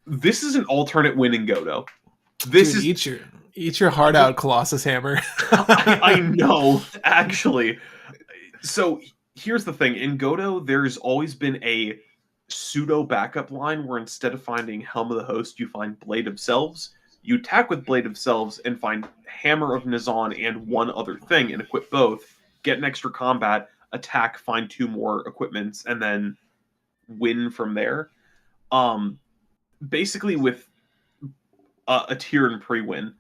Speaker 2: This is an alternate win in Godo. This
Speaker 1: Dude,
Speaker 2: is
Speaker 1: eat your heart out, Colossus Hammer.
Speaker 2: I know, actually. So here's the thing. In Godo, there's always been a pseudo backup line where instead of finding Helm of the Host, you find Blade of Selves. You attack with Blade of Selves and find Hammer of Nazan and one other thing and equip both. Get an extra combat, attack, find 2 more equipments, and then win from there. Basically, with a tier and pre-win,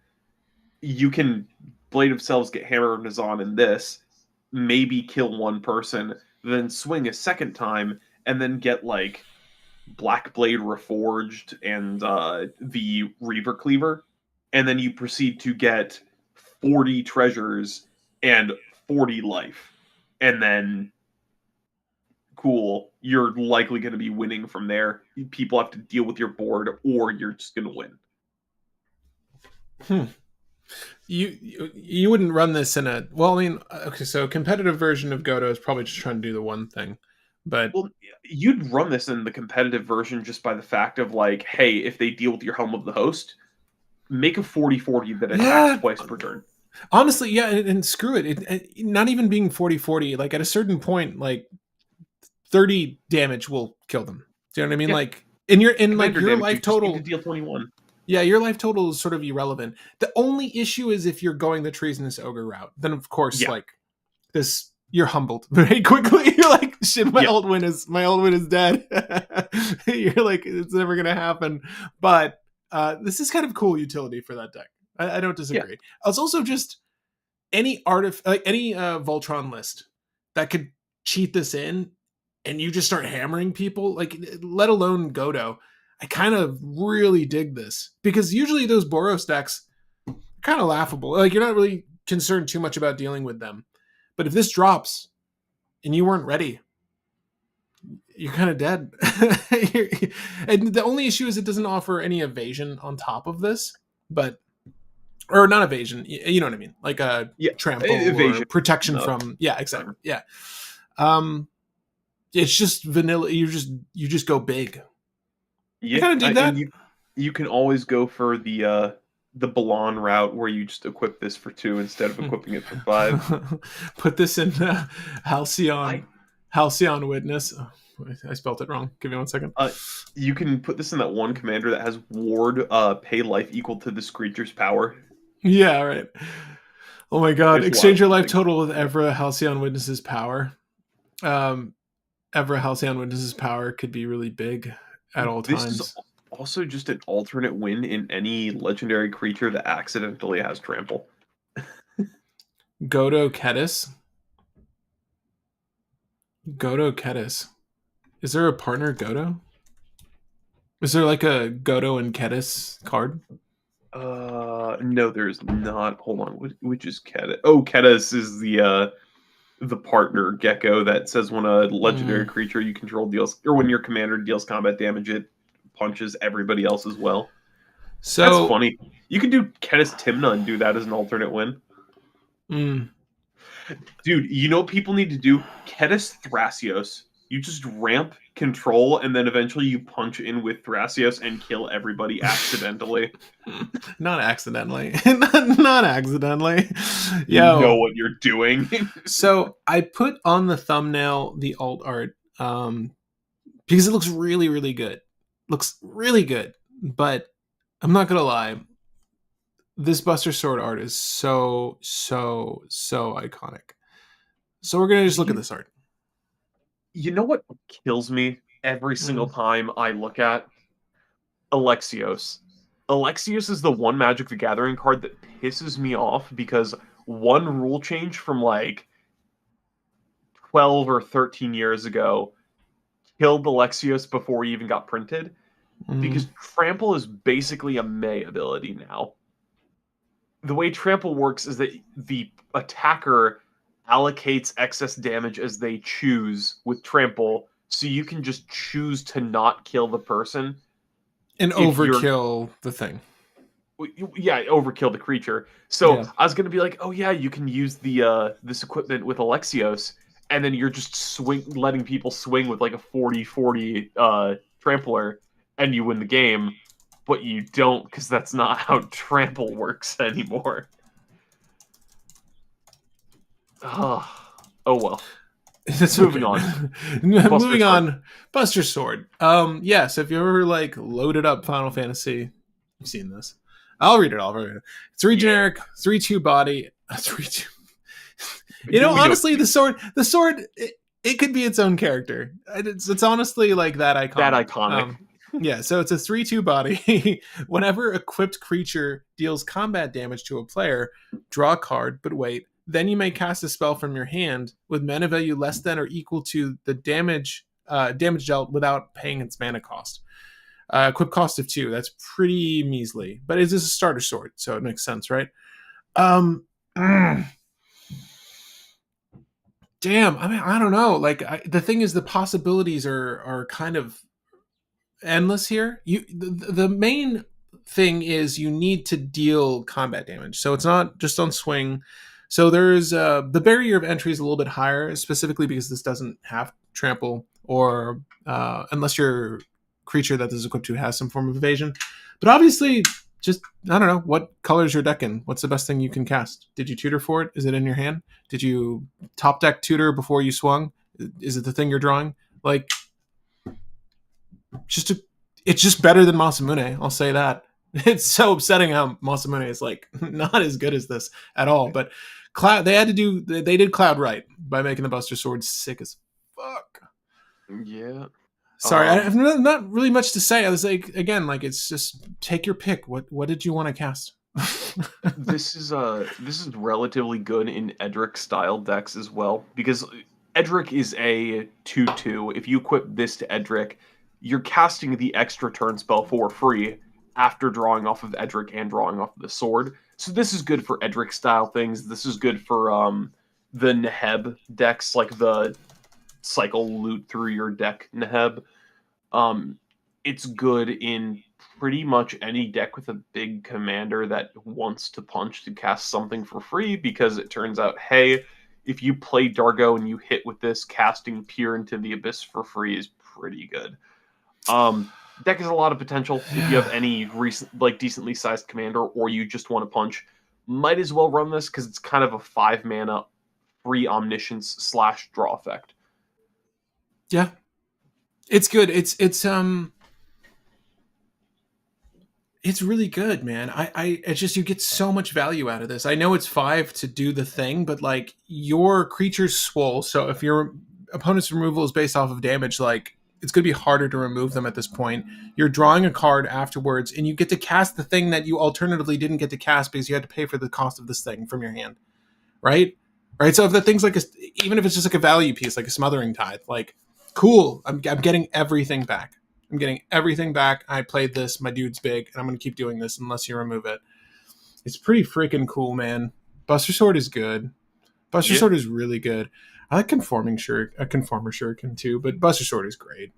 Speaker 2: you can Blade of Selves, get Hammer of Nazan in this, maybe kill one person, then swing a second time, and then get like Black Blade Reforged and the Reaver Cleaver, and then you proceed to get 40 treasures and 40 life, and then cool, you're likely going to be winning from there. People have to deal with your board, or you're just going to win.
Speaker 1: Hmm. You wouldn't run this in a well. I mean, okay, so competitive version of Godo is probably just trying to do the one thing, but
Speaker 2: Well, you'd run this in the competitive version just by the fact of like, hey, if they deal with your Helm of the Host, make a 40/40 that attacks
Speaker 1: yeah,
Speaker 2: twice per turn.
Speaker 1: honestly, yeah, and screw it. Not even being 40/40. Like at a certain point, like 30 damage will kill them. Do you know what I mean?
Speaker 2: Yeah,
Speaker 1: Like in like
Speaker 2: commander
Speaker 1: your
Speaker 2: damage, you
Speaker 1: life
Speaker 2: just need to
Speaker 1: total.
Speaker 2: deal 21.
Speaker 1: Yeah, your life total is sort of irrelevant. The only issue is if you're going the treasonous ogre route. Then of course,
Speaker 2: Yeah,
Speaker 1: like this, you're humbled very quickly. You're like, shit,
Speaker 2: yeah,
Speaker 1: my old win is dead. You're like, it's never gonna happen. But this is kind of cool utility for that deck. I don't
Speaker 2: yeah,
Speaker 1: disagree. It's also just any like any Voltron list that could cheat this in, and you just start hammering people. Like, let alone Godo. I kind of really dig this because usually those Boros decks are kind of laughable. Like, you're not really concerned too much about dealing with them. But if this drops and you weren't ready, you're kind of dead. And the only issue is it doesn't offer any evasion on top of this, but or not evasion. You know what I mean? Like a
Speaker 2: yeah.
Speaker 1: trample or
Speaker 2: Evasion.
Speaker 1: protection
Speaker 2: No.
Speaker 1: from. Yeah, exactly. Yeah. Um, it's just vanilla. You just go big. I
Speaker 2: Yeah,
Speaker 1: kind of dig
Speaker 2: and
Speaker 1: that.
Speaker 2: you can always go for the Balan route where you just equip this for 2 instead of equipping it for 5.
Speaker 1: Put this in Halcyon
Speaker 2: I
Speaker 1: Halcyon Witness. Oh, I spelled it wrong. Give me 1 second.
Speaker 2: uh you can put this in that one commander that has ward pay life equal to this creature's power.
Speaker 1: Yeah, right. Oh my god.
Speaker 2: There's a lot
Speaker 1: Exchange
Speaker 2: of
Speaker 1: your
Speaker 2: cool
Speaker 1: life
Speaker 2: things.
Speaker 1: total with Evra Halcyon Witness's power. Um, Evra Halcyon Witness's power could be really big at all
Speaker 2: This is
Speaker 1: times.
Speaker 2: also just an alternate win in any legendary creature that accidentally has trample.
Speaker 1: Godo Kedis. Godo Kedis. Is there a partner Godo? Is there like a Godo and Kedis card?
Speaker 2: No, there's not. Hold on, which is Keta? Oh, Ketis is the partner gecko that says when a legendary
Speaker 1: Mm.
Speaker 2: creature you control deals, or when your commander deals combat damage, it punches everybody else as well. That's
Speaker 1: So,
Speaker 2: funny. You can do Ketis Timna and do that as an alternate win.
Speaker 1: mm,
Speaker 2: Dude, you know what people need to do? Ketis Thrasios. You just ramp control, and then eventually you punch in with Thrasios and kill everybody accidentally.
Speaker 1: Not accidentally. Not accidentally.
Speaker 2: You know
Speaker 1: Yo.
Speaker 2: what you're doing.
Speaker 1: So I put on the thumbnail the alt art because it looks really, really good. Looks really good. But I'm not gonna lie, this Buster Sword art is so, so, so iconic. So we're gonna just look at
Speaker 2: you,
Speaker 1: this art.
Speaker 2: you know what kills me every single
Speaker 1: Mm.
Speaker 2: time I look at Alexios? Alexios is the one Magic the Gathering card that pisses me off because one rule change from like 12 or 13 years ago killed Alexios before he even got printed
Speaker 1: Mm.
Speaker 2: because Trample is basically a May ability now. The way Trample works is that the attacker allocates excess damage as they choose with Trample, so you can just choose to not kill the person
Speaker 1: And
Speaker 2: if you're
Speaker 1: overkill the thing.
Speaker 2: yeah, overkill the creature. So
Speaker 1: Yeah.
Speaker 2: I was gonna be like, oh yeah, you can use the this equipment with Alexios, and then you're just letting people swing with like a 40-40 trampler, and you win the game, but you don't because that's not how trample works anymore. Oh, oh well.
Speaker 1: That's
Speaker 2: Moving
Speaker 1: okay.
Speaker 2: on. Buster
Speaker 1: Moving
Speaker 2: Sword.
Speaker 1: on. Buster Sword. Yeah, so if you ever like loaded up Final Fantasy, you've seen this. I'll read it all. Three
Speaker 2: Yeah,
Speaker 1: generic, 3/2 body, 3/2.
Speaker 2: we know
Speaker 1: Honestly, the sword, it could be its own character. It's honestly like that
Speaker 2: that
Speaker 1: iconic.
Speaker 2: iconic.
Speaker 1: Yeah, so it's a 3/2 body. Whenever equipped creature deals combat damage to a player, draw a card, but wait. Then you may cast a spell from your hand with mana value less than or equal to the damage dealt without paying its mana cost. Equip cost of 2. That's pretty measly, but it is a starter sword, so it makes sense, right? Um, mm, damn. I mean, I don't know. Like the thing is, the possibilities are kind of endless here. The main thing is you need to deal combat damage, so it's not just on swing. So there's the barrier of entry is a little bit higher, specifically because this doesn't have trample, or unless your creature that this is equipped to has some form of evasion. But obviously, just I don't know what colors your deck in. What's the best thing you can cast? Did you tutor for it? Is it in your hand? Did you top deck tutor before you swung? Is it the thing you're drawing? Like just a, it's just better than Masamune. I'll say that. It's so upsetting how Masamune is like not as good as this at all. But Cloud, they did Cloud right by making the Buster Sword sick as fuck.
Speaker 2: Yeah.
Speaker 1: Sorry, I have not really much to say. I was like, again, like it's just take your pick. What did you want to cast?
Speaker 2: This is relatively good in Edric style decks as well because Edric is a 2/2. If you equip this to Edric, you're casting the extra turn spell for free after drawing off of Edric and drawing off of the sword. So this is good for Edric style things. This is good for the Neheb decks, like the cycle loot through your deck Neheb. Um, it's good in pretty much any deck with a big commander that wants to punch to cast something for free because it turns out, hey, if you play Dargo and you hit with this, casting Peer into the Abyss for free is pretty good. Deck has a lot of potential. If you have any recent, like decently sized commander, or you just want to punch, might as well run this because it's kind of a 5 mana free omniscience / draw effect.
Speaker 1: Yeah, it's good. It's really good, man. It's just you get so much value out of this. I know it's 5 to do the thing, but like your creature's swole. So if your opponent's removal is based off of damage, like it's going to be harder to remove them at this point. You're drawing a card afterwards, and you get to cast the thing that you alternatively didn't get to cast because you had to pay for the cost of this thing from your hand, right? Right. So if the thing's like even if it's just like a value piece, like a smothering tithe, like cool. I'm getting everything back. I'm getting everything back. I played this. My dude's big, and I'm gonna keep doing this unless you remove it. It's pretty freaking cool, man. Buster Sword is good. Buster
Speaker 2: Yeah,
Speaker 1: Sword is really good. I like conformer shuriken too, but Buster Sword is great.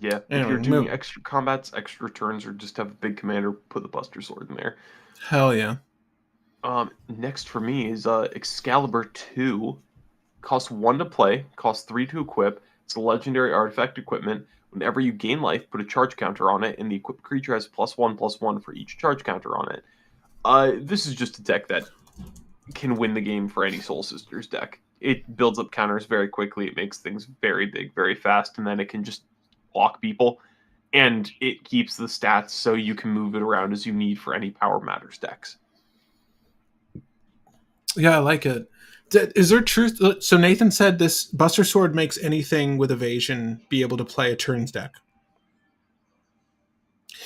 Speaker 2: yeah. If
Speaker 1: Anyway,
Speaker 2: you're doing
Speaker 1: move.
Speaker 2: extra combats, extra turns, or just have a big commander, put the Buster Sword in there.
Speaker 1: Hell yeah.
Speaker 2: Next for me is Excalibur 2. Costs 1 to play, costs 3 to equip. It's a legendary artifact equipment. Whenever you gain life, put a charge counter on it, and the equipped creature has +1/+1 for each charge counter on it. This is just a deck that can win the game for any Soul Sisters deck. It builds up counters very quickly. It makes things very big, very fast, and then it can just block people. And it keeps the stats so you can move it around as you need for any Power Matters decks.
Speaker 1: Yeah, I like it. Is there truth? So Nathan said this Buster Sword makes anything with evasion be able to play a turns deck.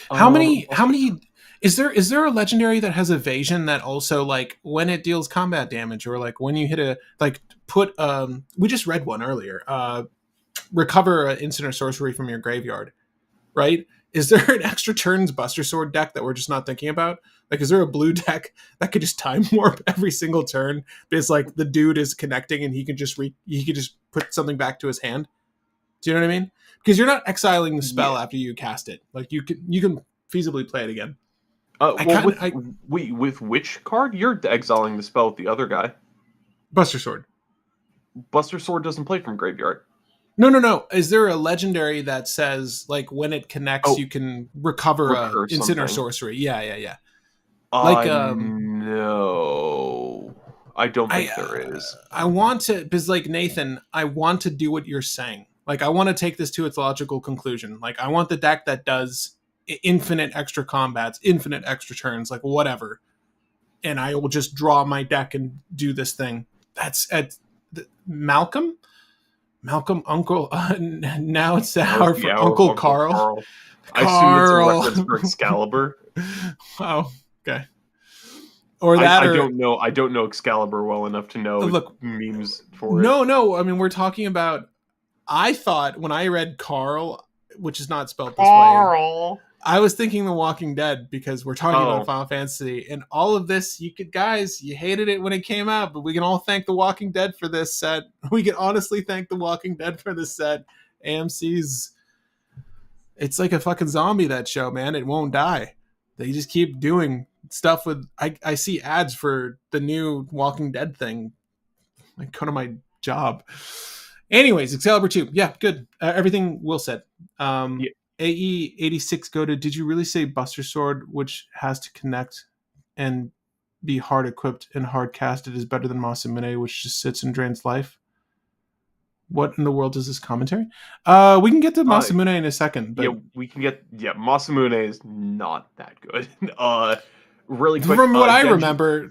Speaker 1: How many? How many? Is there a legendary that has evasion that also like when it deals combat damage or like when you hit a like put we just read one earlier recover an instant or sorcery from your graveyard, right? Is there an extra turns Buster Sword deck that we're just not thinking about? Like, is there a blue deck that could just time warp every single turn because like the dude is connecting and he can just put something back to his hand? Do you know what I mean? Because you're not exiling the spell after you cast it. Like you can feasibly play it again.
Speaker 2: With which card? You're exiling the spell with the other guy.
Speaker 1: Buster Sword.
Speaker 2: Buster Sword doesn't play from graveyard.
Speaker 1: No. Is there a legendary that says like when it connects, you can recover a instant or sorcery? Yeah. Like
Speaker 2: no, I don't think there is.
Speaker 1: I want to because like Nathan, I want to do what you're saying. Like I want to take this to its logical conclusion. Like I want the deck that does infinite extra combats, infinite extra turns, like whatever, and I will just draw my deck and do this thing. That's at Malcolm. Uncle. Now it's the hour for Uncle Carl.
Speaker 2: I assume it's a reference for Excalibur.
Speaker 1: Oh, okay. Or that,
Speaker 2: I don't know. I don't know Excalibur well enough to know memes for it.
Speaker 1: No. I mean, we're talking about. I thought when I read Carl, which is not spelled this way, I was thinking The Walking Dead because we're talking about Final Fantasy and all of this. You hated it when it came out, but we can all thank The Walking Dead for this set. We can honestly thank The Walking Dead for this set. AMC's, it's like a fucking zombie, that show, man. It won't die. They just keep doing stuff with. I see ads for the new Walking Dead thing. I go to my job. Anyways, Excalibur 2. Yeah, good. Everything Will said. AE86 go to, did you really say Buster Sword, which has to connect and be hard equipped and hard casted, is better than Masamune, which just sits and drains life? What in the world is this commentary? We can get to Masamune in a second. But
Speaker 2: yeah, we can get. Yeah, Masamune is not that good. Really quick.
Speaker 1: From what I remember,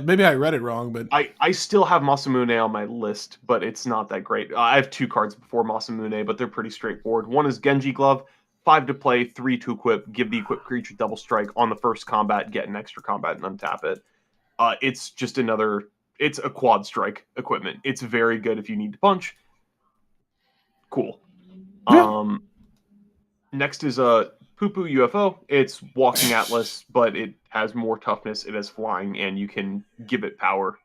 Speaker 1: maybe I read it wrong, but
Speaker 2: I still have Masamune on my list, but it's not that great. I have 2 cards before Masamune, but they're pretty straightforward. One is Genji Glove, 5 to play, 3 to equip. Give the equipped creature double strike on the first combat, get an extra combat, and untap it. It's just another. It's a quad strike equipment. It's very good if you need to punch. Cool.
Speaker 1: Yeah.
Speaker 2: Next is a Poo-Poo UFO. It's Walking Atlas, but it has more toughness, it has flying, and you can give it power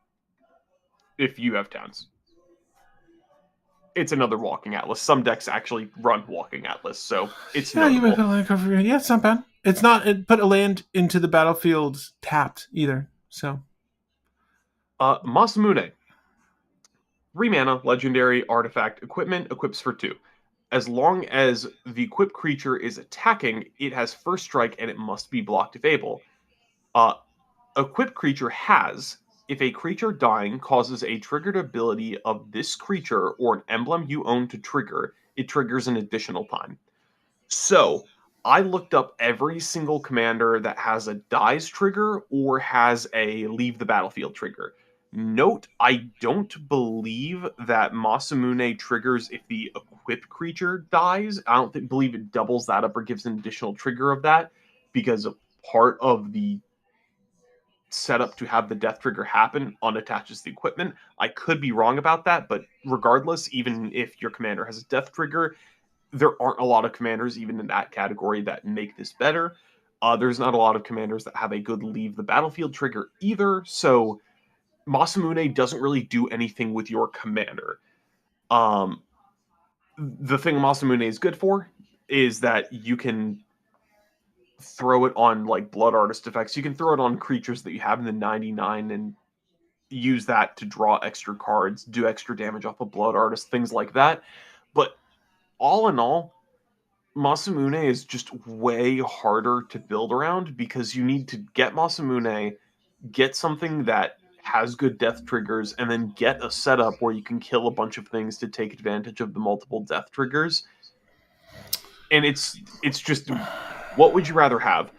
Speaker 2: if you have towns. It's another Walking Atlas. Some decks actually run Walking Atlas, so it's
Speaker 1: you make a land cover. Yeah, it's not bad. It's not put a land into the battlefield tapped either. So
Speaker 2: Masamune. 3 mana, legendary artifact equipment, equips for 2. As long as the equipped creature is attacking, it has first strike and it must be blocked if able. Equipped creature has, if a creature dying causes a triggered ability of this creature or an emblem you own to trigger, it triggers an additional time. So, I looked up every single commander that has a dies trigger or has a leave the battlefield trigger. Note, I don't believe that Masamune triggers if the equipped creature dies. I don't believe it doubles that up or gives an additional trigger of that, because a part of the setup to have the death trigger happen unattaches the equipment. I could be wrong about that, but regardless, even if your commander has a death trigger, there aren't a lot of commanders even in that category that make this better. There's not a lot of commanders that have a good leave the battlefield trigger either, so Masamune doesn't really do anything with your commander. The thing Masamune is good for is that you can throw it on like Blood Artist effects. You can throw it on creatures that you have in the 99 and use that to draw extra cards, do extra damage off of Blood Artist, things like that. But all in all, Masamune is just way harder to build around because you need to get Masamune, get something that has good death triggers, and then get a setup where you can kill a bunch of things to take advantage of the multiple death triggers. And it's just, what would you rather have?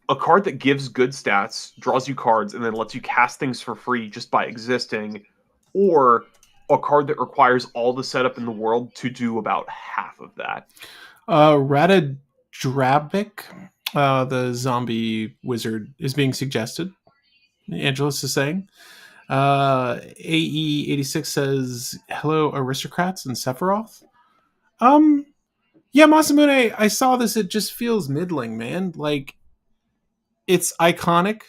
Speaker 2: A card that gives good stats, draws you cards, and then lets you cast things for free just by existing, or a card that requires all the setup in the world to do about half of that.
Speaker 1: Ratadrabic, the zombie wizard, is being suggested. Angelus is saying. AE86 says, hello, aristocrats and Sephiroth. Yeah, Masamune, I saw this. It just feels middling, man. Like, it's iconic.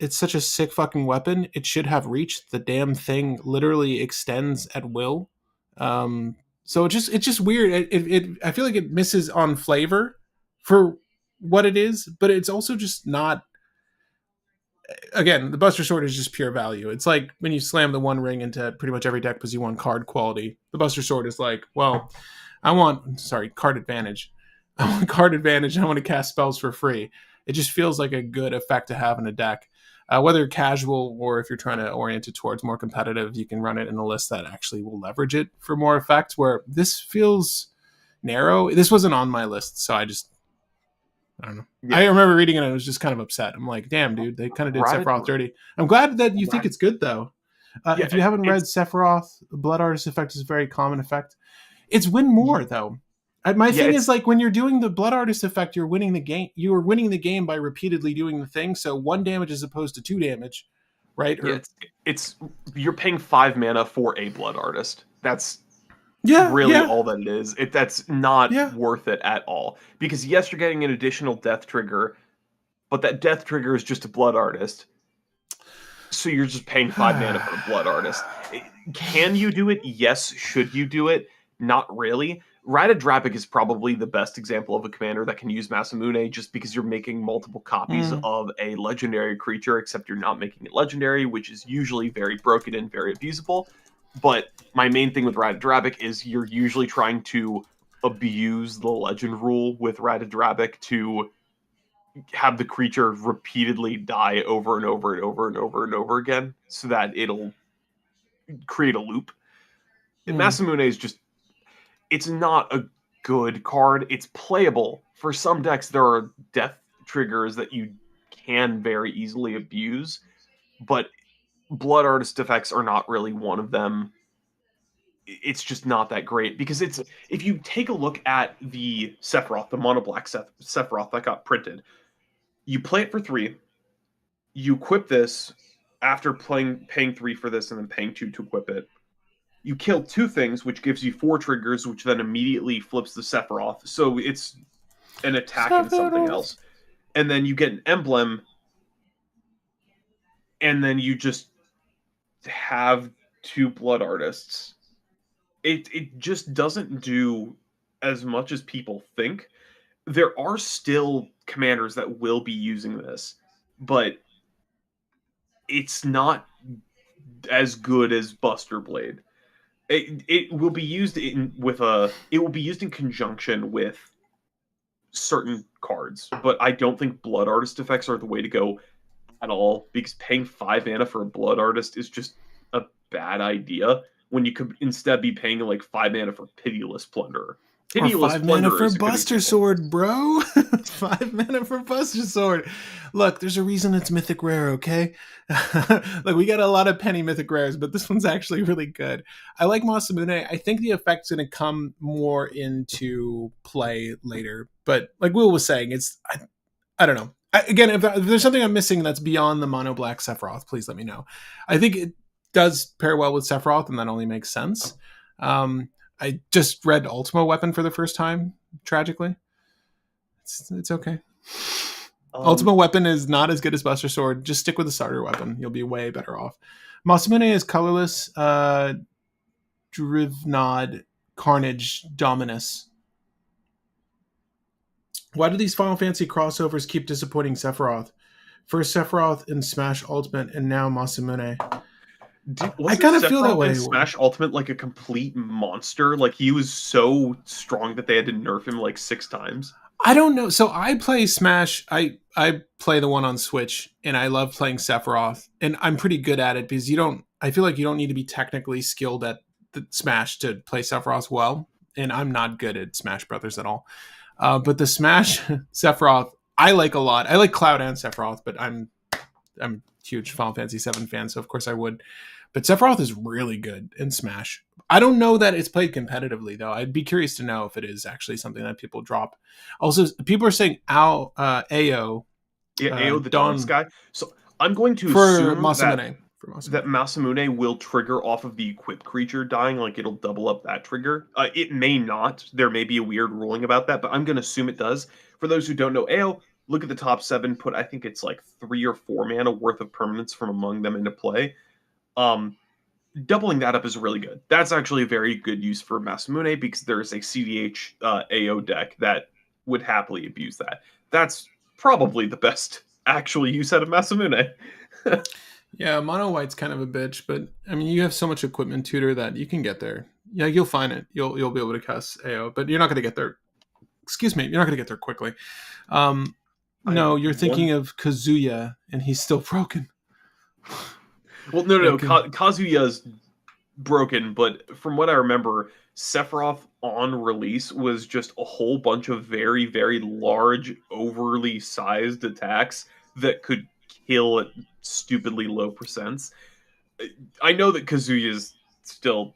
Speaker 1: It's such a sick fucking weapon. It should have reached. The damn thing literally extends at will. So it's just weird. I feel like it misses on flavor for what it is, but it's also just not. Again, the Buster Sword is just pure value. It's like when you slam the One Ring into pretty much every deck because you want card quality. The Buster Sword is like, well, card advantage. I want card advantage. I want to cast spells for free. It just feels like a good effect to have in a deck. Whether casual or if you're trying to orient it towards more competitive, you can run it in a list that actually will leverage it for more effect. Where this feels narrow. This wasn't on my list, so I don't know.
Speaker 2: Yeah.
Speaker 1: I remember reading it and I was just kind of upset. I'm like, damn, dude, they kind of did Sephiroth dirty. I'm glad that you think it's good, though.
Speaker 2: Yeah,
Speaker 1: If you haven't read Sephiroth, Blood Artist effect is a very common effect. It's win more, though. My thing is, like, when you're doing the Blood Artist effect, you're winning the game. You are winning the game by repeatedly doing the thing. So 1 damage as opposed to 2 damage, right?
Speaker 2: Yeah, it's you're paying 5 mana for a Blood Artist. That's
Speaker 1: yeah,
Speaker 2: really all that it is. That's not
Speaker 1: yeah.
Speaker 2: worth it at all. Because yes, you're getting an additional death trigger, but that death trigger is just a Blood Artist. So you're just paying 5 mana for a Blood Artist. Can you do it? Yes. Should you do it? Not really. Ratadrapic is probably the best example of a commander that can use Masamune just because you're making multiple copies of a legendary creature, except you're not making it legendary, which is usually very broken and very abusable. But my main thing with Ratadrapic is you're usually trying to abuse the legend rule with Ratadrapic to have the creature repeatedly die over and over and over and over and over again so that it'll create a loop. Masamune is just, it's not a good card. It's playable. For some decks, there are death triggers that you can very easily abuse, but Blood Artist effects are not really one of them. It's just not that great because if you take a look at the Sephiroth, the mono black Sephiroth that got printed, you play it for 3, you equip this after paying 3 for this and then paying 2 to equip it. You kill 2 things, which gives you 4 triggers, which then immediately flips the Sephiroth. So it's an attack and something else. And then you get an emblem, and then you just have 2 Blood Artists. It just doesn't do as much as people think. There are still commanders that will be using this, but it's not as good as Buster Blade. It will be used it will be used in conjunction with certain cards, but I don't think Blood Artist effects are the way to go at all because paying 5 mana for a Blood Artist is just a bad idea when you could instead be paying like 5 mana for Pitiless Plunderer.
Speaker 1: Or 5 mana for Buster Sword, bro. 5 mana for Buster Sword. Look, there's a reason it's mythic rare, okay? Like, we got a lot of penny mythic rares, but this one's actually really good. I like Masamune. I think the effect's going to come more into play later. But like Will was saying, I don't know. Again, if there's something I'm missing that's beyond the mono black Sephiroth, please let me know. I think it does pair well with Sephiroth, and that only makes sense. I just read Ultima Weapon for the first time, tragically. It's okay. Ultima Weapon is not as good as Buster Sword. Just stick with the starter weapon. You'll be way better off. Masamune is colorless. Drivnod, Carnage, Dominus. Why do these Final Fantasy crossovers keep disappointing Sephiroth? First Sephiroth in Smash Ultimate, and now Masamune. I
Speaker 2: Wasn't
Speaker 1: kind of feel that
Speaker 2: Sephiroth in
Speaker 1: way.
Speaker 2: Smash Ultimate like a complete monster? Like he was so strong that they had to nerf him like 6 times.
Speaker 1: I don't know. So I play Smash. I play the one on Switch, and I love playing Sephiroth, and I'm pretty good at it because you don't. I feel like you don't need to be technically skilled at the Smash to play Sephiroth well, and I'm not good at Smash Brothers at all. But the Smash Sephiroth I like a lot. I like Cloud and Sephiroth, but I'm a huge Final Fantasy VII fan, so of course I would. But Sephiroth is really good in Smash. I don't know that it's played competitively though. I'd be curious to know if it is actually something that people drop. Also, people are saying Ao
Speaker 2: Yeah, AO the Dawn
Speaker 1: Dawn
Speaker 2: Sky. So I'm going to
Speaker 1: for
Speaker 2: assume that
Speaker 1: Masamune. For
Speaker 2: that
Speaker 1: Masamune.
Speaker 2: Masamune will trigger off of the equipped creature dying, like it'll double up that trigger. It may not. There may be a weird ruling about that, but I'm going to assume it does. For those who don't know AO, look at the top 7. Put I think it's like 3 or 4 mana worth of permanents from among them into play. Um, Doubling that up is really good. That's actually a very good use for Masamune because there's a cEDH AO deck that would happily abuse that. That's probably the best actual use out of Masamune.
Speaker 1: Yeah, Mono White's kind of a bitch, but I mean, you have so much equipment tutor that you can get there. Yeah, you'll find it. You'll be able to cast AO, but you're not going to get there. Excuse me, you're not going to get there quickly.
Speaker 2: I have
Speaker 1: No, you're
Speaker 2: one.
Speaker 1: thinking of Kazuya, and he's still broken.
Speaker 2: Well, no, no,
Speaker 1: Yeah,
Speaker 2: no. Kazuya's broken, but from what I remember, Sephiroth on release was just a whole bunch of very, very large, overly sized attacks that could kill at stupidly low percents. I know that Kazuya is still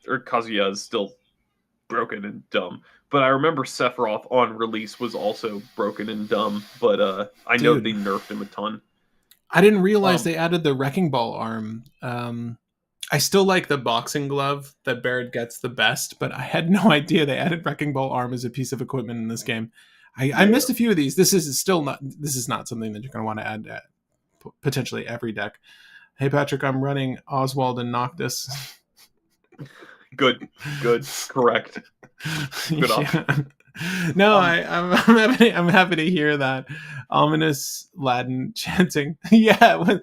Speaker 2: broken and dumb, but I remember Sephiroth on release was also broken and dumb. But I know they
Speaker 1: dude,
Speaker 2: nerfed him a ton.
Speaker 1: I didn't realize
Speaker 2: Um,
Speaker 1: they added the wrecking ball arm. I still like the boxing glove that Barrett gets the best, but I had no idea they added wrecking ball arm as a piece of equipment in this game. I
Speaker 2: yeah,
Speaker 1: missed a few of these. This is not something that you're going to want to add to potentially every deck. Hey Patrick, I'm running Oswald and Noctis.
Speaker 2: good, good, correct, good option.
Speaker 1: Yeah. No,
Speaker 2: Um,
Speaker 1: I'm happy to hear that ominous Latin chanting. Yeah, with,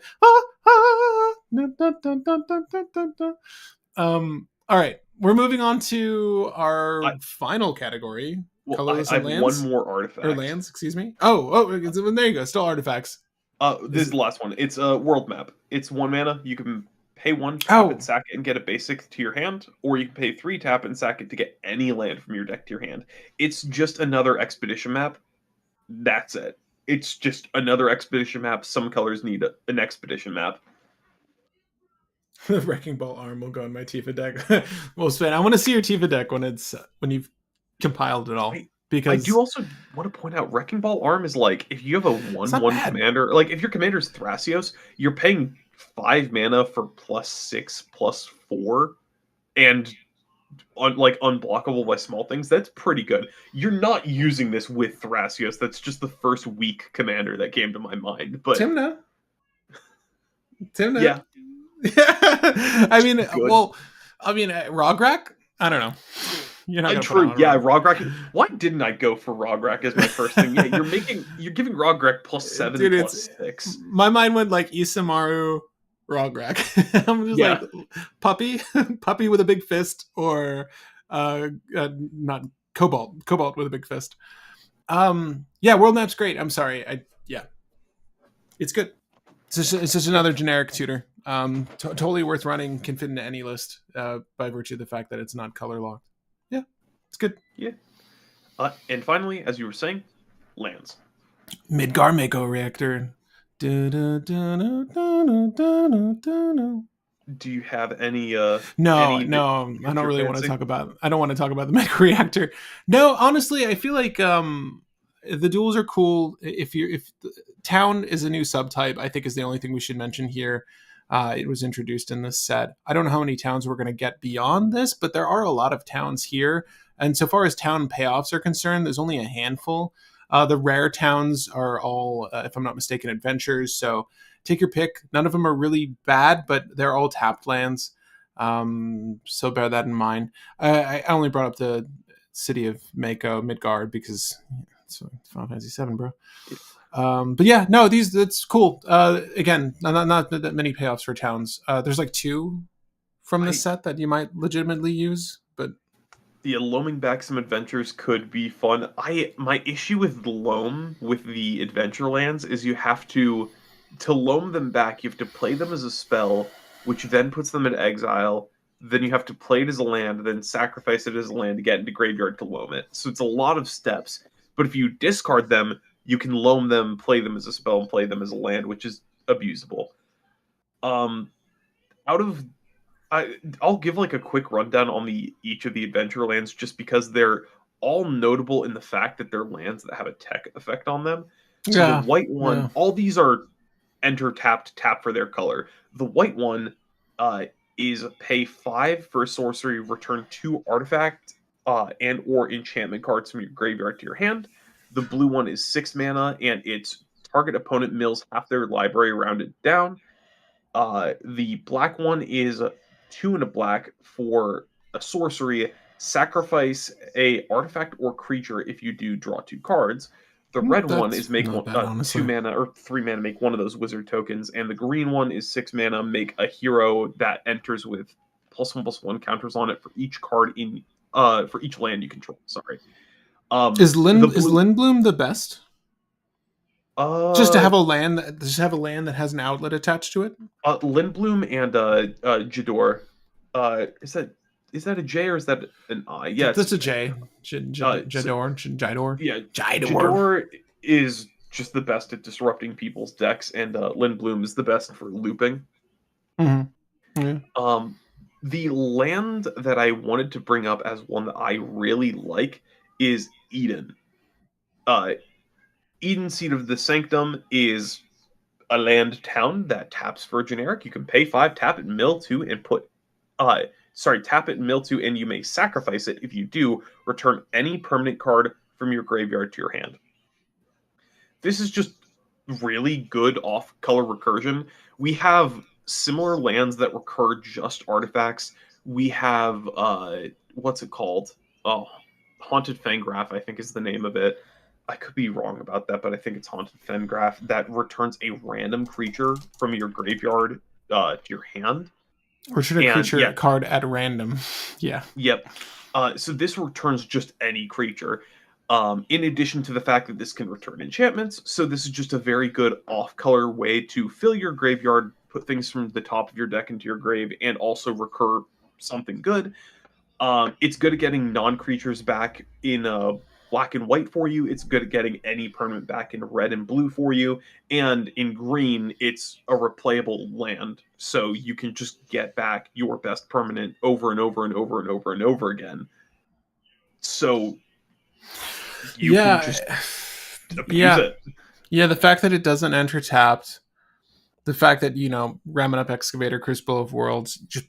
Speaker 1: all right, we're moving on to our
Speaker 2: I
Speaker 1: final category:
Speaker 2: well,
Speaker 1: colorless
Speaker 2: I
Speaker 1: and
Speaker 2: have one
Speaker 1: lands
Speaker 2: more
Speaker 1: or
Speaker 2: artifact.
Speaker 1: lands. Excuse me. Oh, there you go. Still artifacts.
Speaker 2: This
Speaker 1: Is
Speaker 2: is the last one. It's a world map. It's 1 mana. You can pay 1, tap it,
Speaker 1: oh,
Speaker 2: sack it, and get a basic to your hand, or you can pay 3, tap it, and sack it to get any land from your deck to your hand. It's just another expedition map. That's it. It's just another expedition map. Some colors need an expedition map.
Speaker 1: the wrecking ball arm will go in my Tifa deck. Well, Sven, I want to see your Tifa deck when you've compiled it all
Speaker 2: I I do
Speaker 1: because
Speaker 2: also want to point out Wrecking Ball Arm is like if you have a
Speaker 1: it's
Speaker 2: one
Speaker 1: not
Speaker 2: one
Speaker 1: bad.
Speaker 2: commander, like if your commander's Thrasios, you're paying 5 mana for +6/+4 and like unblockable by small things. That's pretty good. You're not using this with Thrasios. That's just the first weak commander that came to my mind. But
Speaker 1: Timna, Timna.
Speaker 2: yeah,
Speaker 1: I mean,
Speaker 2: good.
Speaker 1: well, Rograk. I don't know. You're not gonna put
Speaker 2: True.
Speaker 1: on a
Speaker 2: Yeah,
Speaker 1: Rog.
Speaker 2: Rograk. Why didn't I go for Rograk as my first thing? Yeah, you're giving Rograk +7,
Speaker 1: Dude, it's
Speaker 2: +6.
Speaker 1: my mind went like Isamaru Rograk. I'm just
Speaker 2: Yeah,
Speaker 1: like puppy, puppy with a big fist, or not Cobalt with a big fist. Yeah, World Map's great. I'm sorry. Yeah, it's good. It's just another generic tutor. Totally worth running. Can fit into any list by virtue of the fact that it's not color locked. Yeah, it's good.
Speaker 2: yeah. And finally, as you were saying, lands.
Speaker 1: Midgar Mako Reactor.
Speaker 2: Do you have any
Speaker 1: No,
Speaker 2: any that
Speaker 1: no, I
Speaker 2: catch
Speaker 1: don't
Speaker 2: your
Speaker 1: really want to
Speaker 2: fancy?
Speaker 1: talk about. I don't want to talk about the Mako Reactor. No, honestly, I feel like the duels are cool. If town is a new subtype, I think is the only thing we should mention here. It was introduced in this set. I don't know how many towns we're going to get beyond this, but there are a lot of towns here. And so far as town payoffs are concerned, there's only a handful. The rare towns are all, if I'm not mistaken, adventures. So take your pick. None of them are really bad, but they're all tapped lands. So bear that in mind. I only brought up the city of Mako, Midgard, because it's Final Fantasy VII, bro. But yeah, no, that's cool. Again, not that many payoffs for towns. There's like two. from the
Speaker 2: I
Speaker 1: set that you might legitimately use, but
Speaker 2: Yeah, loaming back some adventures could be fun. I My issue with loam with the Adventurelands is you have to loam them back, you have to play them as a spell, which then puts them in exile. Then you have to play it as a land, then sacrifice it as a land to get into graveyard to loam it. So it's a lot of steps. But if you discard them, you can loam them, play them as a spell, and play them as a land, which is abusable. Um, out of I'll give like a quick rundown on the each of the adventure lands just because they're all notable in the fact that they're lands that have a tech effect on them. So the
Speaker 1: yeah,
Speaker 2: white one,
Speaker 1: yeah.
Speaker 2: all these are enter tapped tap for their color. The white one uh, is pay 5 for a sorcery, return 2 artifact and or enchantment cards from your graveyard to your hand. The blue one is 6 mana and its target opponent mills half their library rounded down. The black one is 2 and a black for a sorcery. Sacrifice a artifact or creature if you do draw 2 cards. The red one
Speaker 1: That's
Speaker 2: is make
Speaker 1: not
Speaker 2: one
Speaker 1: bad,
Speaker 2: 2
Speaker 1: honestly.
Speaker 2: mana or 3 mana, make one of those wizard tokens, and the green one is 6 mana, make a hero that enters with +1/+1 counters on it for each card in for each land you control. Sorry. The
Speaker 1: Is
Speaker 2: blue
Speaker 1: Lindblom the best? Just to
Speaker 2: uh
Speaker 1: have a land that has an outlet attached to it.
Speaker 2: Lindblom and Jador. Is that a J or is that an I? Yeah, it's a
Speaker 1: That's a
Speaker 2: J.
Speaker 1: J.
Speaker 2: So
Speaker 1: Jador.
Speaker 2: yeah,
Speaker 1: Jidor.
Speaker 2: Jador is just the best at disrupting people's decks, and Lindblom is the best for looping.
Speaker 1: Mm-hmm. Yeah.
Speaker 2: Um, the land that I wanted to bring up as one that I really like is Eden. Uh, Eden, Seat of the Sanctum, is a land town that taps for a generic. You can pay 5, tap it, mill 2, and put uh tap it, mill 2, and you may sacrifice it. If you do, return any permanent card from your graveyard to your hand. This is just really good off color recursion. We have similar lands that recur just artifacts. We have what's it called? Oh, Haunted Fangraph, I think is the name of it. I could be wrong about that, but I think it's Haunted Fangraph that returns a random creature from your graveyard to your hand.
Speaker 1: Return a
Speaker 2: And
Speaker 1: creature
Speaker 2: yeah,
Speaker 1: card at random. Yeah.
Speaker 2: yep. So this returns just any creature. In addition to the fact that this can return enchantments, so this is just a very good off-color way to fill your graveyard, put things from the top of your deck into your grave, and also recur something good. It's good at getting non-creatures back in black and white for you. It's good at getting any permanent back in red and blue for you. And in green, it's a replayable land. So you can just get back your best permanent over and over and over and over and over again. So you can
Speaker 1: Yeah.
Speaker 2: just abuse
Speaker 1: Yeah.
Speaker 2: it.
Speaker 1: Yeah. The fact that it doesn't enter tapped, the fact that, ramming up Excavator, Crucible of Worlds, just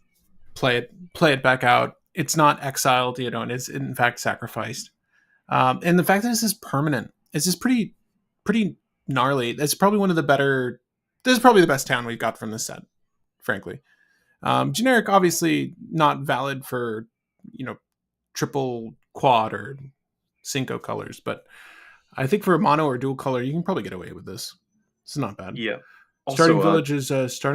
Speaker 1: play it back out. It's not exiled, and it's in fact sacrificed. And the fact that this is permanent, it's just pretty gnarly. That's probably one of the better. This is probably the best town we've got from this set, frankly. Generic, obviously not valid for triple, quad, or cinco colors, but I think for a mono or dual color, you can probably get away with this. It's not bad.
Speaker 2: Yeah.
Speaker 1: Starting
Speaker 2: Also,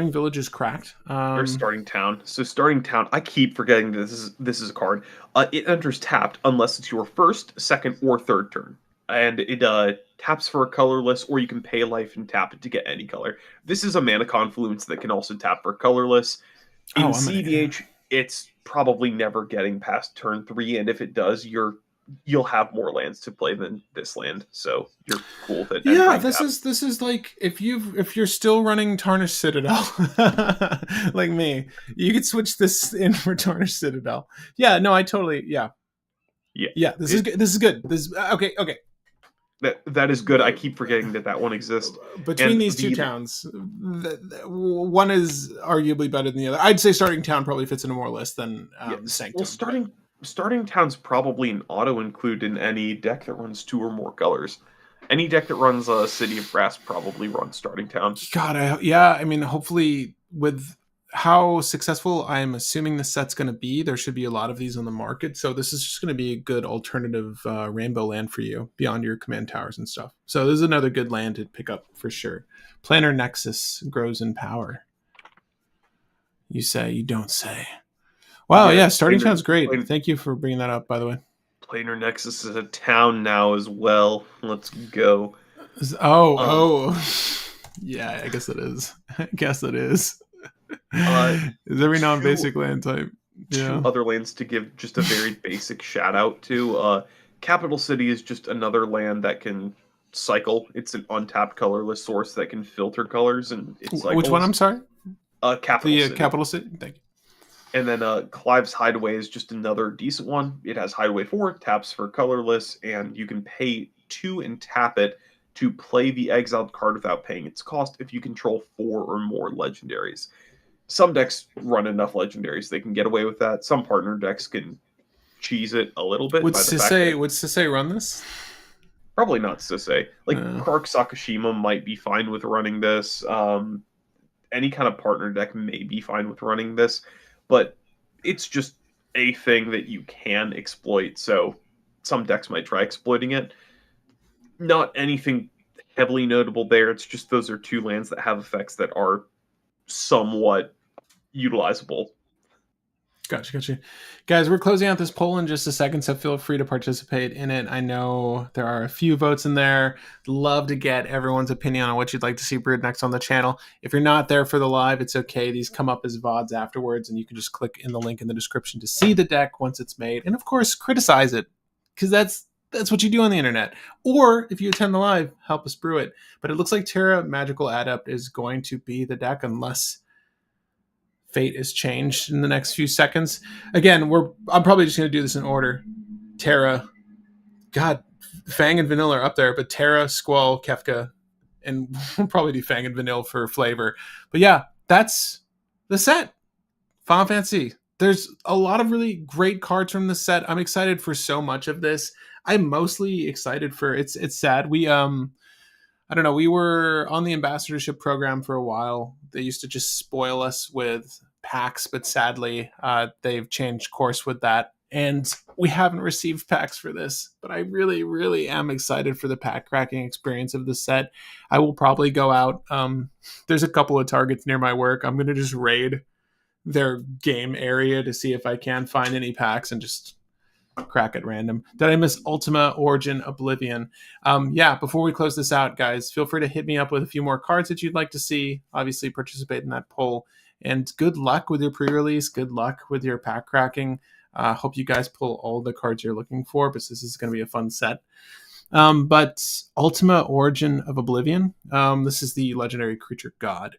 Speaker 1: village is cracked.
Speaker 2: or starting town. So starting town, I keep forgetting that this is a card. It enters tapped unless it's your first, second, or third turn, and it taps for a colorless, or you can pay life and tap it to get any color. This is a mana confluence that can also tap for colorless. In
Speaker 1: Oh, I'm gonna.
Speaker 2: cEDH, it's probably never getting past turn 3, and if it does, you'll have more lands to play than this land, so you're cool with it
Speaker 1: Yeah,
Speaker 2: entering
Speaker 1: this
Speaker 2: tapped.
Speaker 1: is like if you're still running Tarnished Citadel, like me, you could switch this in for Tarnished Citadel. Yeah, no, I totally. Yeah,
Speaker 2: Yeah,
Speaker 1: yeah. This is
Speaker 2: it
Speaker 1: good. This is good. This okay. Okay.
Speaker 2: that is good. I keep forgetting that one exists.
Speaker 1: Between
Speaker 2: And
Speaker 1: these two towns, one is arguably better than the other. I'd say Starting Town probably fits into more list than
Speaker 2: yes, well,
Speaker 1: Sanctum.
Speaker 2: starting town's probably an auto include in any deck that runs 2 or more colors. Any deck that runs City of Brass probably runs starting town.
Speaker 1: God, yeah. I mean, hopefully, with how successful I'm assuming the set's going to be, there should be a lot of these on the market. So this is just going to be a good alternative rainbow land for you beyond your command towers and stuff. So this is another good land to pick up for sure. Planar Nexus grows in power. You say, you don't say. Wow,
Speaker 2: Yeah,
Speaker 1: yeah, starting town's great. Thank you for bringing that up, by the way.
Speaker 2: Planar Nexus is a town now as well. Let's go.
Speaker 1: Oh,
Speaker 2: Um,
Speaker 1: yeah, I guess it is. I guess it is.
Speaker 2: uh,
Speaker 1: Is every
Speaker 2: two
Speaker 1: non-basic land type?
Speaker 2: two
Speaker 1: Yeah.
Speaker 2: other lands to give just a very basic shout out to. Capital City is just another land that can cycle. It's an untapped colorless source that can filter colors and it
Speaker 1: Which one? I'm
Speaker 2: cycles.
Speaker 1: sorry.
Speaker 2: Capital
Speaker 1: The
Speaker 2: City.
Speaker 1: capital city. Thank you.
Speaker 2: And then Clive's Hideaway is just another decent one. It has Hideaway 4, taps for colorless, and you can pay 2 and tap it to play the exiled card without paying its cost if you control 4 or more legendaries. Some decks run enough legendaries they can get away with that. Some partner decks can cheese it a little bit
Speaker 1: Would
Speaker 2: by the fact that
Speaker 1: Sisei run this?
Speaker 2: probably not Sisei. Like
Speaker 1: Uh,
Speaker 2: Kark Sakashima might be fine with running this. Any kind of partner deck may be fine with running this, but it's just a thing that you can exploit. So some decks might try exploiting it. Not anything heavily notable there. It's just those are 2 lands that have effects that are somewhat utilizable.
Speaker 1: Gotcha. Guys, we're closing out this poll in just a second, so feel free to participate in it. I know there are a few votes in there. Love to get everyone's opinion on what you'd like to see brewed next on the channel. If you're not there for the live, it's okay. These come up as VODs afterwards, and you can just click in the link in the description to see the deck once it's made. And of course, criticize it, because that's what you do on the internet. Or if you attend the live, help us brew it. But it looks like Terra Magical Adept is going to be the deck unless fate is changed in the next few seconds. Again, I'm probably just going to do this in order. Terra, God, Fang and Vanilla are up there, but Terra, Squall, Kefka, and we'll probably do Fang and Vanilla for flavor. But yeah, that's the set. Final Fantasy. There's a lot of really great cards from the set. I'm excited for so much of this. I'm mostly excited for it's sad. I don't know. We were on the ambassadorship program for a while. They used to just spoil us with packs, but sadly, they've changed course with that. And we haven't received packs for this, but I really, really am excited for the pack cracking experience of the set. I will probably go out. There's a couple of targets near my work. I'm going to just raid their game area to see if I can find any packs and just crack at random. Did I miss Ultima, Origin, Oblivion? Yeah, before we close this out, guys, feel free to hit me up with a few more cards that you'd like to see. Obviously, participate in that poll. And good luck with your pre-release. Good luck with your pack cracking. Hope you guys pull all the cards you're looking for, because this is going to be a fun set. But Ultima, Origin of Oblivion. This is the legendary creature god.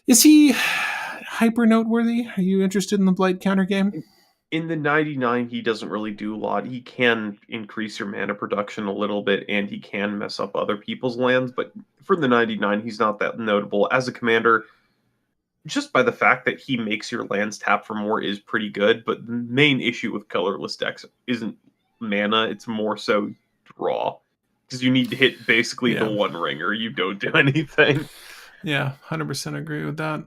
Speaker 1: Is he hyper noteworthy? Are you interested in the Blight counter game?
Speaker 2: In the 99, he doesn't really do a lot. He can increase your mana production a little bit, and he can mess up other people's lands, but for the 99, he's not that notable. As a commander, just by the fact that he makes your lands tap for more is pretty good, but the main issue with colorless decks isn't mana, it's more so draw. Because you need to hit basically the
Speaker 1: Yeah.
Speaker 2: one ring, or you don't do anything.
Speaker 1: Yeah, 100% agree with that.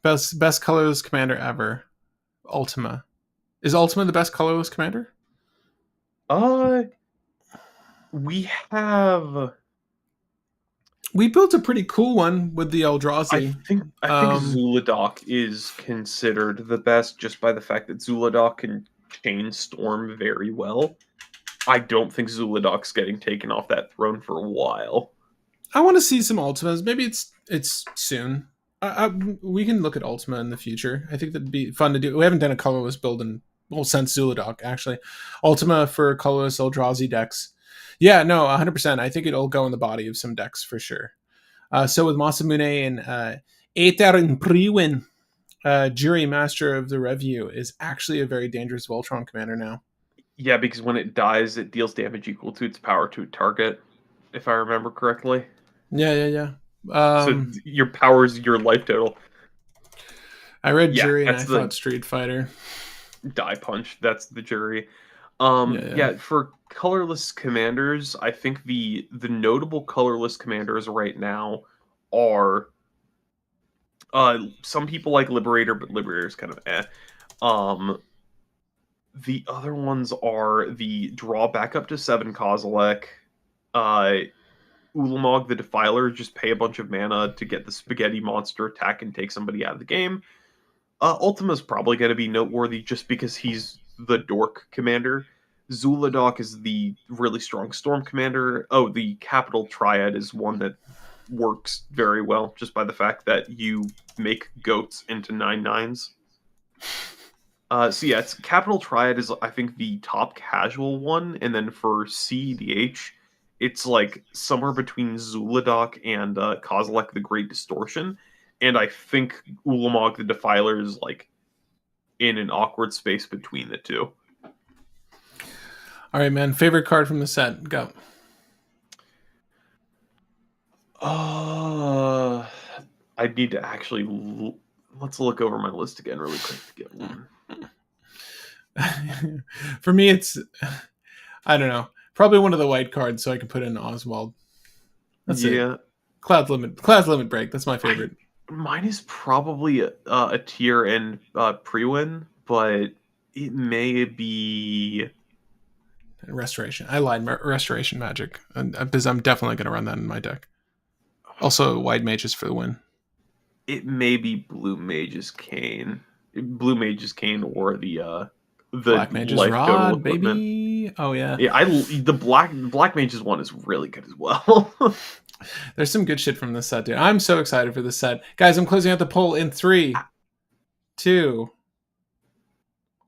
Speaker 1: Best colorless commander ever. Ultima. Is Ultima the best colorless commander?
Speaker 2: Uh, we have.
Speaker 1: We built a pretty cool one with the Eldrazi.
Speaker 2: I think Zuladoc is considered the best just by the fact that Zuladoc can chain storm very well. I don't think Zuladoc's getting taken off that throne for a while.
Speaker 1: I want to see some Ultimas. Maybe it's soon. We can look at Ultima in the future. I think that'd be fun to do. We haven't done a colorless build since Zuladoc, actually. Ultima for colorless Eldrazi decks. Yeah, no, 100%. I think it'll go in the body of some decks for sure. So with Masamune and Aether and Priwin, Jury Master of the Review is actually a very dangerous Voltron commander now.
Speaker 2: Yeah, because when it dies, it deals damage equal to its power to a target, if I remember correctly.
Speaker 1: Yeah.
Speaker 2: So your power is your life total.
Speaker 1: I read
Speaker 2: Yeah,
Speaker 1: Jury and I
Speaker 2: that's the
Speaker 1: thought Street Fighter.
Speaker 2: die punch. That's the jury.
Speaker 1: Yeah.
Speaker 2: For colorless commanders, I think the notable colorless commanders right now are some people like Liberator, but Liberator is kind of eh. The other ones are the draw back up to 7 Kozilek, Ulamog the Defiler, just pay a bunch of mana to get the spaghetti monster attack and take somebody out of the game. Ultima's probably going to be noteworthy just because he's the Dork commander. Zuladok is the really strong Storm commander. Oh, the Capital Triad is one that works very well just by the fact that you make goats into 9/9s. So yeah, it's Capital Triad is I think the top casual one, and then for cEDH, it's like somewhere between Zuladok and Kozilek the Great Distortion, and I think Ulamog the Defiler is like in an awkward space between the two.
Speaker 1: All right, man. Favorite card from the set? Go.
Speaker 2: Uh, I need to actually let's look over my list again really quick to get one.
Speaker 1: For me, it's I don't know. Probably one of the white cards, so I can put in Oswald. That's
Speaker 2: Yeah,
Speaker 1: it. Cloud limit break. That's my favorite.
Speaker 2: mine is probably a tier and pre-win, but it may be.
Speaker 1: Restoration. I lied. Restoration magic, because I'm definitely going to run that in my deck. Also, wide mages for the win.
Speaker 2: It may be Blue Mage's Cane, or the
Speaker 1: Black mage's
Speaker 2: Life Total
Speaker 1: rod,
Speaker 2: equipment.
Speaker 1: baby. Oh yeah.
Speaker 2: Yeah, the Black Mage's one is really good as well.
Speaker 1: There's some good shit from this set, dude. I'm so excited for this set, guys. I'm closing out the poll in 3, 2,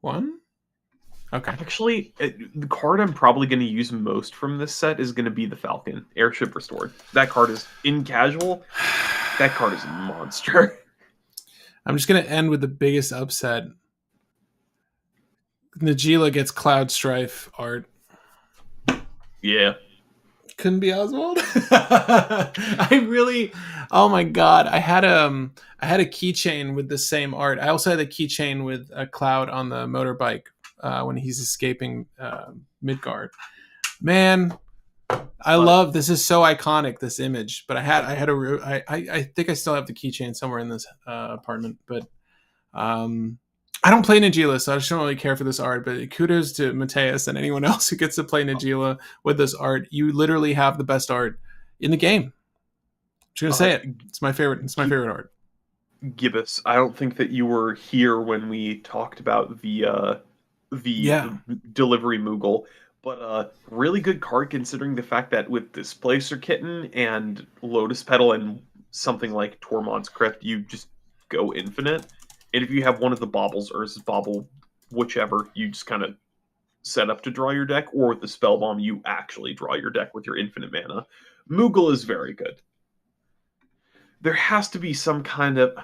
Speaker 1: 1. Okay.
Speaker 2: Actually, the card I'm probably going to use most from this set is going to be the Falcon, Airship Restored. That card is in casual. That card is a monster.
Speaker 1: I'm just going to end with the biggest upset. Najila gets Cloud Strife art.
Speaker 2: Yeah.
Speaker 1: Couldn't be Oswald. I really, oh my god! I had a keychain with the same art. I also had a keychain with a Cloud on the motorbike when he's escaping Midgard. Man, I love this. Is so iconic, this image. But I think I still have the keychain somewhere in this apartment. But I don't play Najila, so I just don't really care for this art. But kudos to Mateus and anyone else who gets to play Najila with this art. You literally have the best art in the game. I'm just gonna say it. It's my favorite. It's my favorite art.
Speaker 2: Gibbous, I don't think that you were here when we talked about the delivery Moogle, but really good card considering the fact that with Displacer Kitten and Lotus Petal and something like Tormod's Crypt, you just go infinite. And if you have one of the baubles, Urza's Bauble, whichever, you just kind of set up to draw your deck, or with the Spell Bomb, you actually draw your deck with your infinite mana. Moogle is very good. There has to be some kind of...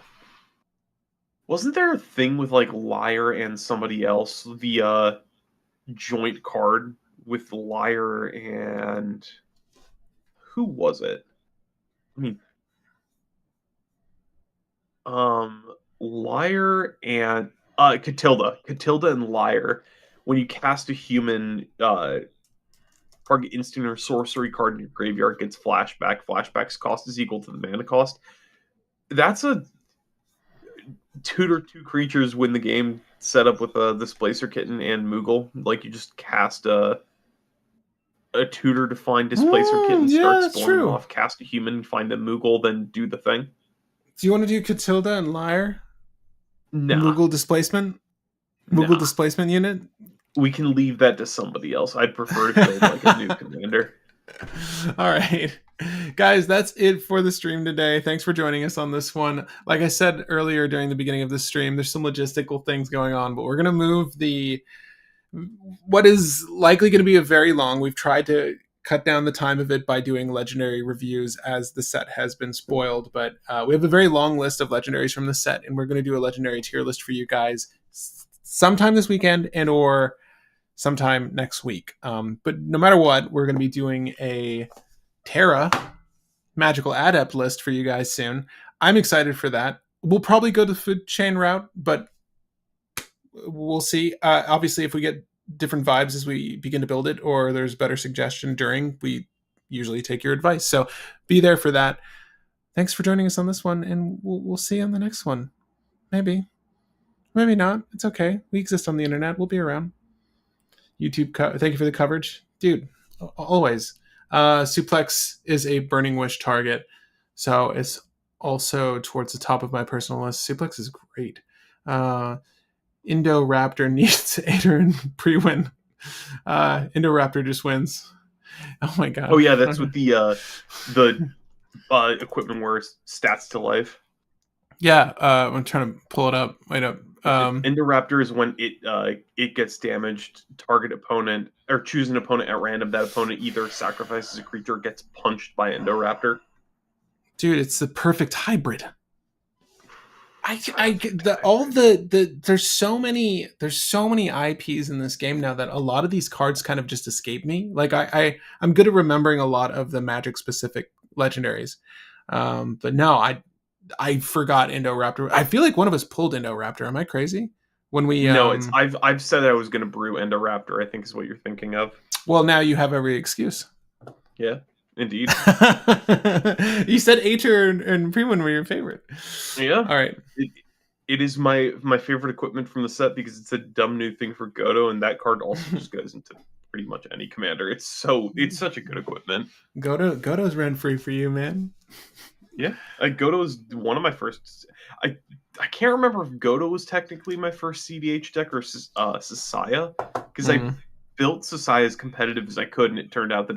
Speaker 2: Wasn't there a thing with, like, Liar and somebody else? The joint card with Liar and... Who was it? I mean... Liar and Catilda and Liar. When you cast a human, target instant or sorcery card in your graveyard gets flashback. Flashback's cost is equal to the mana cost. That's a tutor 2 creatures win the game set up with a Displacer Kitten and Moogle. Like you just cast a tutor to find Displacer Kitten, start spawning off, cast a human, find a Moogle, then do the thing.
Speaker 1: Do you want to do Catilda and Liar?
Speaker 2: No.
Speaker 1: Moogle displacement? Moogle displacement unit?
Speaker 2: We can leave that to somebody else. I'd prefer to build like a new commander.
Speaker 1: All right. Guys, that's it for the stream today. Thanks for joining us on this one. Like I said earlier during the beginning of the stream, there's some logistical things going on, but we're going to move what is likely going to be a very long. We've tried to cut down the time of it by doing legendary reviews as the set has been spoiled, but we have a very long list of legendaries from the set, and we're going to do a legendary tier list for you guys sometime this weekend and or sometime next week. But no matter what, we're going to be doing a Terra magical adept list for you guys soon. I'm excited for that. We'll probably go the food chain route, but we'll see. Obviously, if we get different vibes as we begin to build it, or there's better suggestion during, we usually take your advice. So be there for that. Thanks for joining us on this one, and we'll see you on the next one. Maybe not. It's okay. We exist on the internet. We'll be around. YouTube, thank you for the coverage, dude. Always. Suplex is a Burning Wish target, so it's also towards the top of my personal list. Suplex is great. Indoraptor needs Ader and pre-win. Indoraptor just wins. Oh my
Speaker 2: Oh
Speaker 1: god.
Speaker 2: yeah, that's with the equipment where it's stats to life.
Speaker 1: Yeah, I'm trying to pull it up. Wait up.
Speaker 2: Indoraptor is when it gets damaged. Target opponent or choose an opponent at random. That opponent either sacrifices a creature or gets punched by Indoraptor.
Speaker 1: Dude, it's the perfect hybrid. There's so many IPs in this game now that a lot of these cards kind of just escape me. Like I'm good at remembering a lot of the Magic specific legendaries, but no, I forgot Indoraptor. I feel like one of us pulled Indoraptor. Am I crazy? When we
Speaker 2: No, it's I've said I was going to brew Indoraptor. I think is what you're thinking of.
Speaker 1: well, now you have every excuse.
Speaker 2: Yeah, indeed.
Speaker 1: You said Aether and Prewin were your favorite.
Speaker 2: Yeah.
Speaker 1: All right.
Speaker 2: It is my favorite equipment from the set because it's a dumb new thing for Godo, and that card also just goes into pretty much any commander. It's such a good equipment.
Speaker 1: Godo's rent free for you, man.
Speaker 2: Yeah, Godo is one of my first. I can't remember if Godo was technically my first cEDH deck or Sasaya because I built Sasaya as competitive as I could, and it turned out that